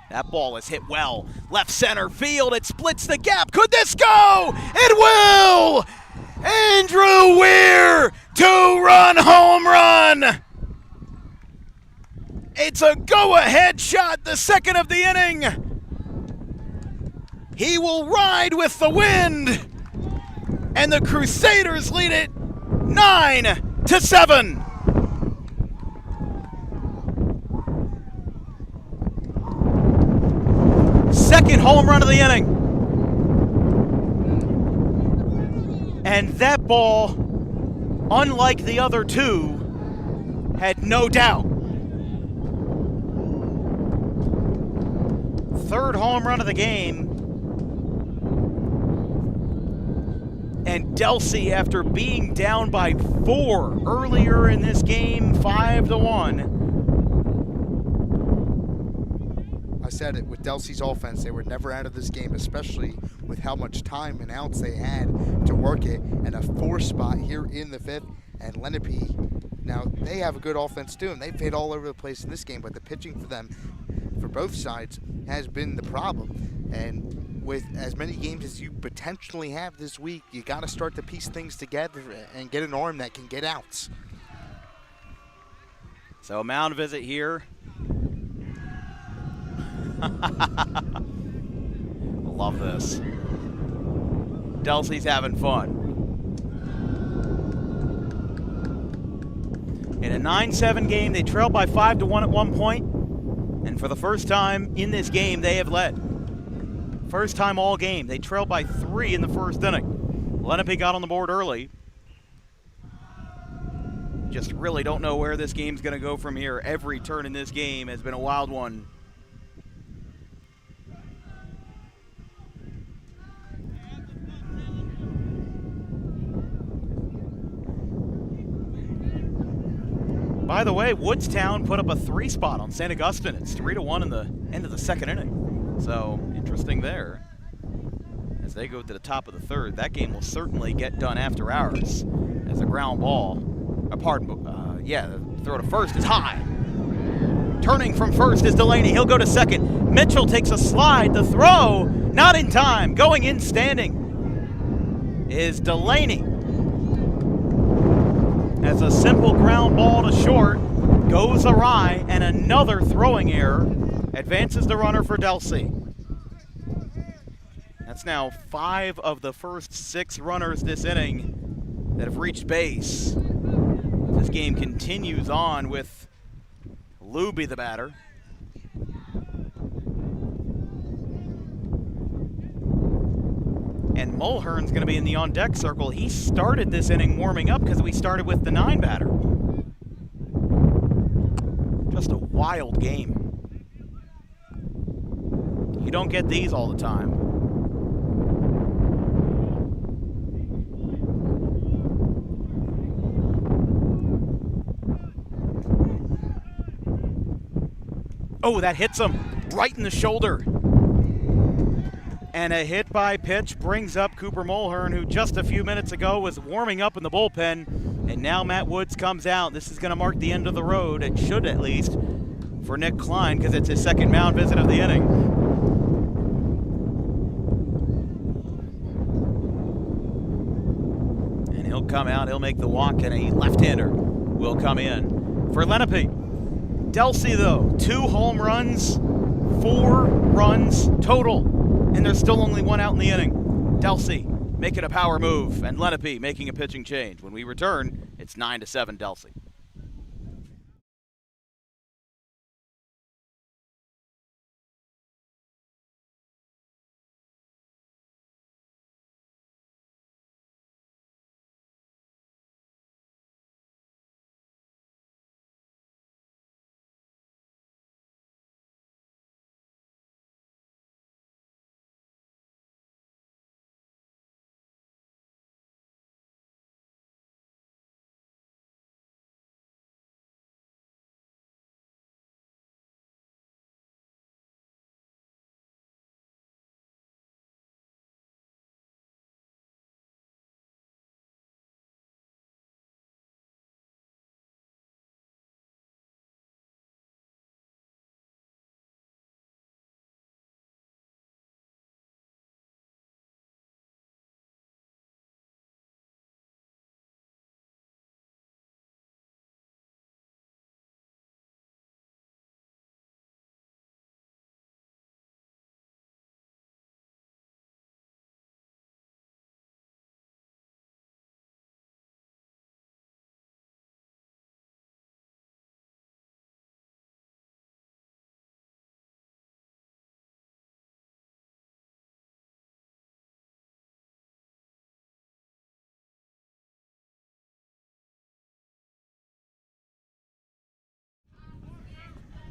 That ball is hit well. Left center field, it splits the gap. Could this go? It will! Andrew Weir, 2-run home run! It's a go-ahead shot, the second of the inning. He will ride with the wind. And the Crusaders lead it 9-7. Second home run of the inning. And that ball, unlike the other 2, had no doubt. Third home run of the game. And Delsea, after being down by 4 earlier in this game, 5-1. I said it, with Delsea's offense, they were never out of this game, especially with how much time and outs they had to work it, and a 4 spot here in the 5th. And Lenape, now they have a good offense too, and they've hit all over the place in this game, but the pitching for them, for both sides, has been the problem. And with as many games as you potentially have this week, you got to start to piece things together and get an arm that can get outs. So a mound visit here. Love this. Delsea's having fun. In a 9-7 game, they trailed by 5-1 at one point. And for the first time in this game, they have led. First time all game. They trailed by 3 in the first inning. Lenape got on the board early. Just really don't know where this game's going to go from here. Every turn in this game has been a wild one. By the way, Woodstown put up a 3 spot on St. Augustine. It's 3-1 in the end of the second inning. So interesting there. As they go to the top of the third, that game will certainly get done after hours. As a ground ball, the throw to first is high. Turning from first is Delaney. He'll go to second. Mitchell takes a slide. The throw, not in time. Going in standing is Delaney. As a simple ground ball to short goes awry, and another throwing error advances the runner for Delsea. That's now 5 of the first 6 runners this inning that have reached base. This game continues on with Luby the batter. And Mulhern's going to be in the on-deck circle. He started this inning warming up because we started with the 9 batter. Just a wild game. You don't get these all the time. Oh, that hits him right in the shoulder. And a hit by pitch brings up Cooper Mulhern, who just a few minutes ago was warming up in the bullpen. And now Matt Woods comes out. This is going to mark the end of the road. It should, at least, for Nick Klein, because it's his second mound visit of the inning. And he'll come out. He'll make the walk, and a left-hander will come in for Lenape. Delsea, though, 2 home runs, 4 runs total. And there's still only 1 out in the inning. Delsea making a power move, and Lenape making a pitching change. When we return, it's 9-7 Delsea.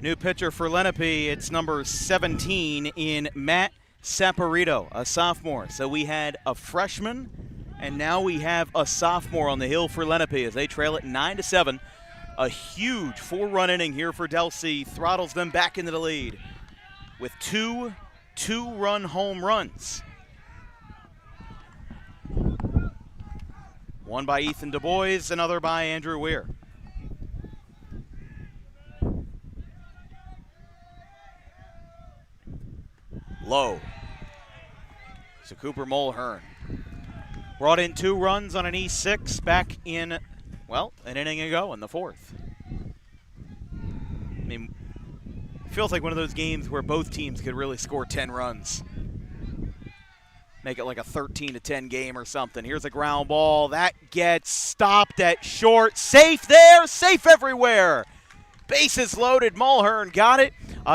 New pitcher for Lenape, it's number 17 in Matt Saporito, a sophomore. So we had a freshman, and now we have a sophomore on the hill for Lenape as they trail it 9-7. A huge 4-run inning here for Delsea, throttles them back into the lead with 2 2-run home runs. One by Ethan Du Bois, another by Andrew Weir. Low. So Cooper Mulhern brought in 2 runs on an E6 back in, well, an inning ago in the 4th. I mean, it feels like one of those games where both teams could really score 10 runs. Make it like a 13-10 game or something. Here's a ground ball. That gets stopped at short. Safe there, safe everywhere. Bases loaded. Mulhern got it.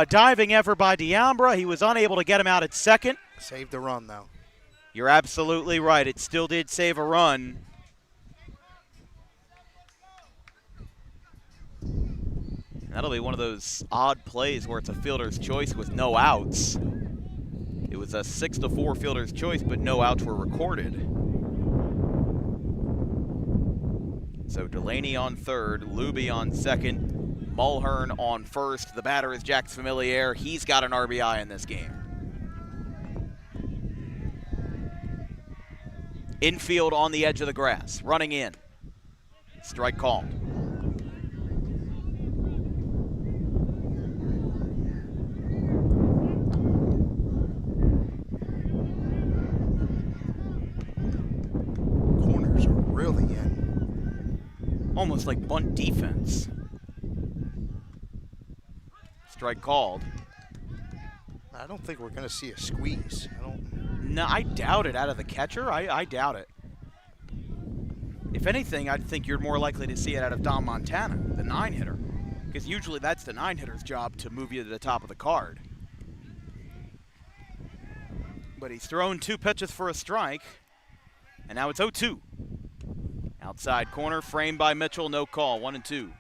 diving effort by Diambra. He was unable to get him out at second. Saved the run, though. You're absolutely right. It still did save a run. That'll be one of those odd plays where it's a fielder's choice with no outs. It was a 6-4 fielder's choice, but no outs were recorded. So Delaney on third, Luby on second, Mulhern on first. The batter is Jack Familiar. He's got an RBI in this game. Infield on the edge of the grass, running in. Strike called. Corners are really in. Almost like bunt defense. Strike called. I don't think we're going to see a squeeze. No, I doubt it out of the catcher. I doubt it. If anything, I'd think you're more likely to see it out of Don Montana, the 9-hitter. Because usually that's the 9-hitter's job to move you to the top of the card. But he's thrown 2 pitches for a strike. And now it's 0-2. Outside corner, framed by Mitchell, no call, 1-2.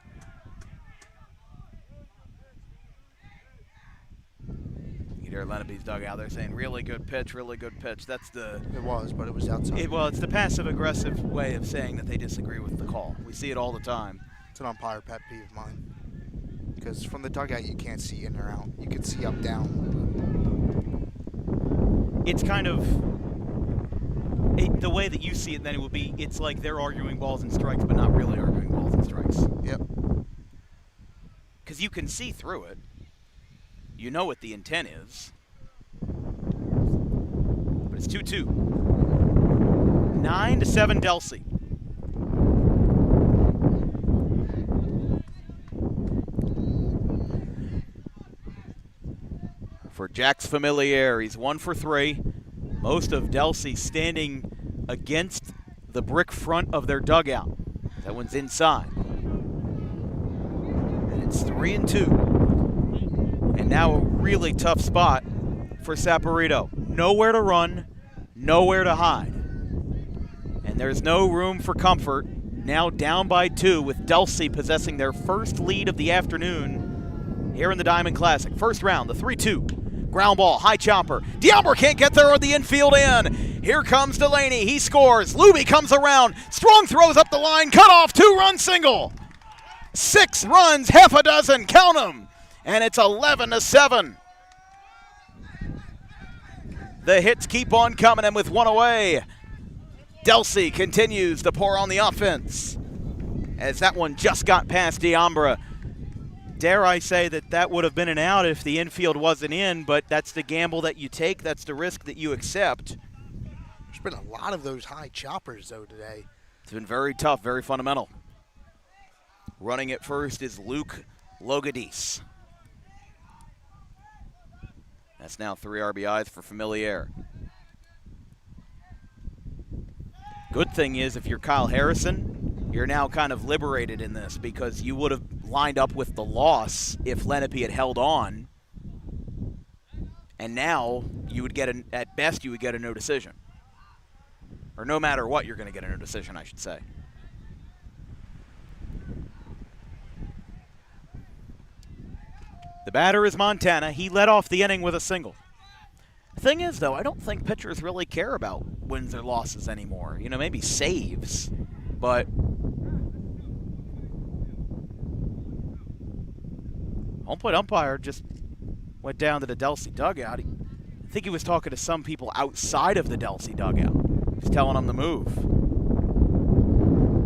You hear Lenape's dugout, they're saying, really good pitch, really good pitch. That's the... It was, but it was outside. Well, it's the passive-aggressive way of saying that they disagree with the call. We see it all the time. It's an umpire pet peeve of mine. Because from the dugout, you can't see in or out. You can see up, down. It's kind of... the way that you see it, then it would be, it's like they're arguing balls and strikes, but not really arguing balls and strikes. Yep. Because you can see through it. You know what the intent is. But it's 2-2. 9-7 Delsea. For Jax Familiar, he's 1 for 3. Most of Delsea standing against the brick front of their dugout. That one's inside. And it's 3-2. And now a really tough spot for Saporito. Nowhere to run, nowhere to hide. And there's no room for comfort. Now down by 2 with Delsea possessing their first lead of the afternoon here in the Diamond Classic. First round, the 3-2. Ground ball, high chopper. Diambra can't get there with the infield in. Here comes Delaney, he scores. Luby comes around. Strong throws up the line, cut off, 2-run single. 6 runs, half a dozen, count them. And it's 11-7. The hits keep on coming, and with 1 away, Delsea continues to pour on the offense. As that one just got past Diambra. Dare I say that would have been an out if the infield wasn't in, but that's the gamble that you take. That's the risk that you accept. There's been a lot of those high choppers, though, today. It's been very tough, very fundamental. Running at first is Luke Logadis. That's now 3 RBIs for Familiar. Good thing is, if you're Kyle Harrison, you're now kind of liberated in this because you would have lined up with the loss if Lenape had held on. And now you would get, at best, you would get a no decision. Or no matter what, you're going to get a no decision, I should say. The batter is Montana. He led off the inning with a single. The thing is, though, I don't think pitchers really care about wins or losses anymore. You know, maybe saves, but home plate umpire just went down to the Delsea dugout. I think he was talking to some people outside of the Delsea dugout. He's telling them to move.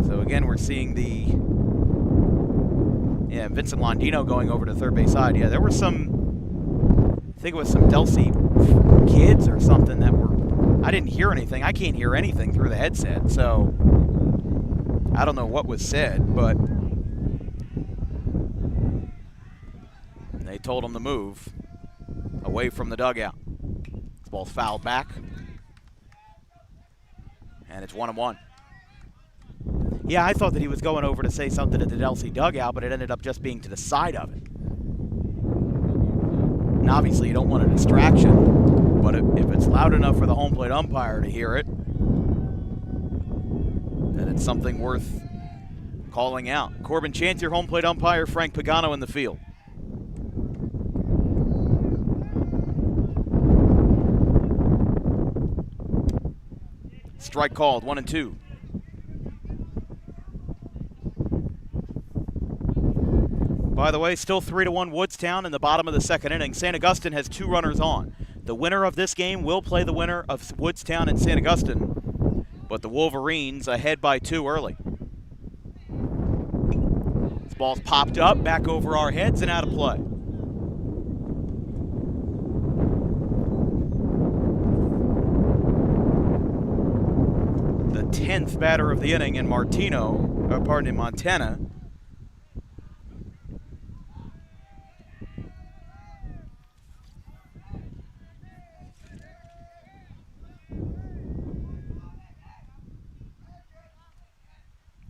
So again, we're seeing Vincent Londino going over to third base side. Yeah, there were some, I think it was some Delsea kids or something that were, I didn't hear anything. I can't hear anything through the headset, so I don't know what was said, but they told him to move away from the dugout. This ball's fouled back, and it's 1-1. Yeah, I thought that he was going over to say something at the Delsea dugout, but it ended up just being to the side of it. And obviously you don't want a distraction, but if it's loud enough for the home plate umpire to hear it, then it's something worth calling out. Corbin Chance, your home plate umpire, Frank Pagano in the field. Strike called, 1-2. By the way, still 3-1 Woodstown in the bottom of the second inning. St. Augustine has 2 runners on. The winner of this game will play the winner of Woodstown and St. Augustine, but the Wolverines ahead by 2 early. This ball's popped up, back over our heads and out of play. The 10th batter of the inning in Montana.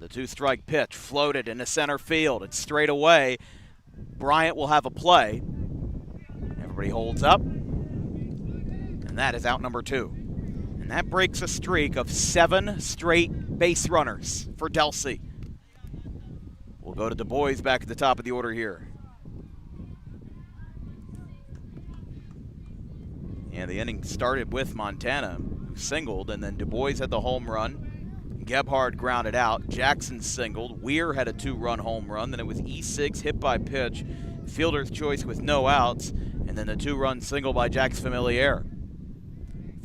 The 2-strike pitch floated into center field. It's straight away. Bryant will have a play. Everybody holds up. And that is out number 2. And that breaks a streak of 7 straight base runners for Delsea. We'll go to Du Bois back at the top of the order here. And the inning started with Montana, who singled, and then Du Bois had the home run. Gebhard grounded out. Jackson singled. Weir had a 2-run home run. Then it was E6 hit by pitch. Fielder's choice with no outs. And then the 2-run single by Jax Familiar.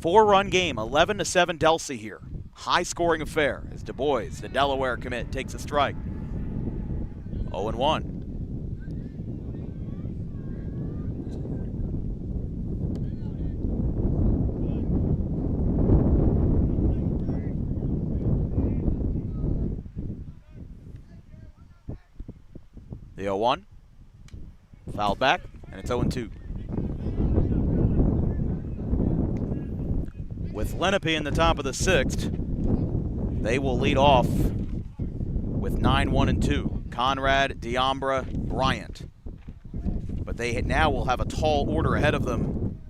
4-run game, 11-7 Delsea here. High-scoring affair as Du Bois, the Delaware commit, takes a strike. 0-1. The 0-1, fouled back, and it's 0-2. With Lenape in the top of the 6th, they will lead off with 9-1-2. Conrad, Diambra, Bryant. But they now will have a tall order ahead of them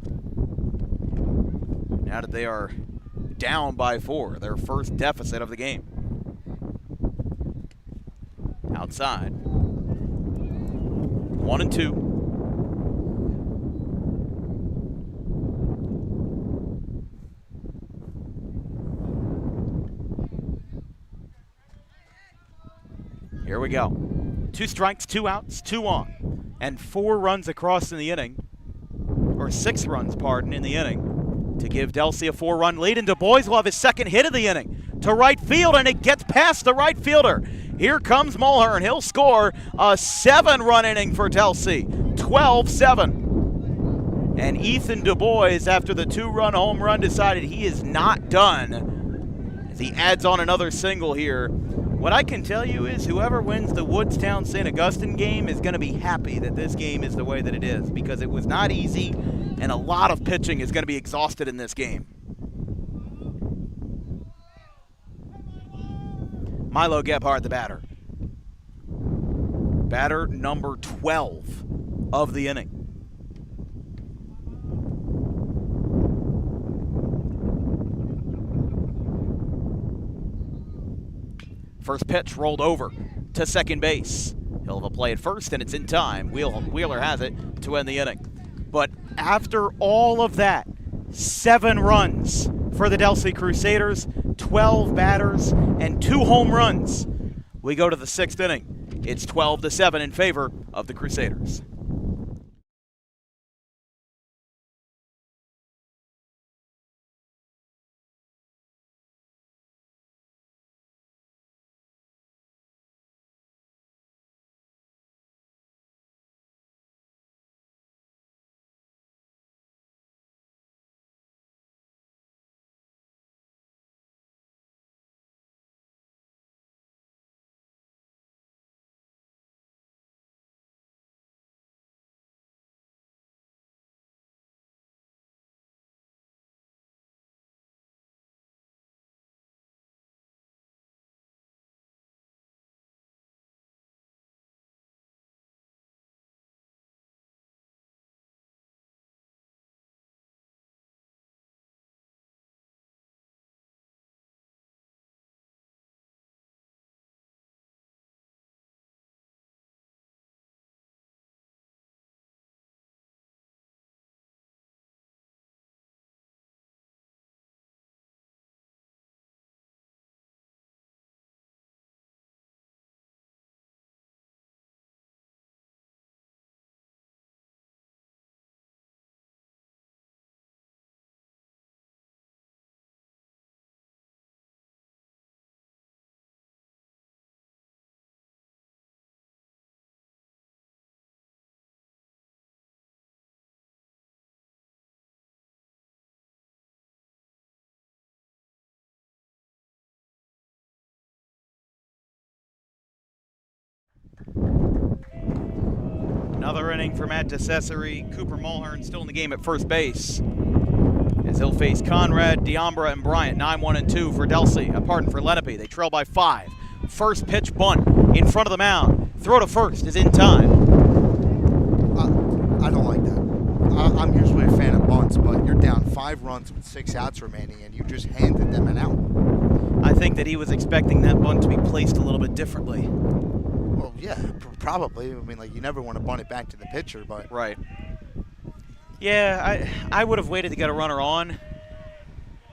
now that they are down by 4, their first deficit of the game. Outside. 1-2. Here we go. 2 strikes, 2 outs, 2 on, and 4 runs across in the inning, or 6 runs, pardon, in the inning, to give Delsea a 4-run lead, and Du Bois will have his second hit of the inning to right field, and it gets past the right fielder. Here comes Mulhern. He'll score a 7-run inning for Delsea, 12-7. And Ethan Du Bois, after the 2-run home run, decided he is not done as he adds on another single here. What I can tell you is whoever wins the Woodstown-St. Augustine game is going to be happy that this game is the way that it is, because it was not easy, and a lot of pitching is going to be exhausted in this game. Milo Gebhard, the batter. Batter number 12 of the inning. First pitch rolled over to second base. He'll have a play at first, and it's in time. Wheeler has it to end the inning. But after all of that, 7 runs for the Delsea Crusaders, 12 batters, and 2 home runs. We go to the 6th inning. It's 12-7 in favor of the Crusaders. Another inning for Matt DeCesare. Cooper Mulhern still in the game at first base, as he'll face Conrad, Diambra, and Bryant. 9-1 and 2 for Delsea. Pardon, for Lenape. They trail by 5. First pitch bunt in front of the mound. Throw to first is in time. I don't like that. I'm usually a fan of bunts, but you're down 5 runs with 6 outs remaining, and you just handed them an out. I think that he was expecting that bunt to be placed a little bit differently. Well, yeah, probably. I mean, like, you never want to bunt it back to the pitcher, but Right. Yeah, I would have waited to get a runner on.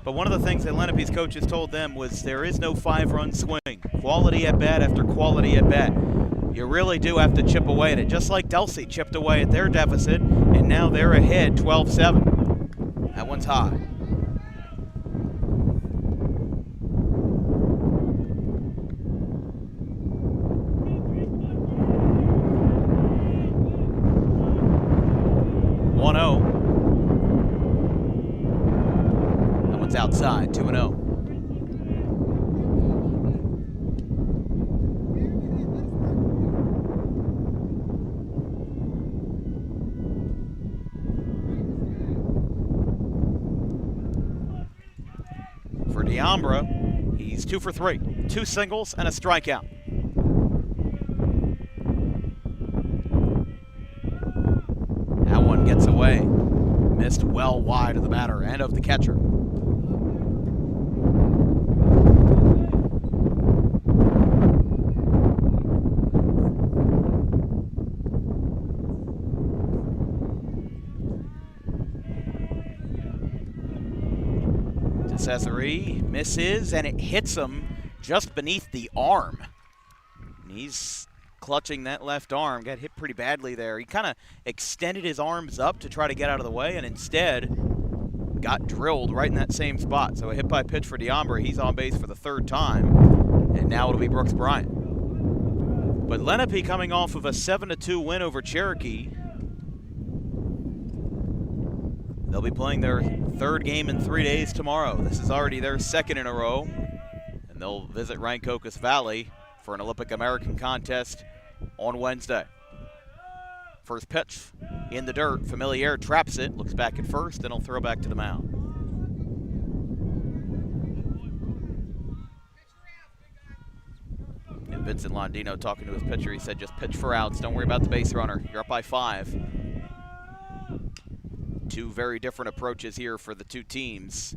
But one of the things that Lenape's coaches told them was there is no 5-run swing. Quality at bat after quality at bat. You really do have to chip away at it. Just like Delsea chipped away at their deficit, and now they're ahead 12-7. That one's high. That one's outside, 2-0. For Diambra, he's 2 for 3. 2 singles and a strikeout. That one gets away. Missed well wide of the batter and of the catcher. DeCesare misses, and it hits him just beneath the arm. And he's clutching that left arm. Got hit pretty badly there. He kind of extended his arms up to try to get out of the way, and instead got drilled right in that same spot. So a hit by pitch for Diambra. He's on base for the 3rd time, and now it'll be Brooks Bryant. But Lenape coming off of a 7-2 win over Cherokee. They'll be playing their 3rd game in 3 days tomorrow. This is already their 2nd in a row, and they'll visit Rancocas Valley for an Olympic American contest on Wednesday. First pitch in the dirt. Familiar traps it, looks back at first, then he'll throw back to the mound. And Vincent Londino talking to his pitcher. He said, just pitch for outs. Don't worry about the base runner. You're up by 5. 2 very different approaches here for the 2 teams.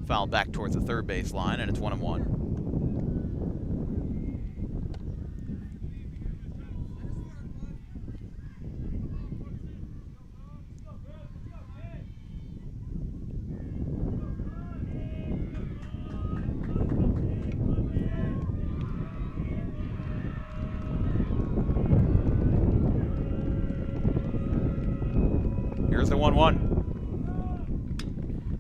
Foul back towards the 3rd base line, and it's 1-1. Here's the 1-1.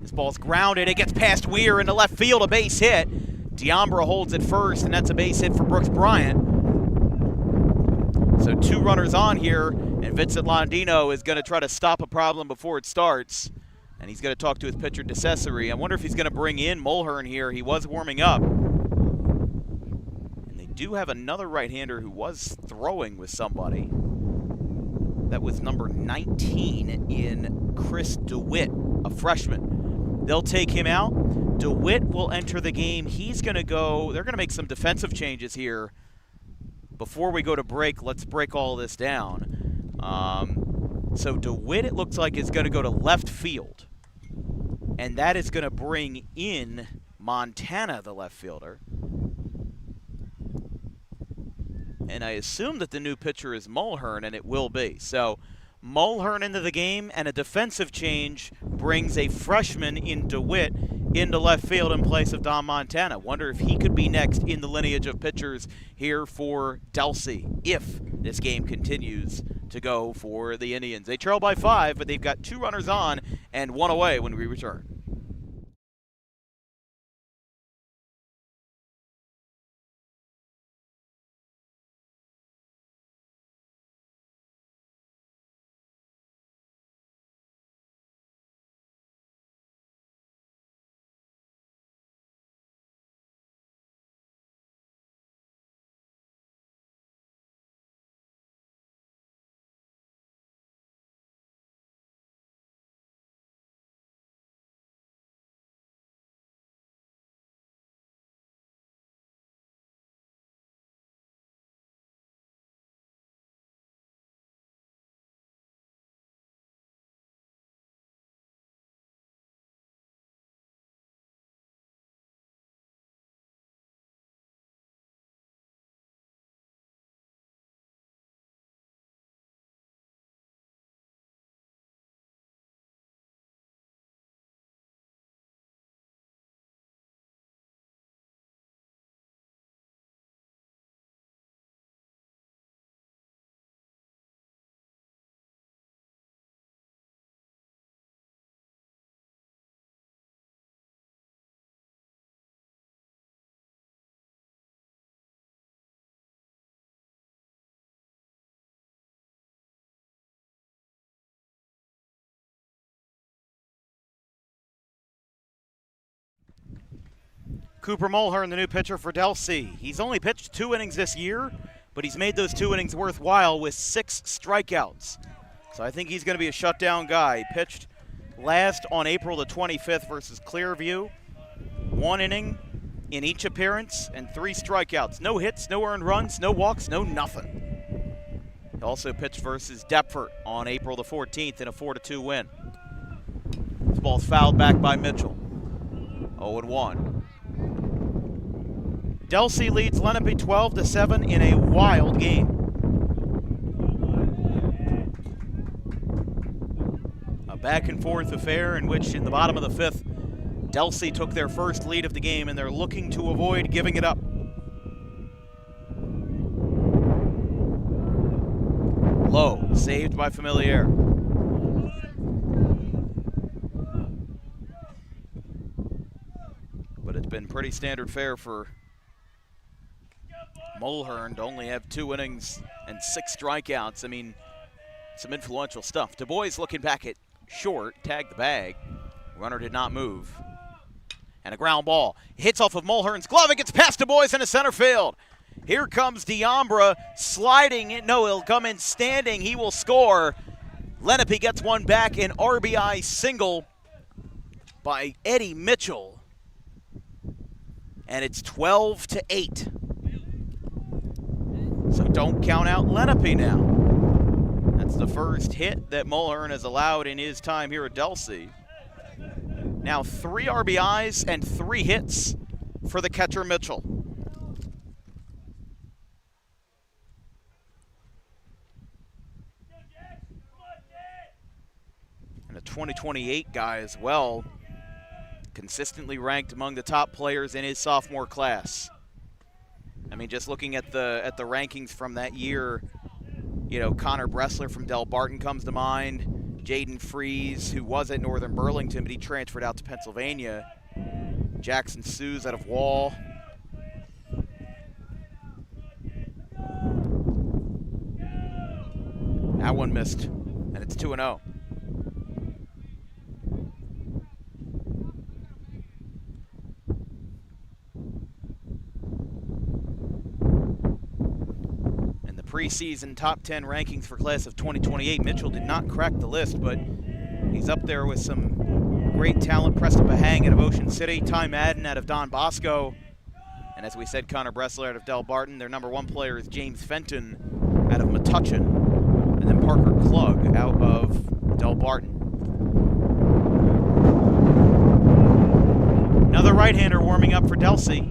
This ball's grounded. It gets past Weir into left field, a base hit. Diambra holds it first, and that's a base hit for Brooks Bryant. So 2 runners on here, and Vincent Londino is going to try to stop a problem before it starts. And he's going to talk to his pitcher, DeCesare. I wonder if he's going to bring in Mulhern here. He was warming up. And they do have another right-hander who was throwing with somebody. That was number 19 in Chris DeWitt, a freshman. They'll take him out. DeWitt will enter the game. He's going to go, they're going to make some defensive changes here. Before we go to break, let's break all this down. So DeWitt, it looks like, is going to go to left field. And that is going to bring in Montana, the left fielder. And I assume that the new pitcher is Mulhern, and it will be. So Mulhern into the game, and a defensive change brings a freshman in DeWitt into left field in place of Don Montana. Wonder if he could be next in the lineage of pitchers here for Delsea, if this game continues to go for the Indians. They trail by 5, but they've got 2 runners on and 1 away when we return. Cooper Mulhern, the new pitcher for Delsea. He's only pitched 2 innings this year, but he's made those 2 innings worthwhile with 6 strikeouts. So I think he's going to be a shutdown guy. He pitched last on April the 25th versus Clearview. 1 inning in each appearance and 3 strikeouts. No hits, no earned runs, no walks, no nothing. He also pitched versus Deptford on April the 14th in a 4-2 win. This ball's fouled back by Mitchell. 0-1. Delsea leads Lenape 12-7 in a wild game. A back and forth affair in which in the bottom of the 5th, Delsea took their first lead of the game and they're looking to avoid giving it up. Low, saved by Familiar. But it's been pretty standard fare for Mulhern to only have 2 innings and 6 strikeouts. I mean, some influential stuff. Du Bois looking back at short, tagged the bag. Runner did not move. And a ground ball. Hits off of Mulhern's glove. It gets past Du Bois into center field. Here comes Diambra sliding in. No, he'll come in standing. He will score. Lenape gets one back. An RBI single by Eddie Mitchell. And it's 12-8. So don't count out Lenape now. That's the first hit that Mulhern has allowed in his time here at Delsea. Now 3 RBIs and 3 hits for the catcher Mitchell. And a 2028 guy as well, consistently ranked among the top players in his sophomore class. I mean, just looking at the rankings from that year, you know, Connor Bressler from Del Barton comes to mind. Jaden Fries, who was at Northern Burlington, but he transferred out to Pennsylvania. Jackson Sues out of Wall. That one missed, and it's 2-0. Preseason top 10 rankings for class of 2028. Mitchell did not crack the list, but he's up there with some great talent. Preston Bahang out of Ocean City, Ty Madden out of Don Bosco, and as we said, Connor Bressler out of Del Barton. Their number 1 player is James Fenton out of Metuchen, and then Parker Klug out of Del Barton. Another right-hander warming up for Delsea,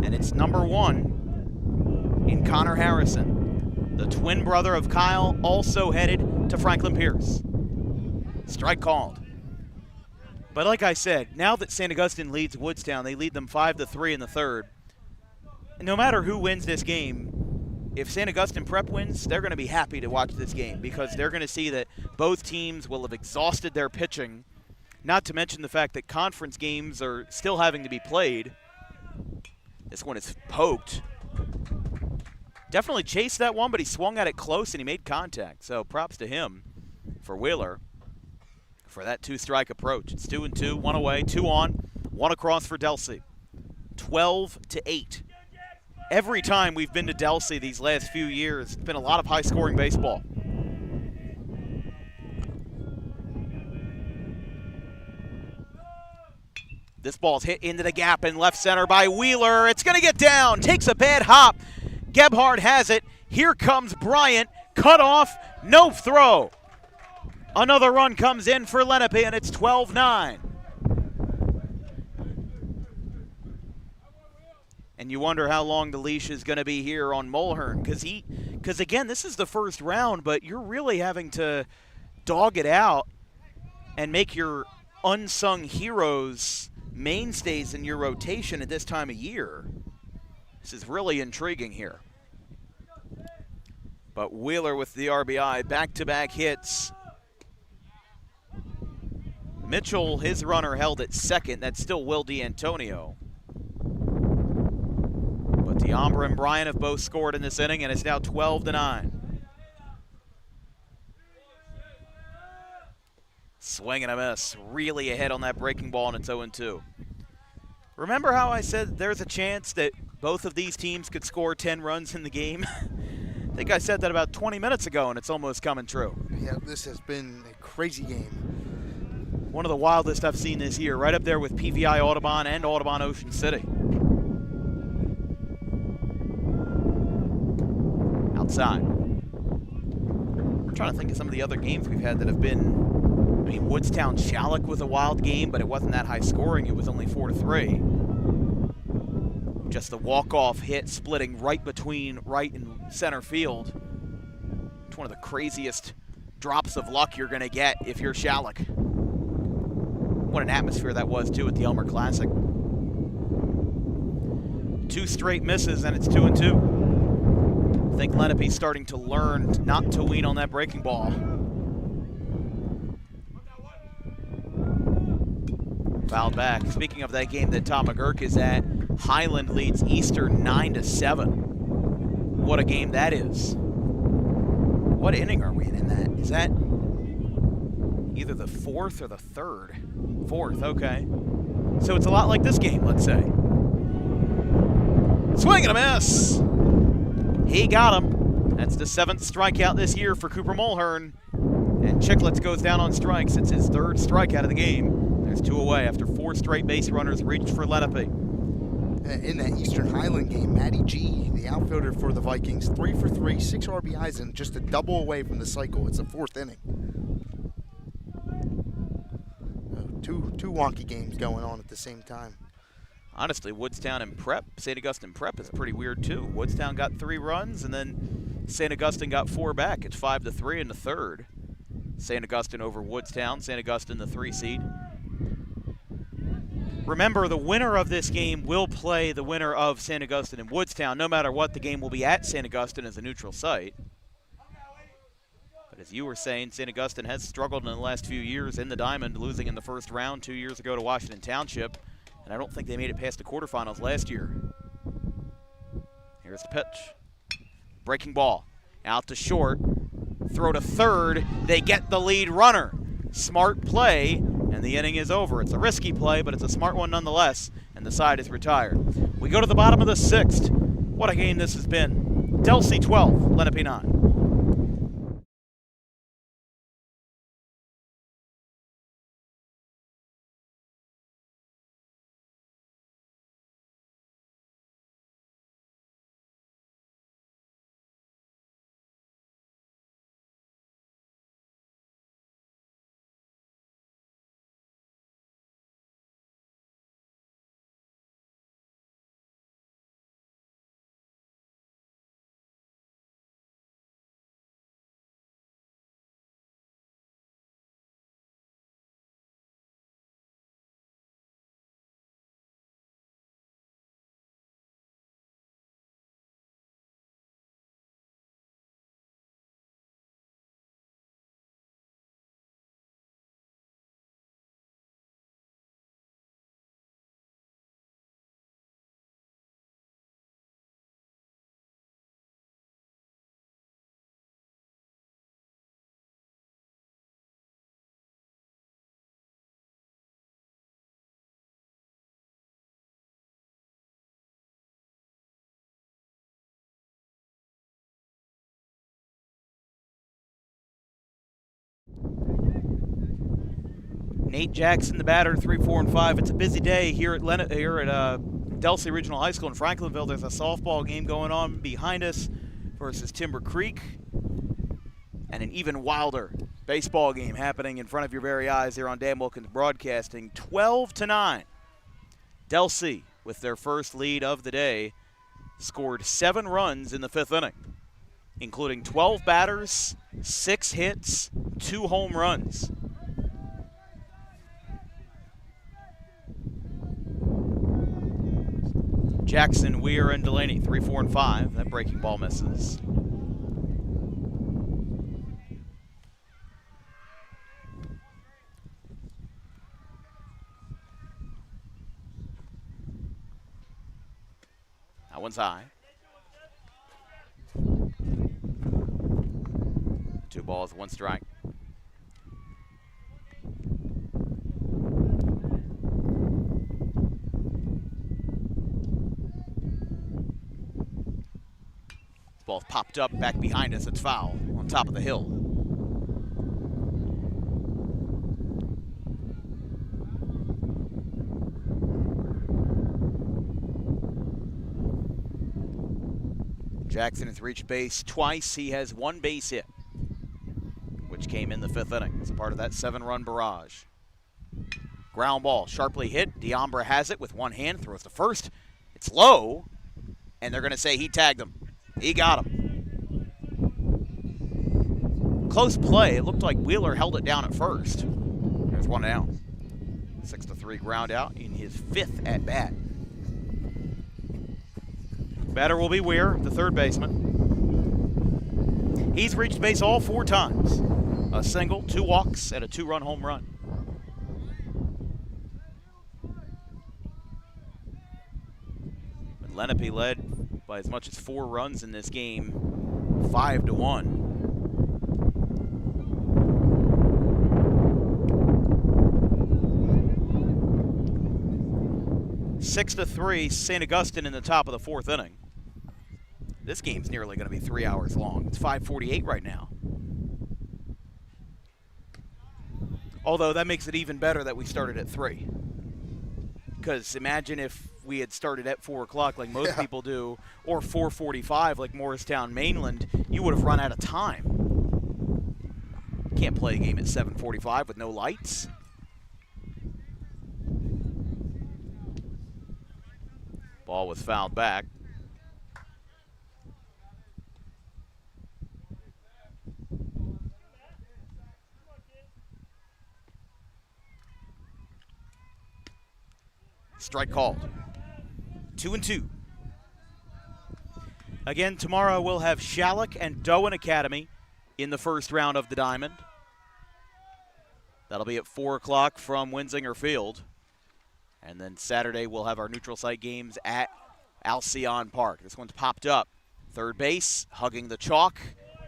and it's number 1 in Connor Harrison. The twin brother of Kyle, also headed to Franklin Pierce. Strike called. But like I said, now that St. Augustine leads Woodstown, they lead them 5-3 in the 3rd. No matter who wins this game, if St. Augustine Prep wins, they're going to be happy to watch this game because they're going to see that both teams will have exhausted their pitching, not to mention the fact that conference games are still having to be played. This one is poked. Definitely chased that one, but he swung at it close and he made contact. So props to him for Wheeler for that 2-strike approach. It's 2-2, 1 away, 2 on, 1 across for Delsea. 12-8. Every time we've been to Delsea these last few years, it's been a lot of high-scoring baseball. This ball's hit into the gap in left center by Wheeler. It's going to get down, takes a bad hop. Gebhardt has it. Here comes Bryant. Cut off, no throw. Another run comes in for Lenape, and it's 12-9. And you wonder how long the leash is going to be here on Mulhern, because again, this is the first round, but you're really having to dog it out and make your unsung heroes mainstays in your rotation at this time of year. This is really intriguing here. But Wheeler with the RBI, back-to-back hits. Mitchell, his runner held at second. That's still Will D'Antonio. But Diambra and Bryant have both scored in this inning, and it's now 12-9. Swing and a miss. Really ahead on that breaking ball, and it's 0-2. Remember how I said there's a chance that both of these teams could score 10 runs in the game? I think I said that about 20 minutes ago, and it's almost coming true. Yeah, this has been a crazy game. One of the wildest I've seen this year, right up there with PVI Audubon and Audubon Ocean City. Outside. I'm trying to think of some of the other games we've had that have been, I mean, Woodstown Shalleck was a wild game, but it wasn't that high scoring. It was only 4-3. Just the walk-off hit splitting right between right and center field. It's one of the craziest drops of luck you're going to get if you're Shalleck. What an atmosphere that was, too, at the Elmer Classic. 2 straight misses, and it's 2-2. I think Lenape's starting to learn not to lean on that breaking ball. Fouled back. Speaking of that game that Tom McGurk is at, Highland leads Eastern 9-7. What a game that is. What inning are we in that? Is that either the 4th or the 3rd? 4th, okay. So it's a lot like this game, let's say. Swing and a miss. He got him. That's the 7th strikeout this year for Cooper Mulhern. And Chicklets goes down on strikes. It's his 3rd strikeout of the game. There's 2 away after 4 straight base runners reached for Lenape. In that Eastern Highland game, Matty G, the outfielder for the Vikings, 3 for 3, 6 RBIs, and just a double away from the cycle. It's the 4th inning. Two wonky games going on at the same time. Honestly, Woodstown and Prep, St. Augustine Prep is pretty weird too. Woodstown got 3 runs, and then St. Augustine got 4 back. It's 5-3 in the 3rd. St. Augustine over Woodstown. St. Augustine the 3 seed. Remember, the winner of this game will play the winner of St. Augustine and Woodstown. No matter what, the game will be at St. Augustine as a neutral site. But as you were saying, St. Augustine has struggled in the last few years in the Diamond, losing in the first round 2 years ago to Washington Township. And I don't think they made it past the quarterfinals last year. Here's the pitch. Breaking ball. Out to short. Throw to third. They get the lead runner. Smart play, and the inning is over. It's a risky play, but it's a smart one nonetheless, and the side is retired. We go to the bottom of the 6th. What a game this has been. Delsea 12, Lenape 9. Nate Jackson, the batter, 3, 4, and 5. It's a busy day here at Delsea Regional High School in Franklinville. There's a softball game going on behind us versus Timber Creek, and an even wilder baseball game happening in front of your very eyes here on Dan Wilkins Broadcasting. 12-9. Delsea, with their first lead of the day, scored 7 runs in the 5th inning, including 12 batters, 6 hits, 2 home runs. Jackson, Weir, and Delaney, 3, 4, and 5. That breaking ball misses. That one's high. 2 balls, 1 strike. ball's popped up back behind us. It's foul on top of the hill. Jackson has reached base twice. He has one base hit, which came in the 5th inning as a part of that 7-run barrage. Ground ball, sharply hit. Diambra has it with one hand, throws to first. It's low, and they're going to say he tagged him. He got him. Close play. It looked like Wheeler held it down at first. There's one down. 6-3 ground out in his 5th at bat. Batter will be Weir, the third baseman. He's reached base all 4 times. A single, 2 walks, and a 2-run home run. But Lenape led by as much as 4 runs in this game, 5-1. 6-3, St. Augustine in the top of the 4th inning. This game's nearly going to be 3 hours long. It's 5:48 right now. Although that makes it even better that we started at 3. Because imagine if we had started at 4 o'clock like most people do, or 4:45 like Morristown Mainland, you would have run out of time. Can't play a game at 7:45 with no lights. Ball was fouled back. Strike called. 2-2. Again, tomorrow we'll have Shalleck and Doan Academy in the first round of the Diamond. That'll be at 4 o'clock from Winsinger Field. And then Saturday we'll have our neutral site games at Alcyon Park. This one's popped up. Third base, hugging the chalk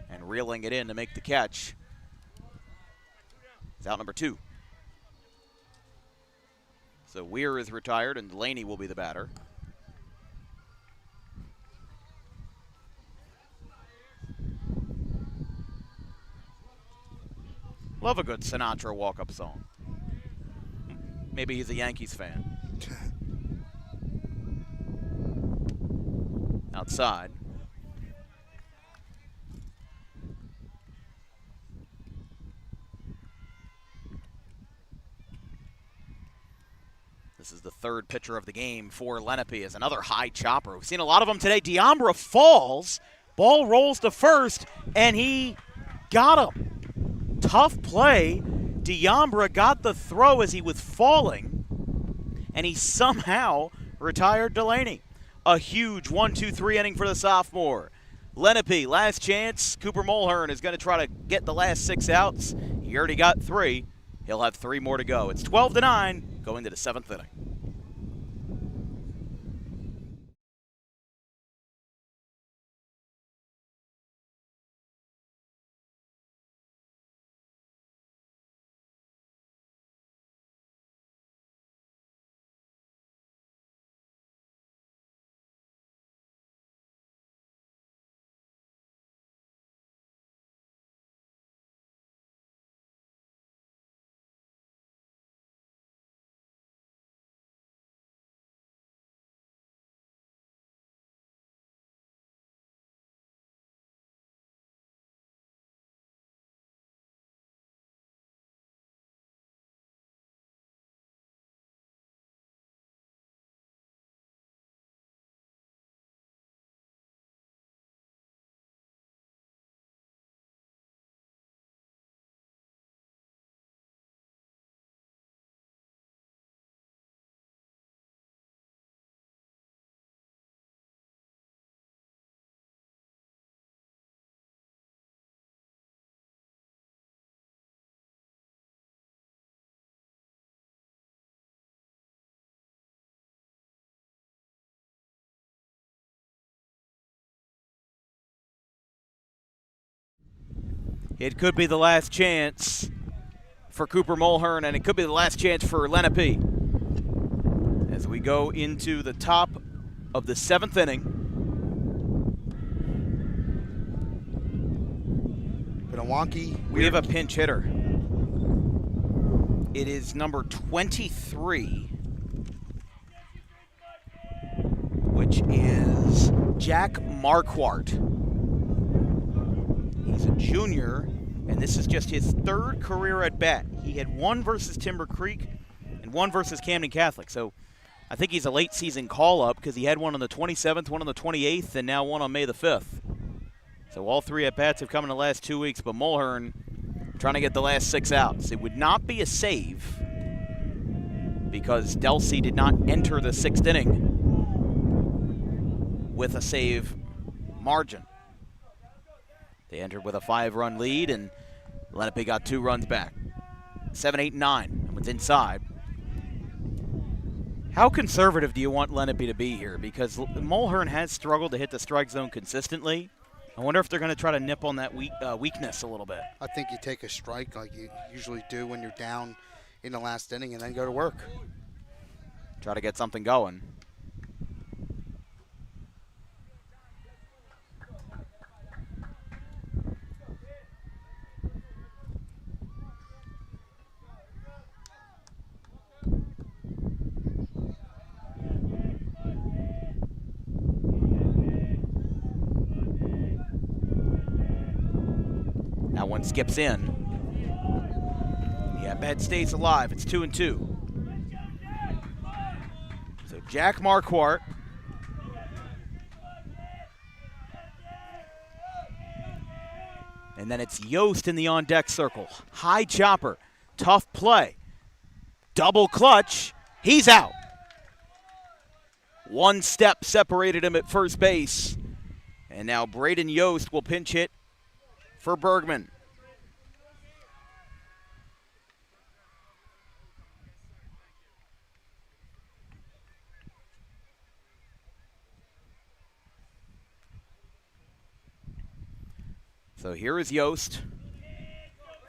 and reeling it in to make the catch. It's out number 2. So Weir is retired and Delaney will be the batter. Love a good Sinatra walk-up song. Maybe he's a Yankees fan. Outside. This is the third pitcher of the game for Lenape, as another high chopper. We've seen a lot of them today. Diambra falls, ball rolls to first, and he got him. Tough play. Diambra got the throw as he was falling, and he somehow retired Delaney. A huge 1-2-3 inning for the sophomore. Lenape, last chance. Cooper Mulhern is going to try to get the last 6 outs. He already got 3. He'll have 3 more to go. It's 12-9 going to the 7th inning. It could be the last chance for Cooper Mulhern, and it could be the last chance for Lenape. As we go into the top of the 7th inning. wonky. We have a pinch hitter. It is number 23, which is Jack Marquardt. He's a junior, and this is just his third career at bat. He had one versus Timber Creek and one versus Camden Catholic. So I think he's a late season call-up because he had one on the 27th, one on the 28th, and now one on May the 5th. So all three at-bats have come in the last 2 weeks, but Mulhern trying to get the last 6 outs. It would not be a save because Delsea did not enter the 6th inning with a save margin. They entered with a 5-run lead, and Lenape got 2 runs back. 7, 8, 9, and was inside. How conservative do you want Lenape to be here? Because Mulhern has struggled to hit the strike zone consistently. I wonder if they're going to try to nip on that weakness a little bit. I think you take a strike like you usually do when you're down in the last inning and then go to work. Try to get something going. That one skips in. Yeah, bet stays alive. It's 2-2. So Jack Marquardt. And then it's Yost in the on-deck circle. High chopper. Tough play. Double clutch. He's out. One step separated him at first base. And now Braden Yost will pinch hit for Bergman. So here is Yost,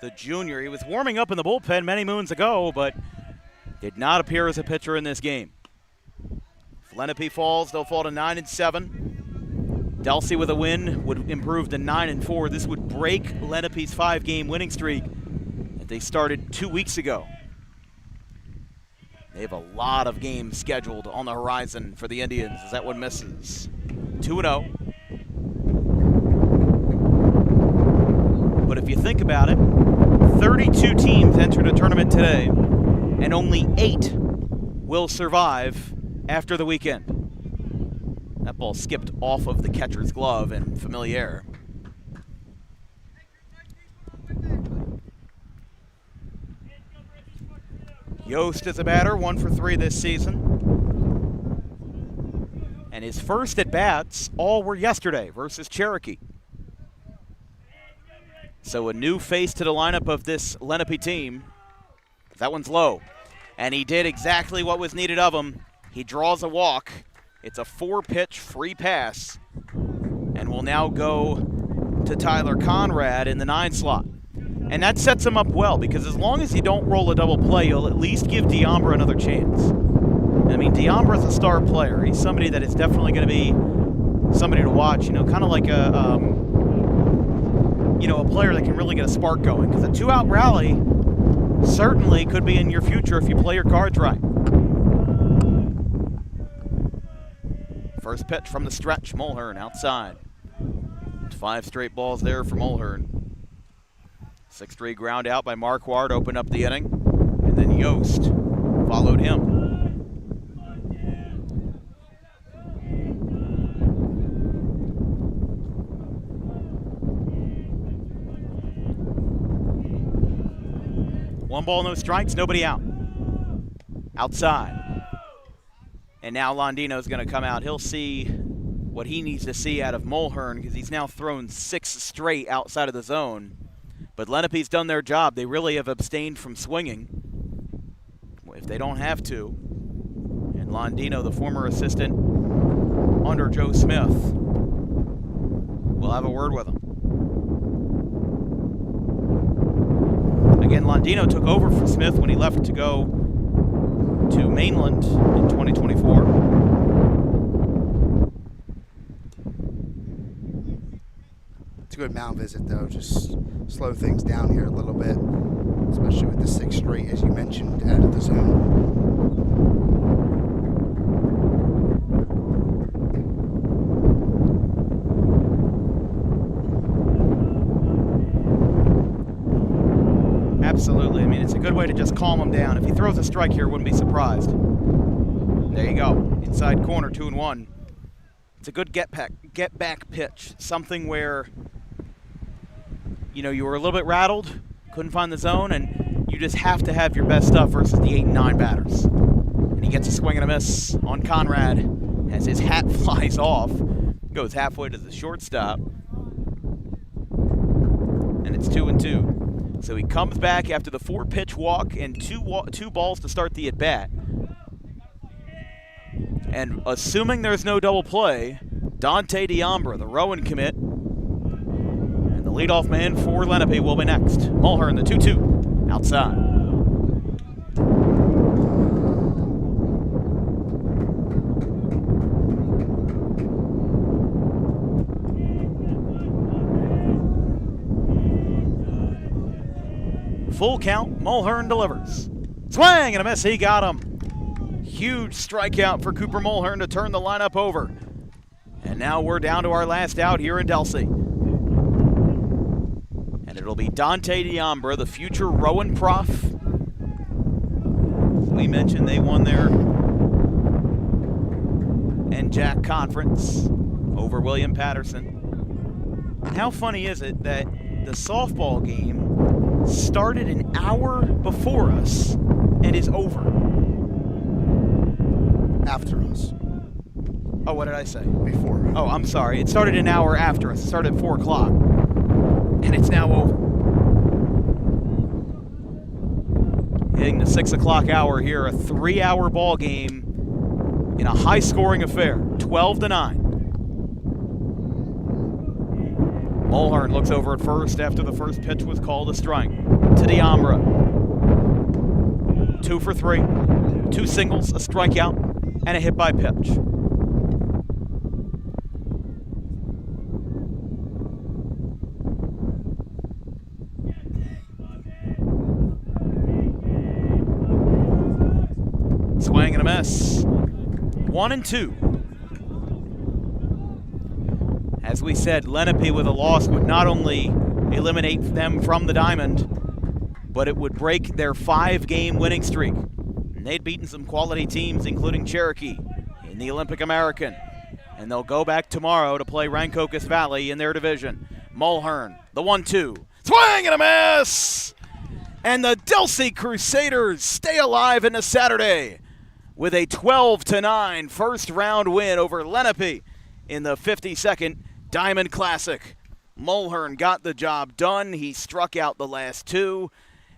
the junior. He was warming up in the bullpen many moons ago, but did not appear as a pitcher in this game. If Lenape falls, they'll fall to 9-7. Delsea with a win would improve to 9-4. This would break Lenape's 5-game winning streak that they started 2 weeks ago. They have a lot of games scheduled on the horizon for the Indians as that one misses. 2-0. But if you think about it, 32 teams entered a tournament today, and only 8 will survive after the weekend. That ball skipped off of the catcher's glove and Familiar. Yost is a batter, 1 for 3 this season. And his first at-bats all were yesterday versus Cherokee. So a new face to the lineup of this Lenape team. That one's low. And he did exactly what was needed of him. He draws a walk. It's a 4-pitch free pass. And will now go to Tyler Conrad in the 9 slot. And that sets him up well because as long as you don't roll a double play, you'll at least give Diambra another chance. I mean, Diambra's a star player. He's somebody that is definitely going to be somebody to watch, you know, kind of like a player that can really get a spark going. Because a 2-out rally certainly could be in your future if you play your cards right. First pitch from the stretch, Mulhern outside. 5 straight balls there for Mulhern. 6-3 ground out by Marquardt opened up the inning. And then Yost followed him. One ball, no strikes, nobody out. Outside. And now Londino's going to come out. He'll see what he needs to see out of Mulhern because he's now thrown 6 straight outside of the zone. But Lenape's done their job. They really have abstained from swinging if they don't have to. And Londino, the former assistant under Joe Smith, will have a word with him. Again, Londino took over for Smith when he left to go to Mainland in 2024. It's good mound visit, though. Just slow things down here a little bit, especially with the 6th straight, as you mentioned, out of the zone. Absolutely. I mean, it's a good way to just calm him down. If he throws a strike here, wouldn't be surprised. There you go. Inside corner, 2-1. It's a good get back pitch. Something where, you were a little bit rattled, couldn't find the zone, and you just have to have your best stuff versus the 8 and 9 batters. And he gets a swing and a miss on Conrad as his hat flies off. Goes halfway to the shortstop. And it's 2-2. So he comes back after the 4-pitch walk and two balls to start the at-bat. And assuming there's no double play, Dante Diambra, the Rowan commit, and the leadoff man for Lenape will be next. Mulhern, the 2-2, outside. Full count, Mulhern delivers. Swing and a miss, he got him. Huge strikeout for Cooper Mulhern to turn the lineup over. And now we're down to our last out here in Delsea. And it'll be Dante Diambra, the future Rowan Prof. As we mentioned, they won their NJAC conference over William Patterson. And how funny is it that the softball game started an hour before us and is over? After us. Oh, what did I say? Before. Oh, I'm sorry. It started an hour after us. It started at 4 o'clock. And it's now over. Hitting the 6 o'clock hour here, a 3-hour ball game in a high-scoring affair, 12-9. Mulhern looks over at first after the first pitch was called a strike. To Diambra. 2 for 3. 2 singles, a strikeout, and a hit by pitch. Swing and a miss. 1-2. As we said, Lenape with a loss would not only eliminate them from the diamond, but it would break their 5-game winning streak. And they'd beaten some quality teams, including Cherokee in the Olympic American. And they'll go back tomorrow to play Rancocas Valley in their division. Mulhern, the 1-2. Swing and a miss! And the Delsea Crusaders stay alive into Saturday with a 12-9 first-round win over Lenape in the 52nd Diamond Classic. Mulhern got the job done. He struck out the last 2.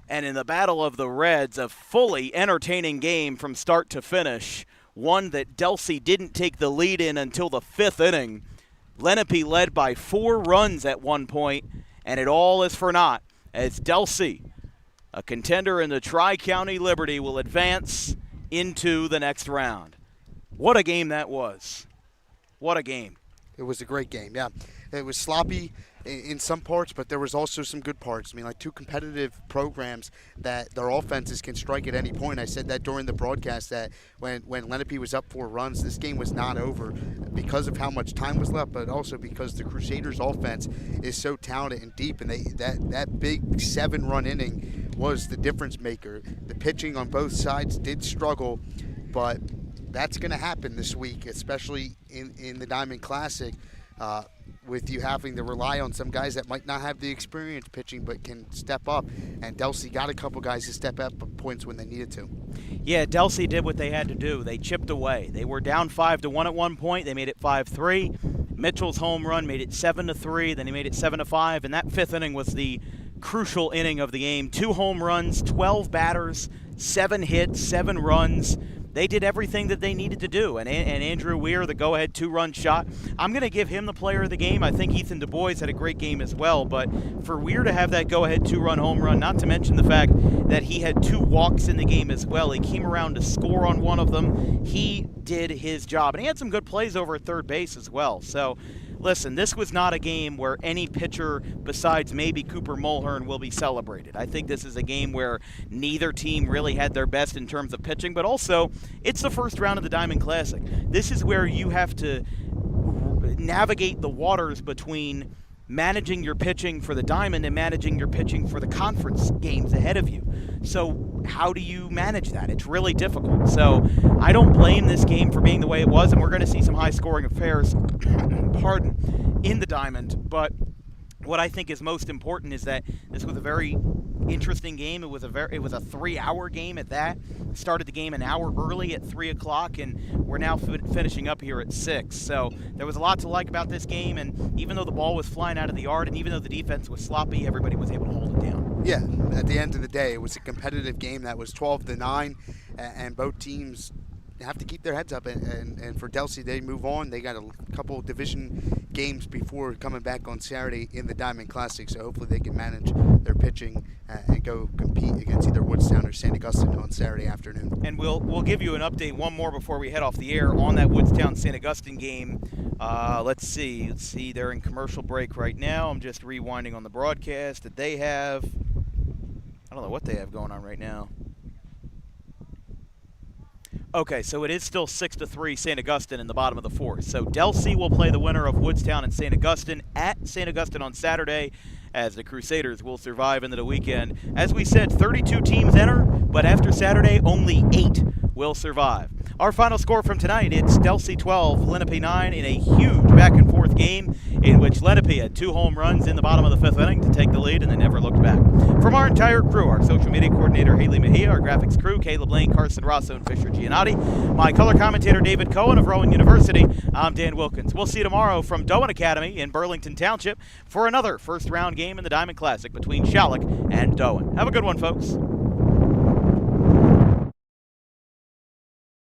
And in the Battle of the Reds, a fully entertaining game from start to finish. One that Delsea didn't take the lead in until the 5th inning. Lenape led by 4 runs at one point, and it all is for naught as Delsea, a contender in the Tri-County Liberty, will advance into the next round. What a game that was. What a game. It was a great game, yeah. It was sloppy in some parts, but there was also some good parts. I mean, like 2 competitive programs that their offenses can strike at any point. I said that during the broadcast that when Lenape was up 4 runs, this game was not over because of how much time was left, but also because the Crusaders' offense is so talented and deep, and that big 7-run inning was the difference maker. The pitching on both sides did struggle, but that's going to happen this week, especially in the Diamond Classic. With you having to rely on some guys that might not have the experience pitching but can step up. And Delsea got a couple guys to step up at points when they needed to. Yeah, Delsea did what they had to do. They chipped away. They were down 5-1 at one point. They made it 5-3. Mitchell's home run made it 7-3. Then he made it 7-5. And that 5th inning was the crucial inning of the game. 2 home runs, 12 batters, 7 hits, 7 runs. They did everything that they needed to do. And Andrew Weir, the go-ahead 2-run shot, I'm going to give him the player of the game. I think Ethan Du Bois had a great game as well. But for Weir to have that go-ahead 2-run home run, not to mention the fact that he had 2 walks in the game as well. He came around to score on one of them. He did his job. And he had some good plays over at third base as well. So listen, this was not a game where any pitcher besides maybe Cooper Mulhern will be celebrated. I think this is a game where neither team really had their best in terms of pitching, but also it's the first round of the Diamond Classic. This is where you have to navigate the waters between managing your pitching for the Diamond and managing your pitching for the conference games ahead of you. So how do you manage that? It's really difficult. So I don't blame this game for being the way it was, and we're going to see some high-scoring affairs in the Diamond. But what I think is most important is that this was a very interesting game. It was a 3-hour game at that. Started the game an hour early at 3 o'clock, and we're now finishing up here at 6. So there was a lot to like about this game, and even though the ball was flying out of the yard, and even though the defense was sloppy, everybody was able to hold it down. Yeah, at the end of the day, it was a competitive game that was 12-9, and both teams have to keep their heads up, and for Delsea, they move on. They got a couple of division games before coming back on Saturday in the Diamond Classic, so hopefully they can manage their pitching and go compete against either Woodstown or St. Augustine on Saturday afternoon. And we'll give you an update, one more before we head off the air, on that Woodstown-St. Augustine game. Let's see, they're in commercial break right now. I'm just rewinding on the broadcast that they have. I don't know what they have going on right now. Okay, so it is still 6-3 St. Augustine in the bottom of the fourth. So Delsea will play the winner of Woodstown and St. Augustine at St. Augustine on Saturday, as the Crusaders will survive into the weekend. As we said, 32 teams enter, but after Saturday, only 8 will survive. Our final score from tonight, it's Delsea 12, Lenape 9 in a huge back-and-forth game in which Lenape had 2 home runs in the bottom of the 5th inning to take the lead and then never looked back. From our entire crew, our social media coordinator Haley Mejia, our graphics crew Caleb Lane, Carson Rosso, and Fisher Giannotti, my color commentator David Cohen of Rowan University, I'm Dan Wilkins. We'll see you tomorrow from Doan Academy in Burlington Township for another first-round game in the Diamond Classic between Shalleck and Doan. Have a good one, folks.